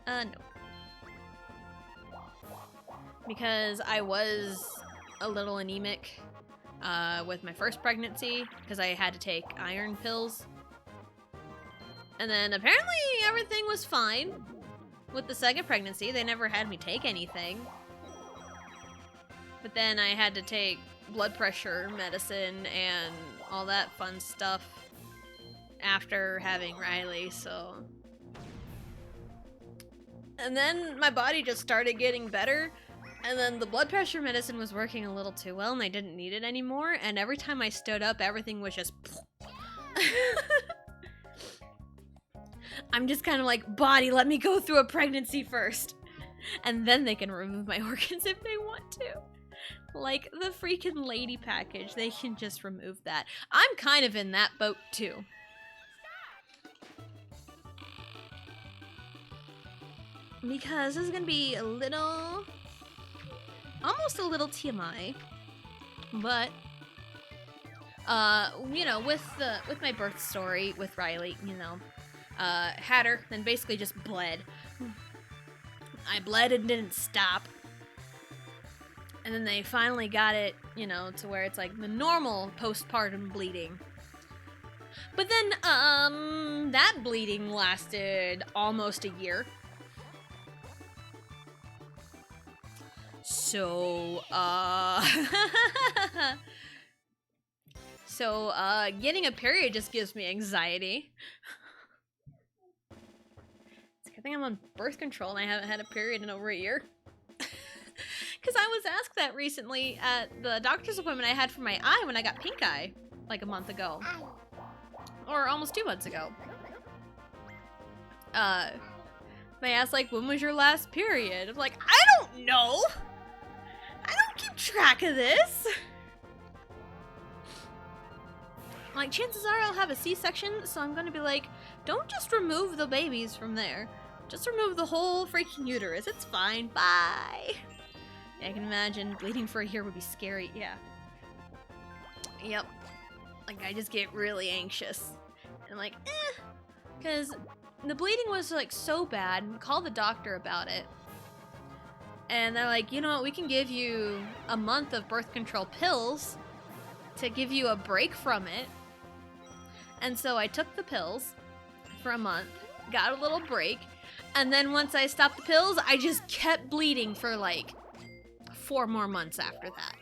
No. Because I was a little anemic, with my first pregnancy, because I had to take iron pills. And then apparently everything was fine with the second pregnancy. They never had me take anything. But then I had to take blood pressure medicine and all that fun stuff after having Riley, so... And then my body just started getting better, and then the blood pressure medicine was working a little too well and I didn't need it anymore, and every time I stood up, everything was just... I'm just kind of like, body, let me go through a pregnancy first. And then they can remove my organs if they want to. Like the freaking lady package, they can just remove that. I'm kind of in that boat too. because this is gonna be a little, almost a little TMI, but you know, with my birth story with Riley, you know, had her, then basically just bled. I bled and didn't stop. And then they finally got it, you know, to where it's like the normal postpartum bleeding. But then, that bleeding lasted almost a year. So, getting a period just gives me anxiety. It's a good thing I'm on birth control and I haven't had a period in over a year. Because I was asked that recently at the doctor's appointment I had for my eye when I got pink eye, like a month ago. Or almost 2 months ago. They asked, like, when was your last period? I'm like, I don't know! I don't keep track of this! Like, chances are I'll have a C-section, so I'm gonna be like, don't just remove the babies from there. Just remove the whole freaking uterus. It's fine. Bye! Yeah, I can imagine bleeding for a year would be scary. Yeah. Yep. Like, I just get really anxious. And like, because the bleeding was, like, so bad. We called the doctor about it. And they're like, you know what, we can give you a month of birth control pills to give you a break from it. And so I took the pills for a month, got a little break, and then once I stopped the pills, I just kept bleeding for, like, 4 more months after that.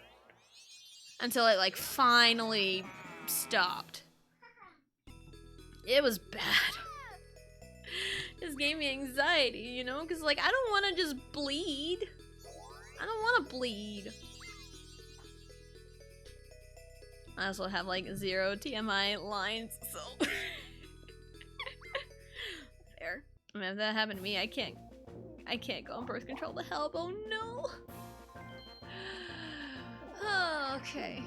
Until it, like, finally stopped. It was bad. This gave me anxiety, you know? Because, like, I don't want to just bleed. I don't want to bleed. I also have, like, 0 TMI lines, so... Fair. I mean, if that happened to me, I can't go on birth control to help. Oh, no! Okay.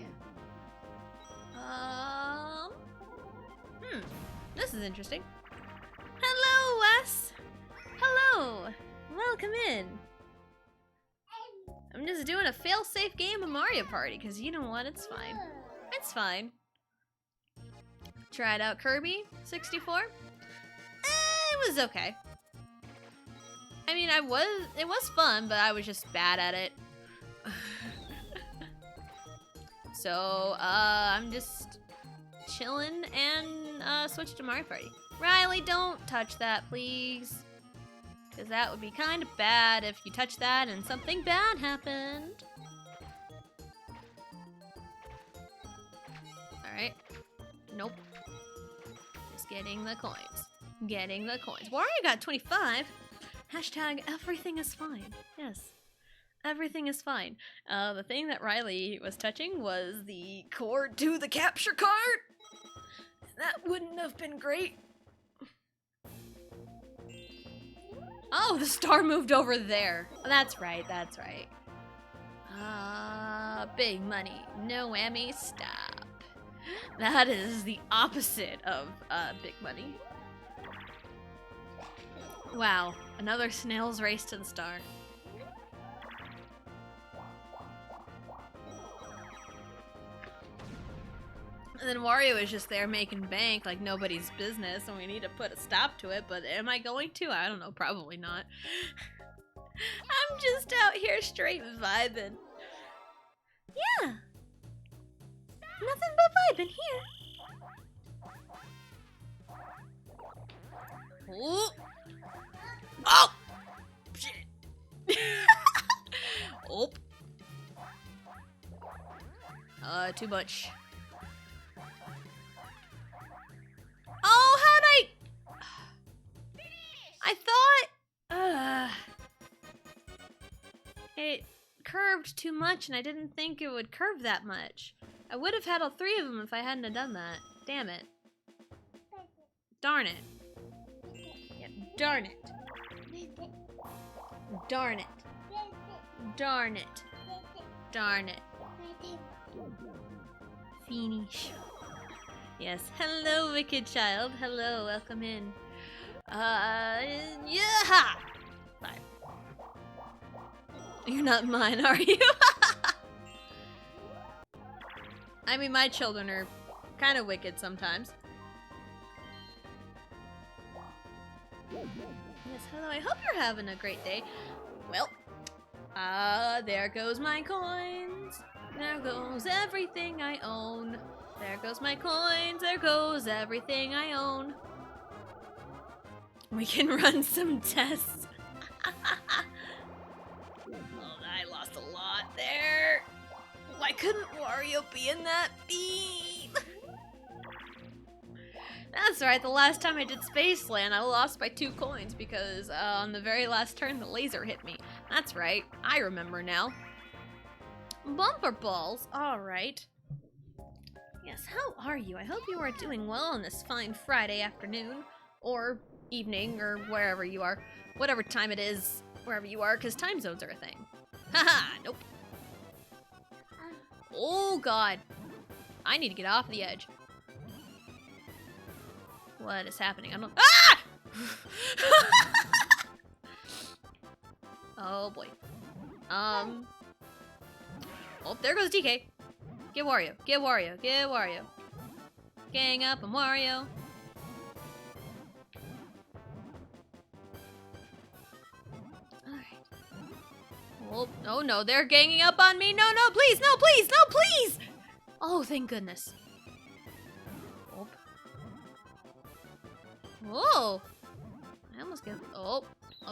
This is interesting. Hello, Wes! Hello! Welcome in. I'm just doing a fail-safe game of Mario Party, because you know what? It's fine. It's fine. Tried out Kirby 64. It was okay. I mean, it was fun, but I was just bad at it. So, I'm just chilling and switch to Mario Party. Riley, don't touch that, please. Because that would be kind of bad if you touch that and something bad happened. Alright. Nope. Just getting the coins. Getting the coins. Wario got 25. Hashtag everything is fine. Yes. Everything is fine. The thing that Riley was touching was the cord to the capture card. That wouldn't have been great. Oh, the star moved over there. That's right, that's right. Big money. No whammy, stop. That is the opposite of big money. Wow, another snail's race to the star. And then Wario is just there making bank like nobody's business, and we need to put a stop to it, but am I going to? I don't know, probably not. I'm just out here straight vibing. Yeah. Nothing but vibing here. Ooh. Oh! Shit. Oh. Too much. Oh, how'd I thought... It curved too much, and I didn't think it would curve that much. I would have had all 3 of them if I hadn't have done that. Damn it. Darn it. Yeah, darn it. Darn it. Darn it. Darn it. Finish. Yes. Hello, wicked child. Hello, welcome in. Yeah! Bye. You're not mine, are you? I mean, my children are kind of wicked sometimes. Yes, hello, I hope you're having a great day. Well, there goes my coins. There goes everything I own. There goes my coins. There goes everything I own. We can run some tests. Oh, I lost a lot there. Why couldn't Wario be in that beam? That's right, the last time I did Spaceland, I lost by 2 coins because on the very last turn, the laser hit me. That's right, I remember now. Bumper balls, alright. Yes, how are you? I hope you are doing well on this fine Friday afternoon, or evening, or wherever you are. Whatever time it is, wherever you are, because time zones are a thing. Haha, nope. Oh god. I need to get off the edge. What is happening? I'm not— Ah! Oh boy. Oh, there goes DK. Get Wario. Get Wario. Get Wario. Gang up on Wario. Alright. Oh no, they're ganging up on me. No, no, please, no, please, no, please! Oh, thank goodness. Oh. Whoa! I almost get— Oh,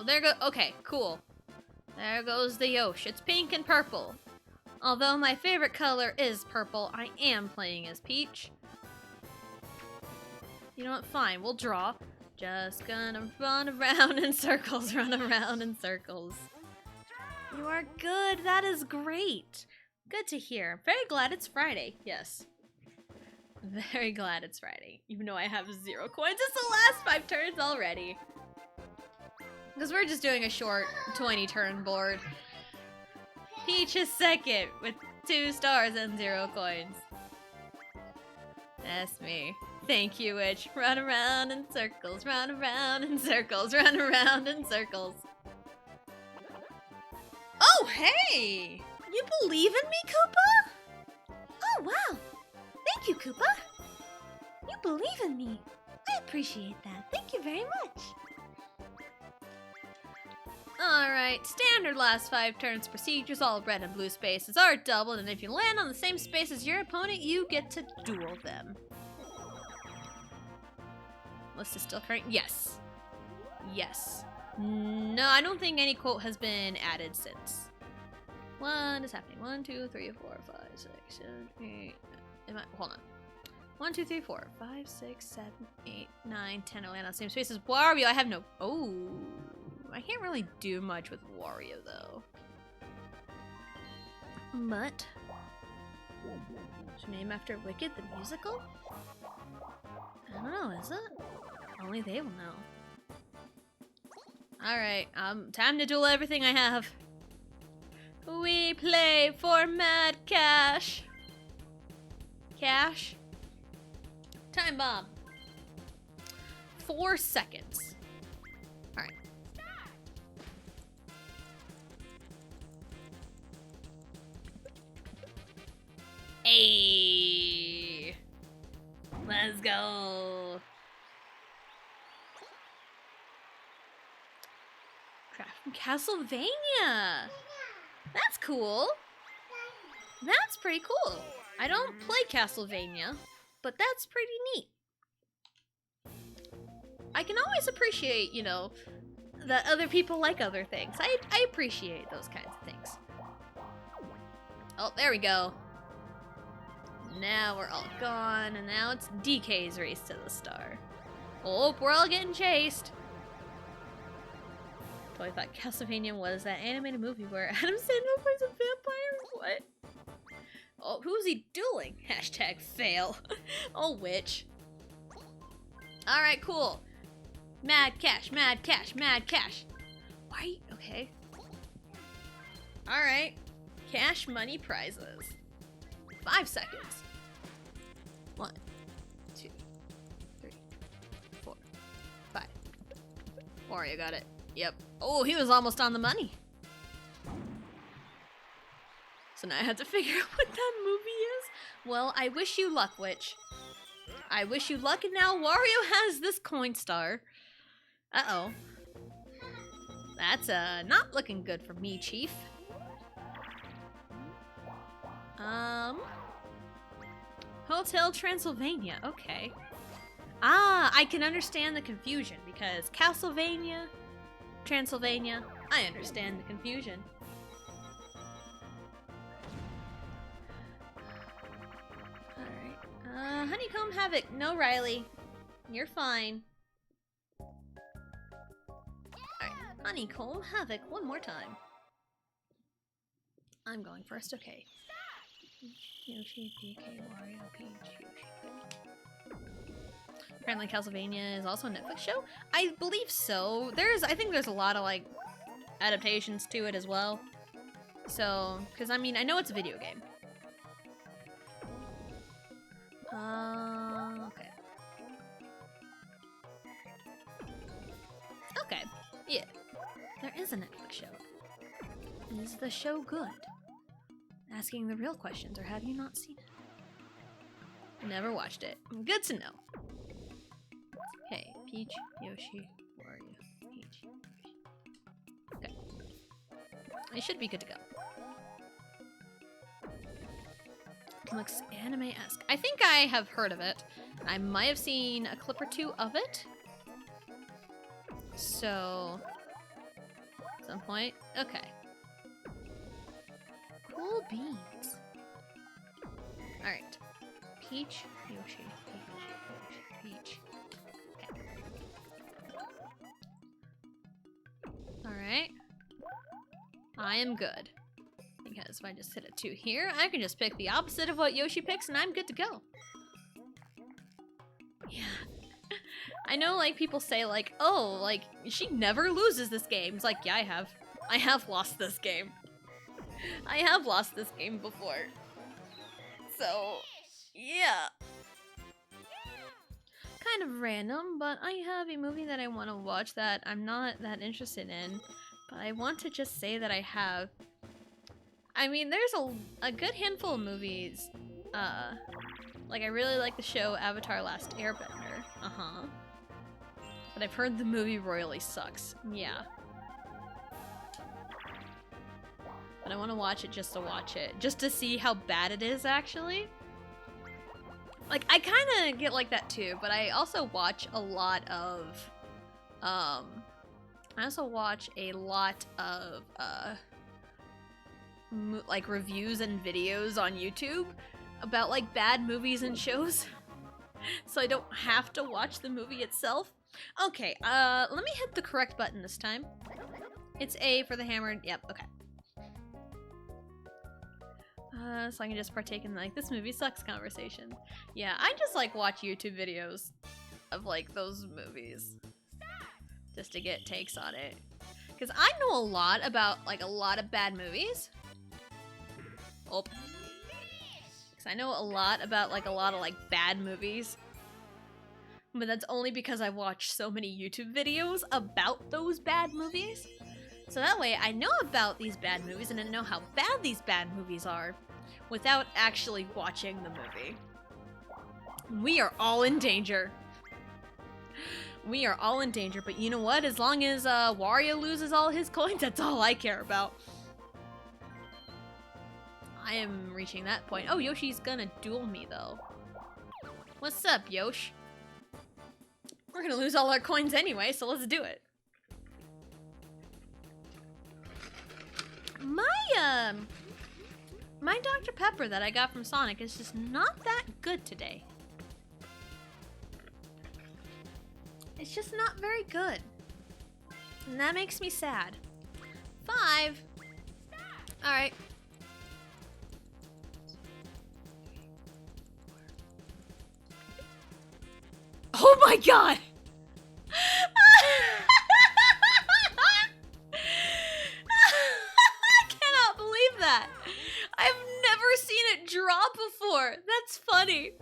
there go— Okay, cool. There goes the Yosh. It's pink and purple. Although my favorite color is purple, I am playing as Peach. You know what? Fine, we'll draw. Just gonna run around in circles, run around in circles. You are good. That is great. Good to hear. I'm very glad it's Friday. Yes. Very glad it's Friday. Even though I have 0 coins. It's the last 5 turns already. Because we're just doing a short 20 turn board. Peach is second with 2 stars and 0 coins. That's me. Thank you, Witch. Run around in circles, run around in circles, run around in circles. Oh, hey! You believe in me, Koopa? Oh, wow. Thank you, Koopa. You believe in me. I appreciate that. Thank you very much. Alright, standard last 5 turns procedures, all red and blue spaces are doubled, and if you land on the same space as your opponent, you get to duel them. List is still current? Yes. Yes. No, I don't think any quote has been added since. What is happening? 1, 2, 3, 4, 5, 6, 7, 8. Hold on. 1, 2, 3, 4, 5, 6, 7, 8, 9, 10. I land on the same space as Wario. I have no— Oh. I can't really do much with Wario, though. But is name after Wicked the musical? I don't know, is it? Only they will know. Alright, time to duel everything I have. We play for Mad Cash. Cash? Time bomb. 4 seconds. Alright. Hey! Let's go! Craft from Castlevania! That's cool! That's pretty cool! I don't play Castlevania, but that's pretty neat. I can always appreciate, you know, that other people like other things. I appreciate those kinds of things. Oh, there we go. Now we're all gone, and now it's DK's race to the star. Oh, we're all getting chased. Totally thought Castlevania was that animated movie where Adam Sandler plays a vampire. What? Oh, who's he dueling? Hashtag fail. Oh, witch. Alright, cool. Mad cash, mad cash, mad cash. Why? Okay. Alright. Cash money prizes. 5 seconds. 1, 2, 3, 4, 5. Wario got it. Yep. Oh, he was almost on the money. So now I have to figure out what that movie is. Well, I wish you luck, Witch. I wish you luck, and now Wario has this coin star. Uh-oh. That's not looking good for me, Chief. Hotel Transylvania, okay. Ah, I can understand the confusion because Castlevania, Transylvania, I understand the confusion. Alright, Honeycomb Havoc, no Riley. You're fine. Alright, Honeycomb Havoc, one more time. I'm going first, okay. Yoshi, PK, Wario, Peach, Yoshi. Apparently Castlevania is also a Netflix show? I believe so. I think there's a lot of, like, adaptations to it as well. So, because, I mean, I know it's a video game. Okay. Okay, yeah. There is a Netflix show. Is the show good? Asking the real questions, or have you not seen it? Never watched it. Good to know. Okay, Peach, Yoshi, Wario, Peach, Yoshi. Okay. It should be good to go. Looks anime-esque. I think I have heard of it. I might have seen a clip or two of it. So, at some point. Okay. Cool beans. Alright. Peach, Yoshi, Peach, Yoshi, Peach. Okay. Alright. I am good. Because if I just hit a 2 here, I can just pick the opposite of what Yoshi picks and I'm good to go. Yeah. I know, like, people say, like, oh, like, she never loses this game. It's like, yeah, I have. I have lost this game. I have lost this game before. So, yeah. Kind of random, but I have a movie that I want to watch that I'm not that interested in. But I want to just say that I have. I mean, there's a good handful of movies. Like, I really like the show Avatar: Last Airbender. Uh-huh. But I've heard the movie royally sucks. Yeah. But I want to watch it just to watch it. Just to see how bad it is, actually. Like, I kind of get like that too, but I also watch a lot of, like, reviews and videos on YouTube about, like, bad movies and shows. So I don't have to watch the movie itself. Okay, let me hit the correct button this time. It's A for the hammered. Yep, okay. So I can just partake in, like, this movie sucks conversation. Yeah, I just, like, watch YouTube videos of, like, those movies. Just to get takes on it. Because I know a lot about, like, a lot of bad movies. Oh. Because I know a lot about, like, bad movies. But that's only because I watch so many YouTube videos about those bad movies. So that way I know about these bad movies and I know how bad these bad movies are without actually watching the movie. We are all in danger. We are all in danger, but you know what? As long as Wario loses all his coins, that's all I care about. I am reaching that point. Oh, Yoshi's gonna duel me, though. What's up, Yosh? We're gonna lose all our coins anyway, so let's do it. My Dr. Pepper that I got from Sonic is just not that good today. It's just not very good. And that makes me sad. 5. Alright. Oh my god! I cannot believe that! I've never seen it drop before! That's funny!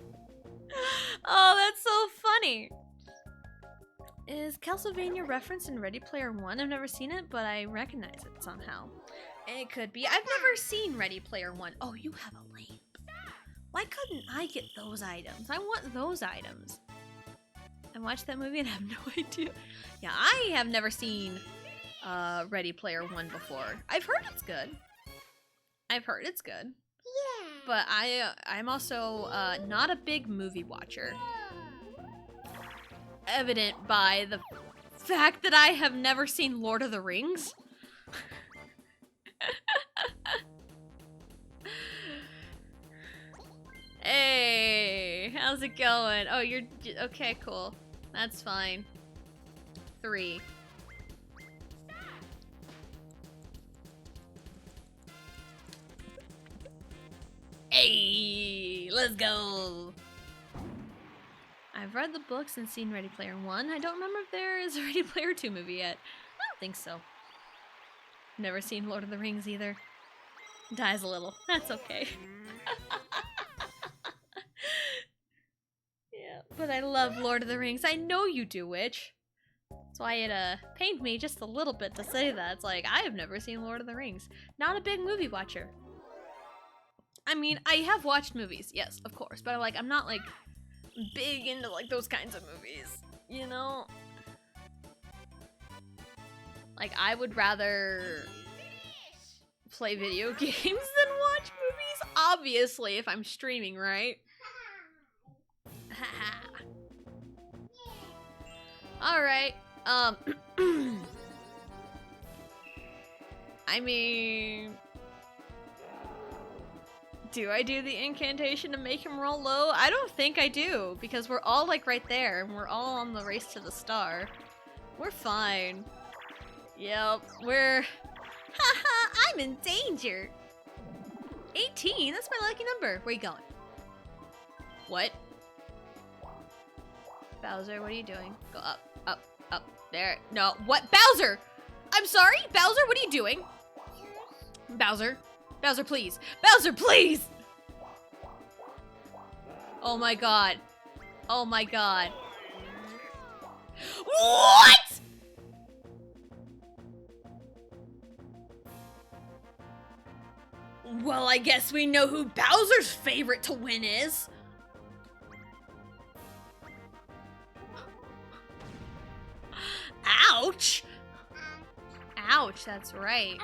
Oh, that's so funny! Is Castlevania referenced in Ready Player One? I've never seen it, but I recognize it somehow. It could be. I've never seen Ready Player One. Oh, you have a lamp. Why couldn't I get those items? I want those items. I watched that movie and I have no idea. Yeah, I have never seen Ready Player One before. I've heard it's good. Yeah. But I'm also not a big movie watcher. Evident by the fact that I have never seen Lord of the Rings. Hey, how's it going? Oh, you're okay, cool. That's fine. 3. Hey, let's go. I've read the books and seen Ready Player One. I don't remember if there is a Ready Player 2 movie yet. I don't think so. Never seen Lord of the Rings either. Dies a little. That's okay. Yeah, but I love Lord of the Rings. I know you do, Witch. That's why it pained me just a little bit to say that. It's like, I have never seen Lord of the Rings. Not a big movie watcher. I mean, I have watched movies, yes, of course, but I'm not like big into like those kinds of movies, you know? Like, I would rather play video games than watch movies, obviously, if I'm streaming, right? Alright, I mean, do I do the incantation to make him roll low? I don't think I do, because we're all like right there, and we're all on the race to the star. We're fine. Yep, we're... Haha, I'm in danger! 18? That's my lucky number. Where you going? What? Bowser, what are you doing? Go up, up, up. There. No, what? Bowser! I'm sorry? Bowser, what are you doing? Bowser. Bowser, please. Bowser, please! Oh my god. Oh my god. What?! Well, I guess we know who Bowser's favorite to win is. Ouch! Ouch, that's right.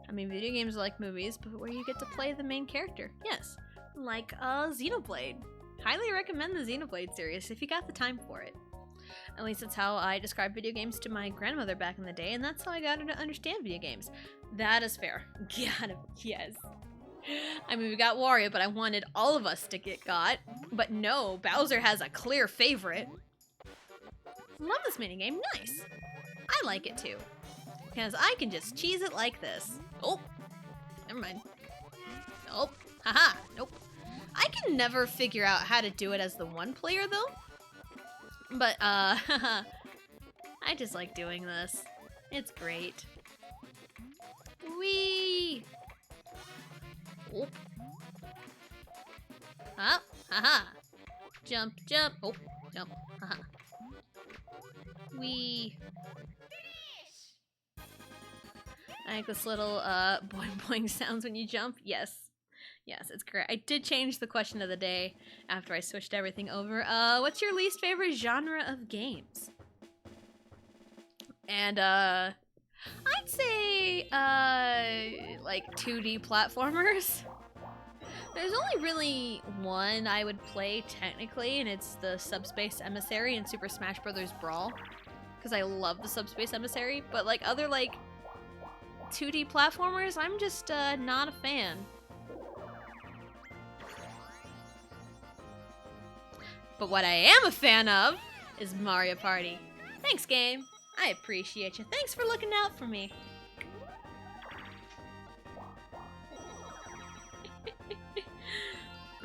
I mean, video games are like movies, but where you get to play the main character. Yes, like Xenoblade. Highly recommend the Xenoblade series if you got the time for it. At least that's how I described video games to my grandmother back in the day, and that's how I got her to understand video games. That is fair. Got him. Yes. I mean, we got Wario, but I wanted all of us to get got. But no, Bowser has a clear favorite. Love this minigame. Nice. I like it too. Because I can just cheese it like this. Oh, never mind. Nope. Haha. Nope. I can never figure out how to do it as the one player though. But, I just like doing this. It's great. Whee! Oh. Huh? Haha. Jump, jump. Oh, jump. Haha. Whee! I like this little, boing boing sounds when you jump. Yes. Yes, it's great. I did change the question of the day after I switched everything over. What's your least favorite genre of games? And, I'd say, like 2D platformers. There's only really one I would play technically, and it's the Subspace Emissary in Super Smash Bros. Brawl. Because I love the Subspace Emissary, but like other like 2D platformers, I'm just, not a fan. But what I am a fan of is Mario Party. Thanks, game. I appreciate you. Thanks for looking out for me.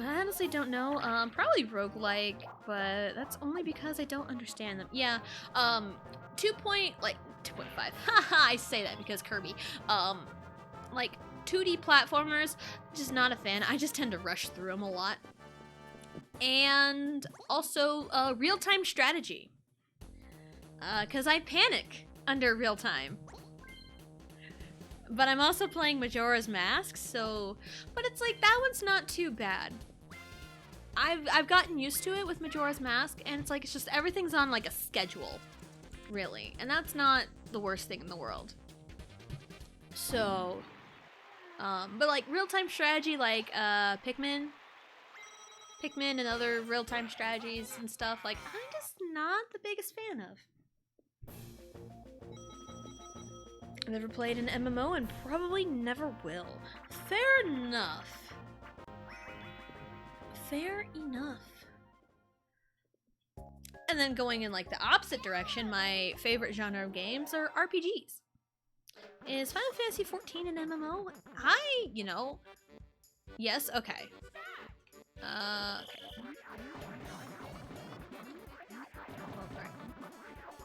I honestly don't know. Probably roguelike, but that's only because I don't understand them. Yeah, 2.5. Haha, I say that because Kirby. Like 2D platformers, just not a fan. I just tend to rush through them a lot. and also real-time strategy. Because I panic under real-time. But I'm also playing Majora's Mask, so... But it's like, that one's not too bad. I've gotten used to it with Majora's Mask, and it's like, it's just everything's on like a schedule, really. And that's not the worst thing in the world. So... but like real-time strategy like Pikmin and other real-time strategies and stuff, like I'm just not the biggest fan of. I've never played an MMO and probably never will. Fair enough. Fair enough. And then going in like the opposite direction, my favorite genre of games are RPGs. Is Final Fantasy XIV an MMO? You know... Yes? Okay. Okay.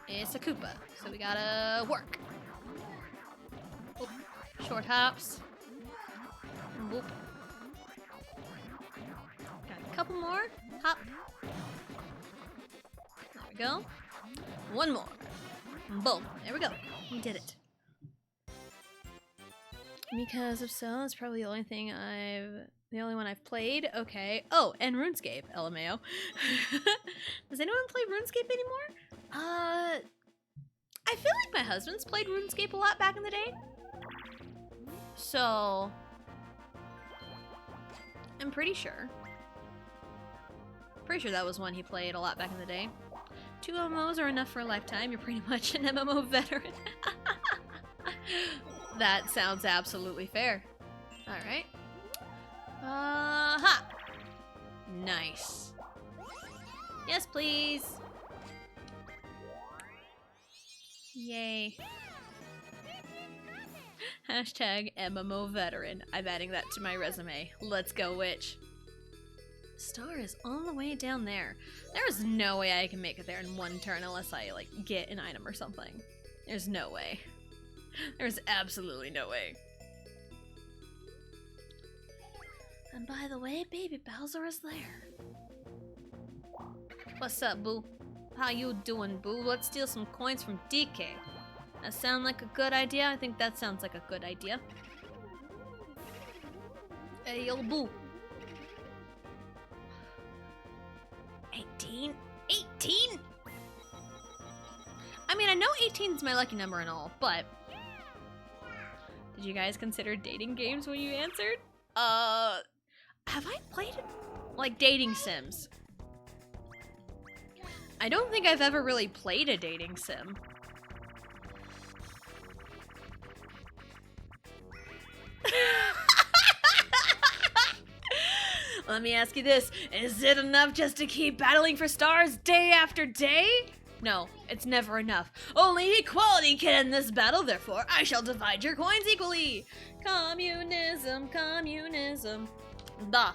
It's a Koopa, so we gotta work. Oop. Short hops. Whoop. Got a couple more. Hop. There we go. One more. Boom. There we go. We did it. Because if so, it's probably the only one I've played. Okay. Oh, and RuneScape, LMAO. Does anyone play RuneScape anymore? I feel like my husband's played RuneScape a lot back in the day. So, I'm pretty sure. Pretty sure that was one he played a lot back in the day. 2 MMOs are enough for a lifetime. You're pretty much an MMO veteran. That sounds absolutely fair. Alright. Ha! Nice. Yes, please. Yay. Hashtag MMO veteran. I'm adding that to my resume. Let's go, witch. Star is all the way down there. There's no way I can make it there in one turn unless I, like, get an item or something. There's no way. There's absolutely no way. And by the way, baby Bowser is there. What's up, boo? How you doing, boo? Let's steal some coins from DK. That sound like a good idea? I think that sounds like a good idea. Hey, yo, boo. 18? 18? I mean, I know 18 is my lucky number and all, but... Did you guys consider dating games when you answered? Have I played it? Like dating sims? I don't think I've ever really played a dating sim. Let me ask you this. Is it enough just to keep battling for stars day after day? No, it's never enough. Only equality can end this battle, therefore I shall divide your coins equally. Communism, communism. Duh.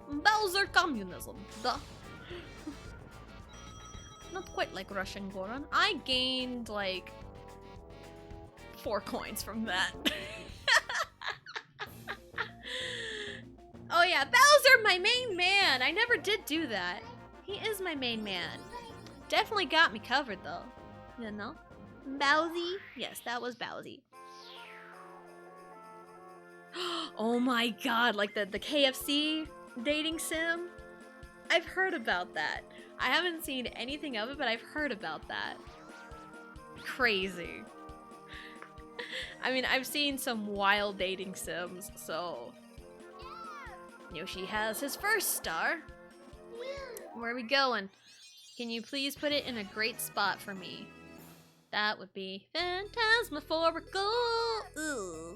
Bowser communism. Duh. Not quite like Russian Goron. I gained, like, 4 coins from that. Oh yeah, Bowser, my main man! I never did do that. He is my main man. Definitely got me covered, though. You know? Bowsy? Yes, that was Bowsy. Oh my god, like the KFC dating sim? I've heard about that. I haven't seen anything of it, but I've heard about that. Crazy. I mean, I've seen some wild dating sims, so... Yoshi has his first star. Where are we going? Can you please put it in a great spot for me? That would be phantasmagorical. Ooh.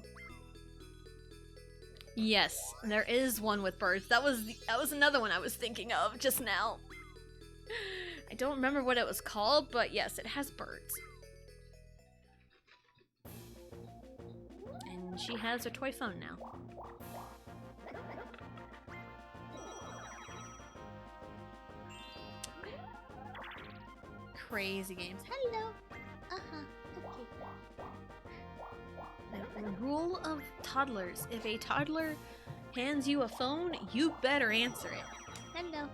Yes, there is one with birds. That was another one I was thinking of just now. I don't remember what it was called, but yes, it has birds. And she has her toy phone now. Crazy games. Hello. Okay. The rule of toddlers. If a toddler hands you a phone, you better answer it. Hello.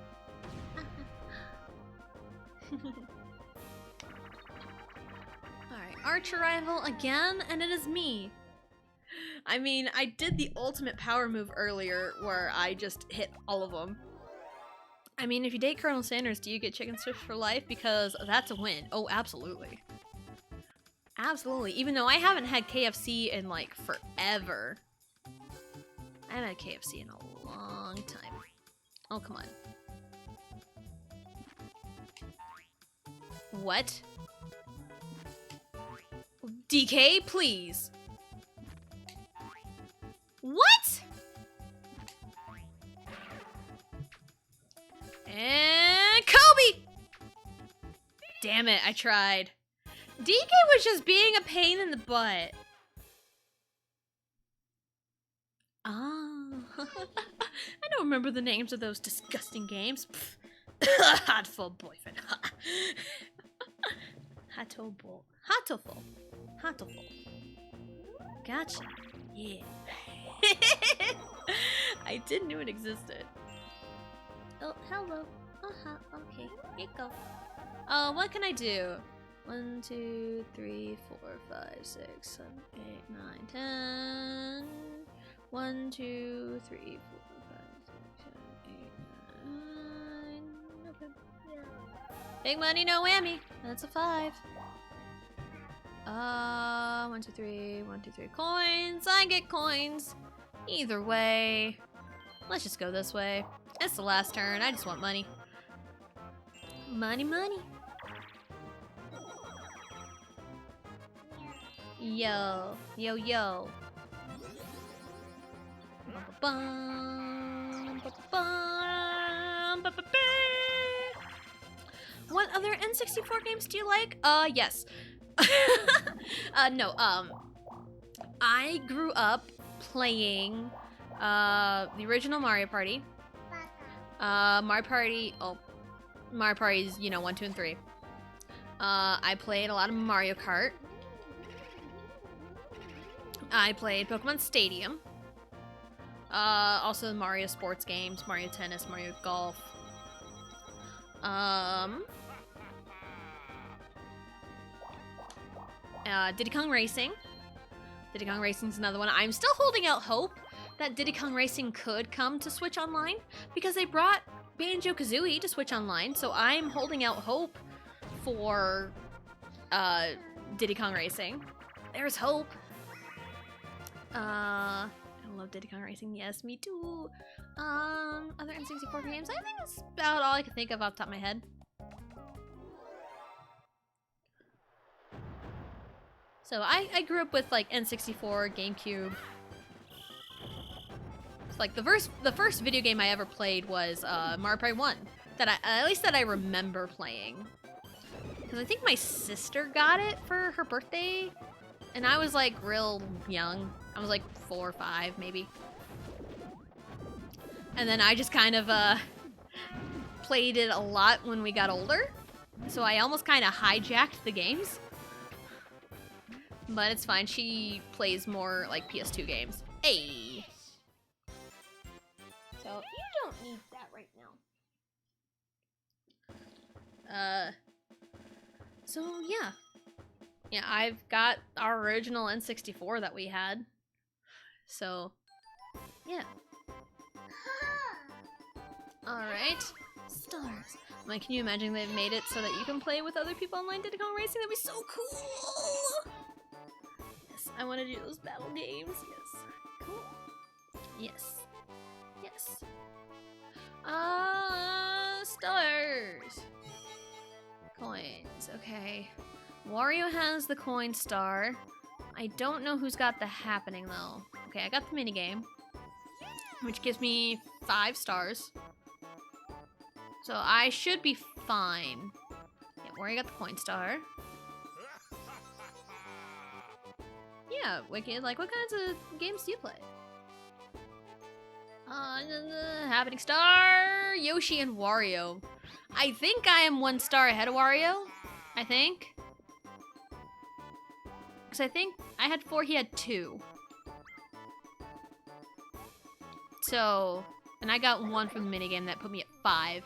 Alright, arch arrival again, and it is me. I mean, I did the ultimate power move earlier where I just hit all of them. I mean, if you date Colonel Sanders, do you get chicken strips for life? Because that's a win. Oh, absolutely. Absolutely. Even though I haven't had KFC in, like, forever. I haven't had KFC in a long time. Oh, come on. What? DK, please. What? And Kobe! Damn it, I tried. DK was just being a pain in the butt. Oh. I don't remember the names of those disgusting games. Hotful boyfriend. Hatoful. Gotcha. Yeah. I didn't know it existed. Oh, hello. Okay. Here you go. What can I do? 1, 2, 3, 4, 5, 6, 7, 8, 9, 10. 1, 2, 3, 4, 5, 6, 7, 8, 9. Okay. Yeah. Big money, no whammy. That's a 5. 1, 2, 3, 1, 2, 3 coins. I get coins. Either way. Let's just go this way. It's the last turn. I just want money. Money, money. Yo. Yo, yo. What other N64 games do you like? Yes. No, I grew up playing, the original Mario Party. Mario Party's, 1, 2, and 3. I played a lot of Mario Kart. I played Pokemon Stadium. Also the Mario sports games, Mario Tennis, Mario Golf. Diddy Kong Racing. Diddy Kong Racing's another one. I'm still holding out hope that Diddy Kong Racing could come to Switch Online because they brought Banjo-Kazooie to Switch Online, so I'm holding out hope for Diddy Kong Racing. There's hope. I love Diddy Kong Racing. Yes, me too. Other N64 games? I think that's about all I can think of off the top of my head. So I grew up with like N64, GameCube. It's like the first video game I ever played was Mario Party 1. At least that I remember playing. Because I think my sister got it for her birthday. And I was like real young. I was like 4 or 5 maybe. And then I just kind of played it a lot when we got older. So I almost kind of hijacked the games. But it's fine. She plays more like PS2 games. Hey. So you don't need that right now. So yeah. Yeah, I've got our original N64 that we had. So, yeah. Alright. Stars. Like, can you imagine they've made it so that you can play with other people online Diddy Kong Racing? That'd be so cool! Yes, I want to do those battle games. Yes. Cool. Yes. Yes. Stars. Coins. Okay. Wario has the coin star. I don't know who's got the happening though. Okay, I got the minigame, which gives me 5 stars. So I should be fine. Yeah, Wario got the coin star. Yeah, Wicked. Like, what kinds of games do you play? Happening star, Yoshi and Wario. I think I am 1 star ahead of Wario. I think. Because I think I had 4, he had 2. So, and I got 1 from the minigame that put me at 5.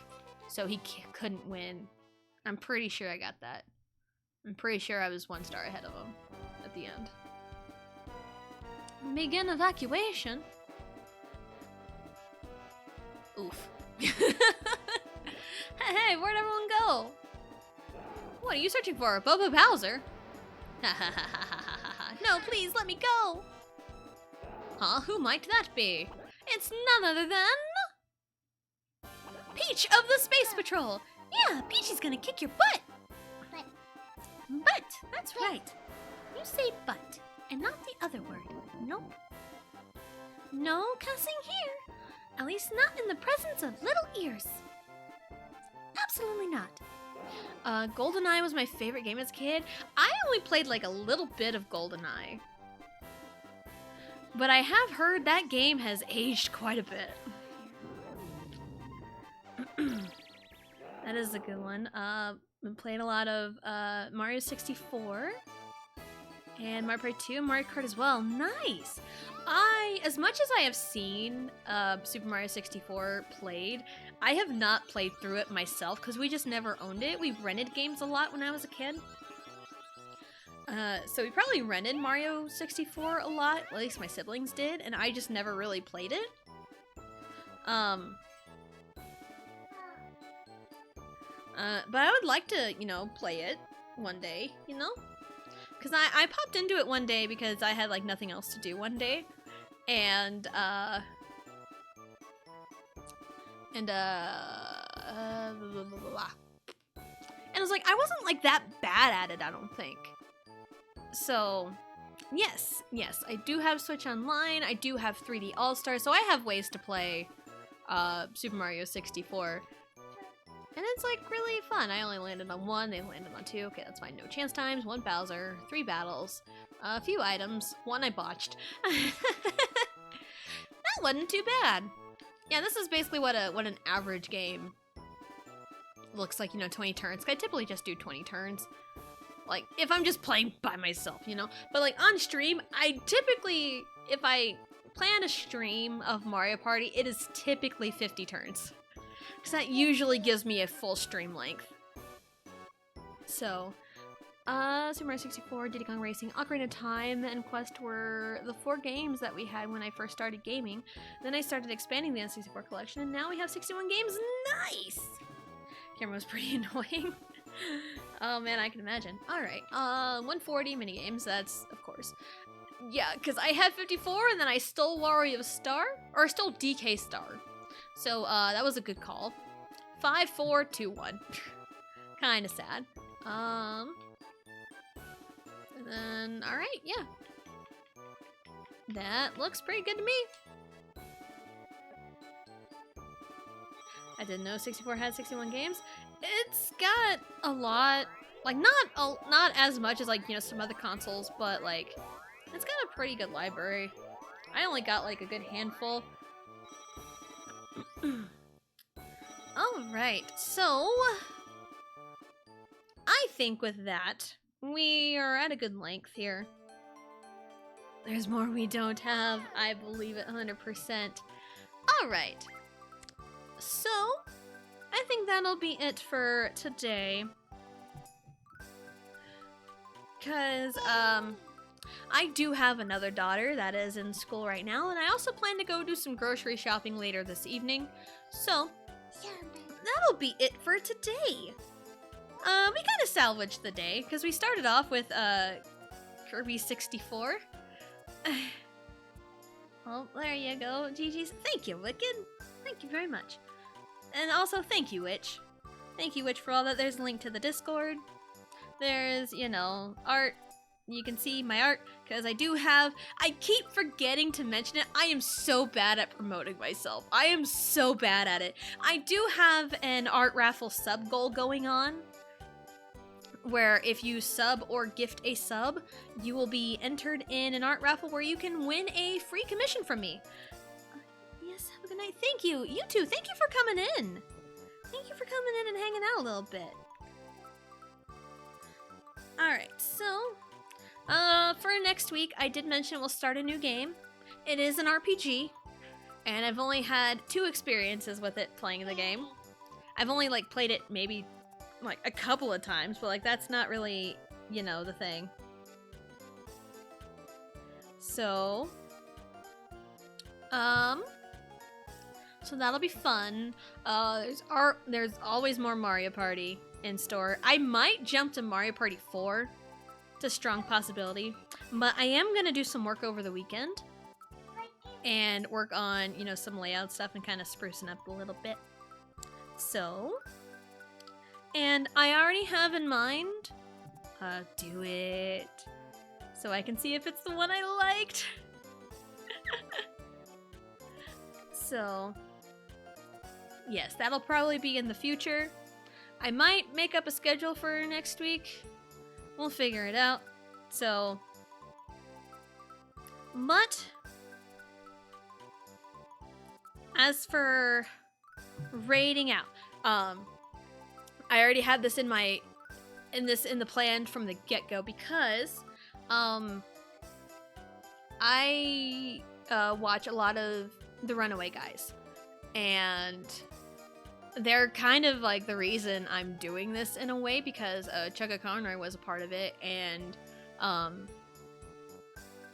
So he couldn't win. I'm pretty sure I got that. I'm pretty sure I was 1 star ahead of him at the end. Begin evacuation. Oof. Hey, where'd everyone go? What are you searching for? Boba Bowser? No, please let me go. Huh? Who might that be? It's none other than Peach of the Space Patrol. Yeah, Peachy's gonna kick your butt. But, that's right. You say but, and not the other word. Nope. No cussing here. At least not in the presence of little ears. Absolutely not. GoldenEye was my favorite game as a kid. I only played like a little bit of GoldenEye. But I have heard that game has aged quite a bit. That is a good one. Been playing a lot of Mario 64 and Mario Party 2 and Mario Kart as well. Nice! As much as I have seen Super Mario 64 played, I have not played through it myself because we just never owned it. We rented games a lot when I was a kid. So we probably rented Mario 64 a lot, at least my siblings did, and I just never really played it. But I would like to, you know, play it one day, you know? Because I popped into it one day because I had, like, nothing else to do one day. And I was like, I wasn't, like, that bad at it, I don't think. So, yes, I do have Switch Online, I do have 3D All-Stars, so I have ways to play Super Mario 64. And it's, like, really fun. I only landed on 1, they landed on 2. Okay, that's fine. No chance times, 1 Bowser, 3 battles, a few items, 1 I botched. That wasn't too bad. Yeah, this is basically what an average game looks like, you know, 20 turns. I typically just do 20 turns. Like, if I'm just playing by myself, you know? But, like, on stream, I typically, if I plan a stream of Mario Party, it is typically 50 turns. Because that usually gives me a full stream length. So, Super Mario 64, Diddy Kong Racing, Ocarina of Time, and Quest were the 4 games that we had when I first started gaming. Then I started expanding the N64 collection, and now we have 61 games. Nice! Camera was pretty annoying. Oh man, I can imagine. Alright, 140 minigames, that's, of course. Yeah, because I had 54, and then I stole Wario Star, or stole DK Star. So, that was a good call. 5, 4, 2, 1. Kinda sad. And then, alright, yeah. That looks pretty good to me. I didn't know 64 had 61 games. It's got a lot, like, not as much as, like, you know, some other consoles, but, like, it's got a pretty good library. I only got, like, a good handful. Alright, so I think with that, we are at a good length here. There's more we don't have, I believe it 100%. Alright, so I think that'll be it for today. Because, I do have another daughter that is in school right now, and I also plan to go do some grocery shopping later this evening. So, that'll be it for today. We kind of salvaged the day, because we started off with, Kirby 64. Well, there you go, GG's. Thank you, Wicked. Thank you very much. And also, thank you, Witch. Thank you, Witch, for all that. There's a link to the Discord. There's, you know, art. You can see my art, because I keep forgetting to mention it. I am so bad at promoting myself. I am so bad at it. I do have an art raffle sub goal going on, where if you sub or gift a sub, you will be entered in an art raffle where you can win a free commission from me. Yes, have a good night. Thank you. You too. Thank you for coming in. Thank you for coming in and hanging out a little bit. Alright, so for next week, I did mention we'll start a new game. It is an RPG, and I've only had 2 experiences with it playing the game. I've only, like, played it maybe like a couple of times, but like that's not really, you know, the thing. So, so that'll be fun. There's always more Mario Party in store. I might jump to Mario Party 4. It's a strong possibility, but I am gonna do some work over the weekend and work on, you know, some layout stuff and kind of sprucing up a little bit. So, and I already have in mind, do it, so I can see if it's the one I liked. So, yes, that'll probably be in the future. I might make up a schedule for next week. We'll figure it out. So, but as for raiding out, I already had this in the plan from the get-go because I watch a lot of the Runaway Guys, and they're kind of like the reason I'm doing this in a way, because Chugga Conroy was a part of it, and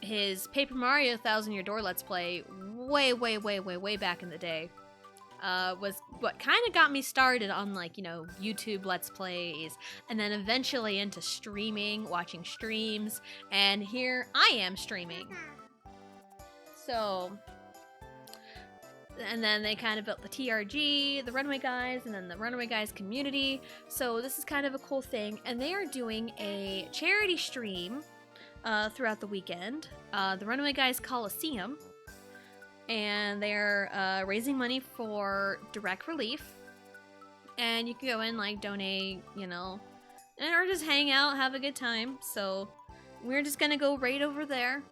his Paper Mario 1,000 Year Door Let's Play way back in the day was what kind of got me started on, like, you know, YouTube Let's Plays, and then eventually into streaming, watching streams, and here I am streaming. So, and then they kind of built the TRG, the Runaway Guys, and then the Runaway Guys community. So this is kind of a cool thing. And they are doing a charity stream throughout the weekend, the Runaway Guys Coliseum. And they're raising money for direct relief. And you can go in, like, donate, you know, or just hang out, have a good time. So we're just gonna go right over there,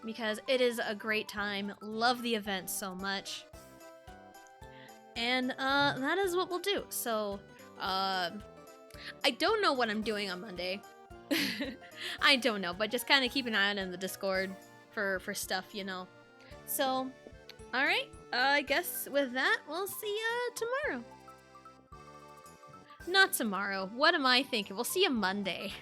because it is a great time. Love the event so much. And that is what we'll do. So I don't know what I'm doing on Monday. I don't know, but just kind of keep an eye out in the Discord for stuff, you know. So, alright, I guess with that, we'll see you tomorrow. Not tomorrow. What am I thinking? We'll see you Monday.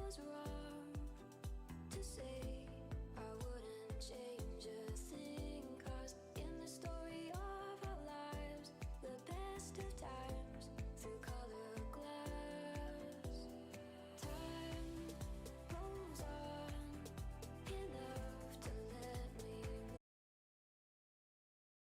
Was wrong to say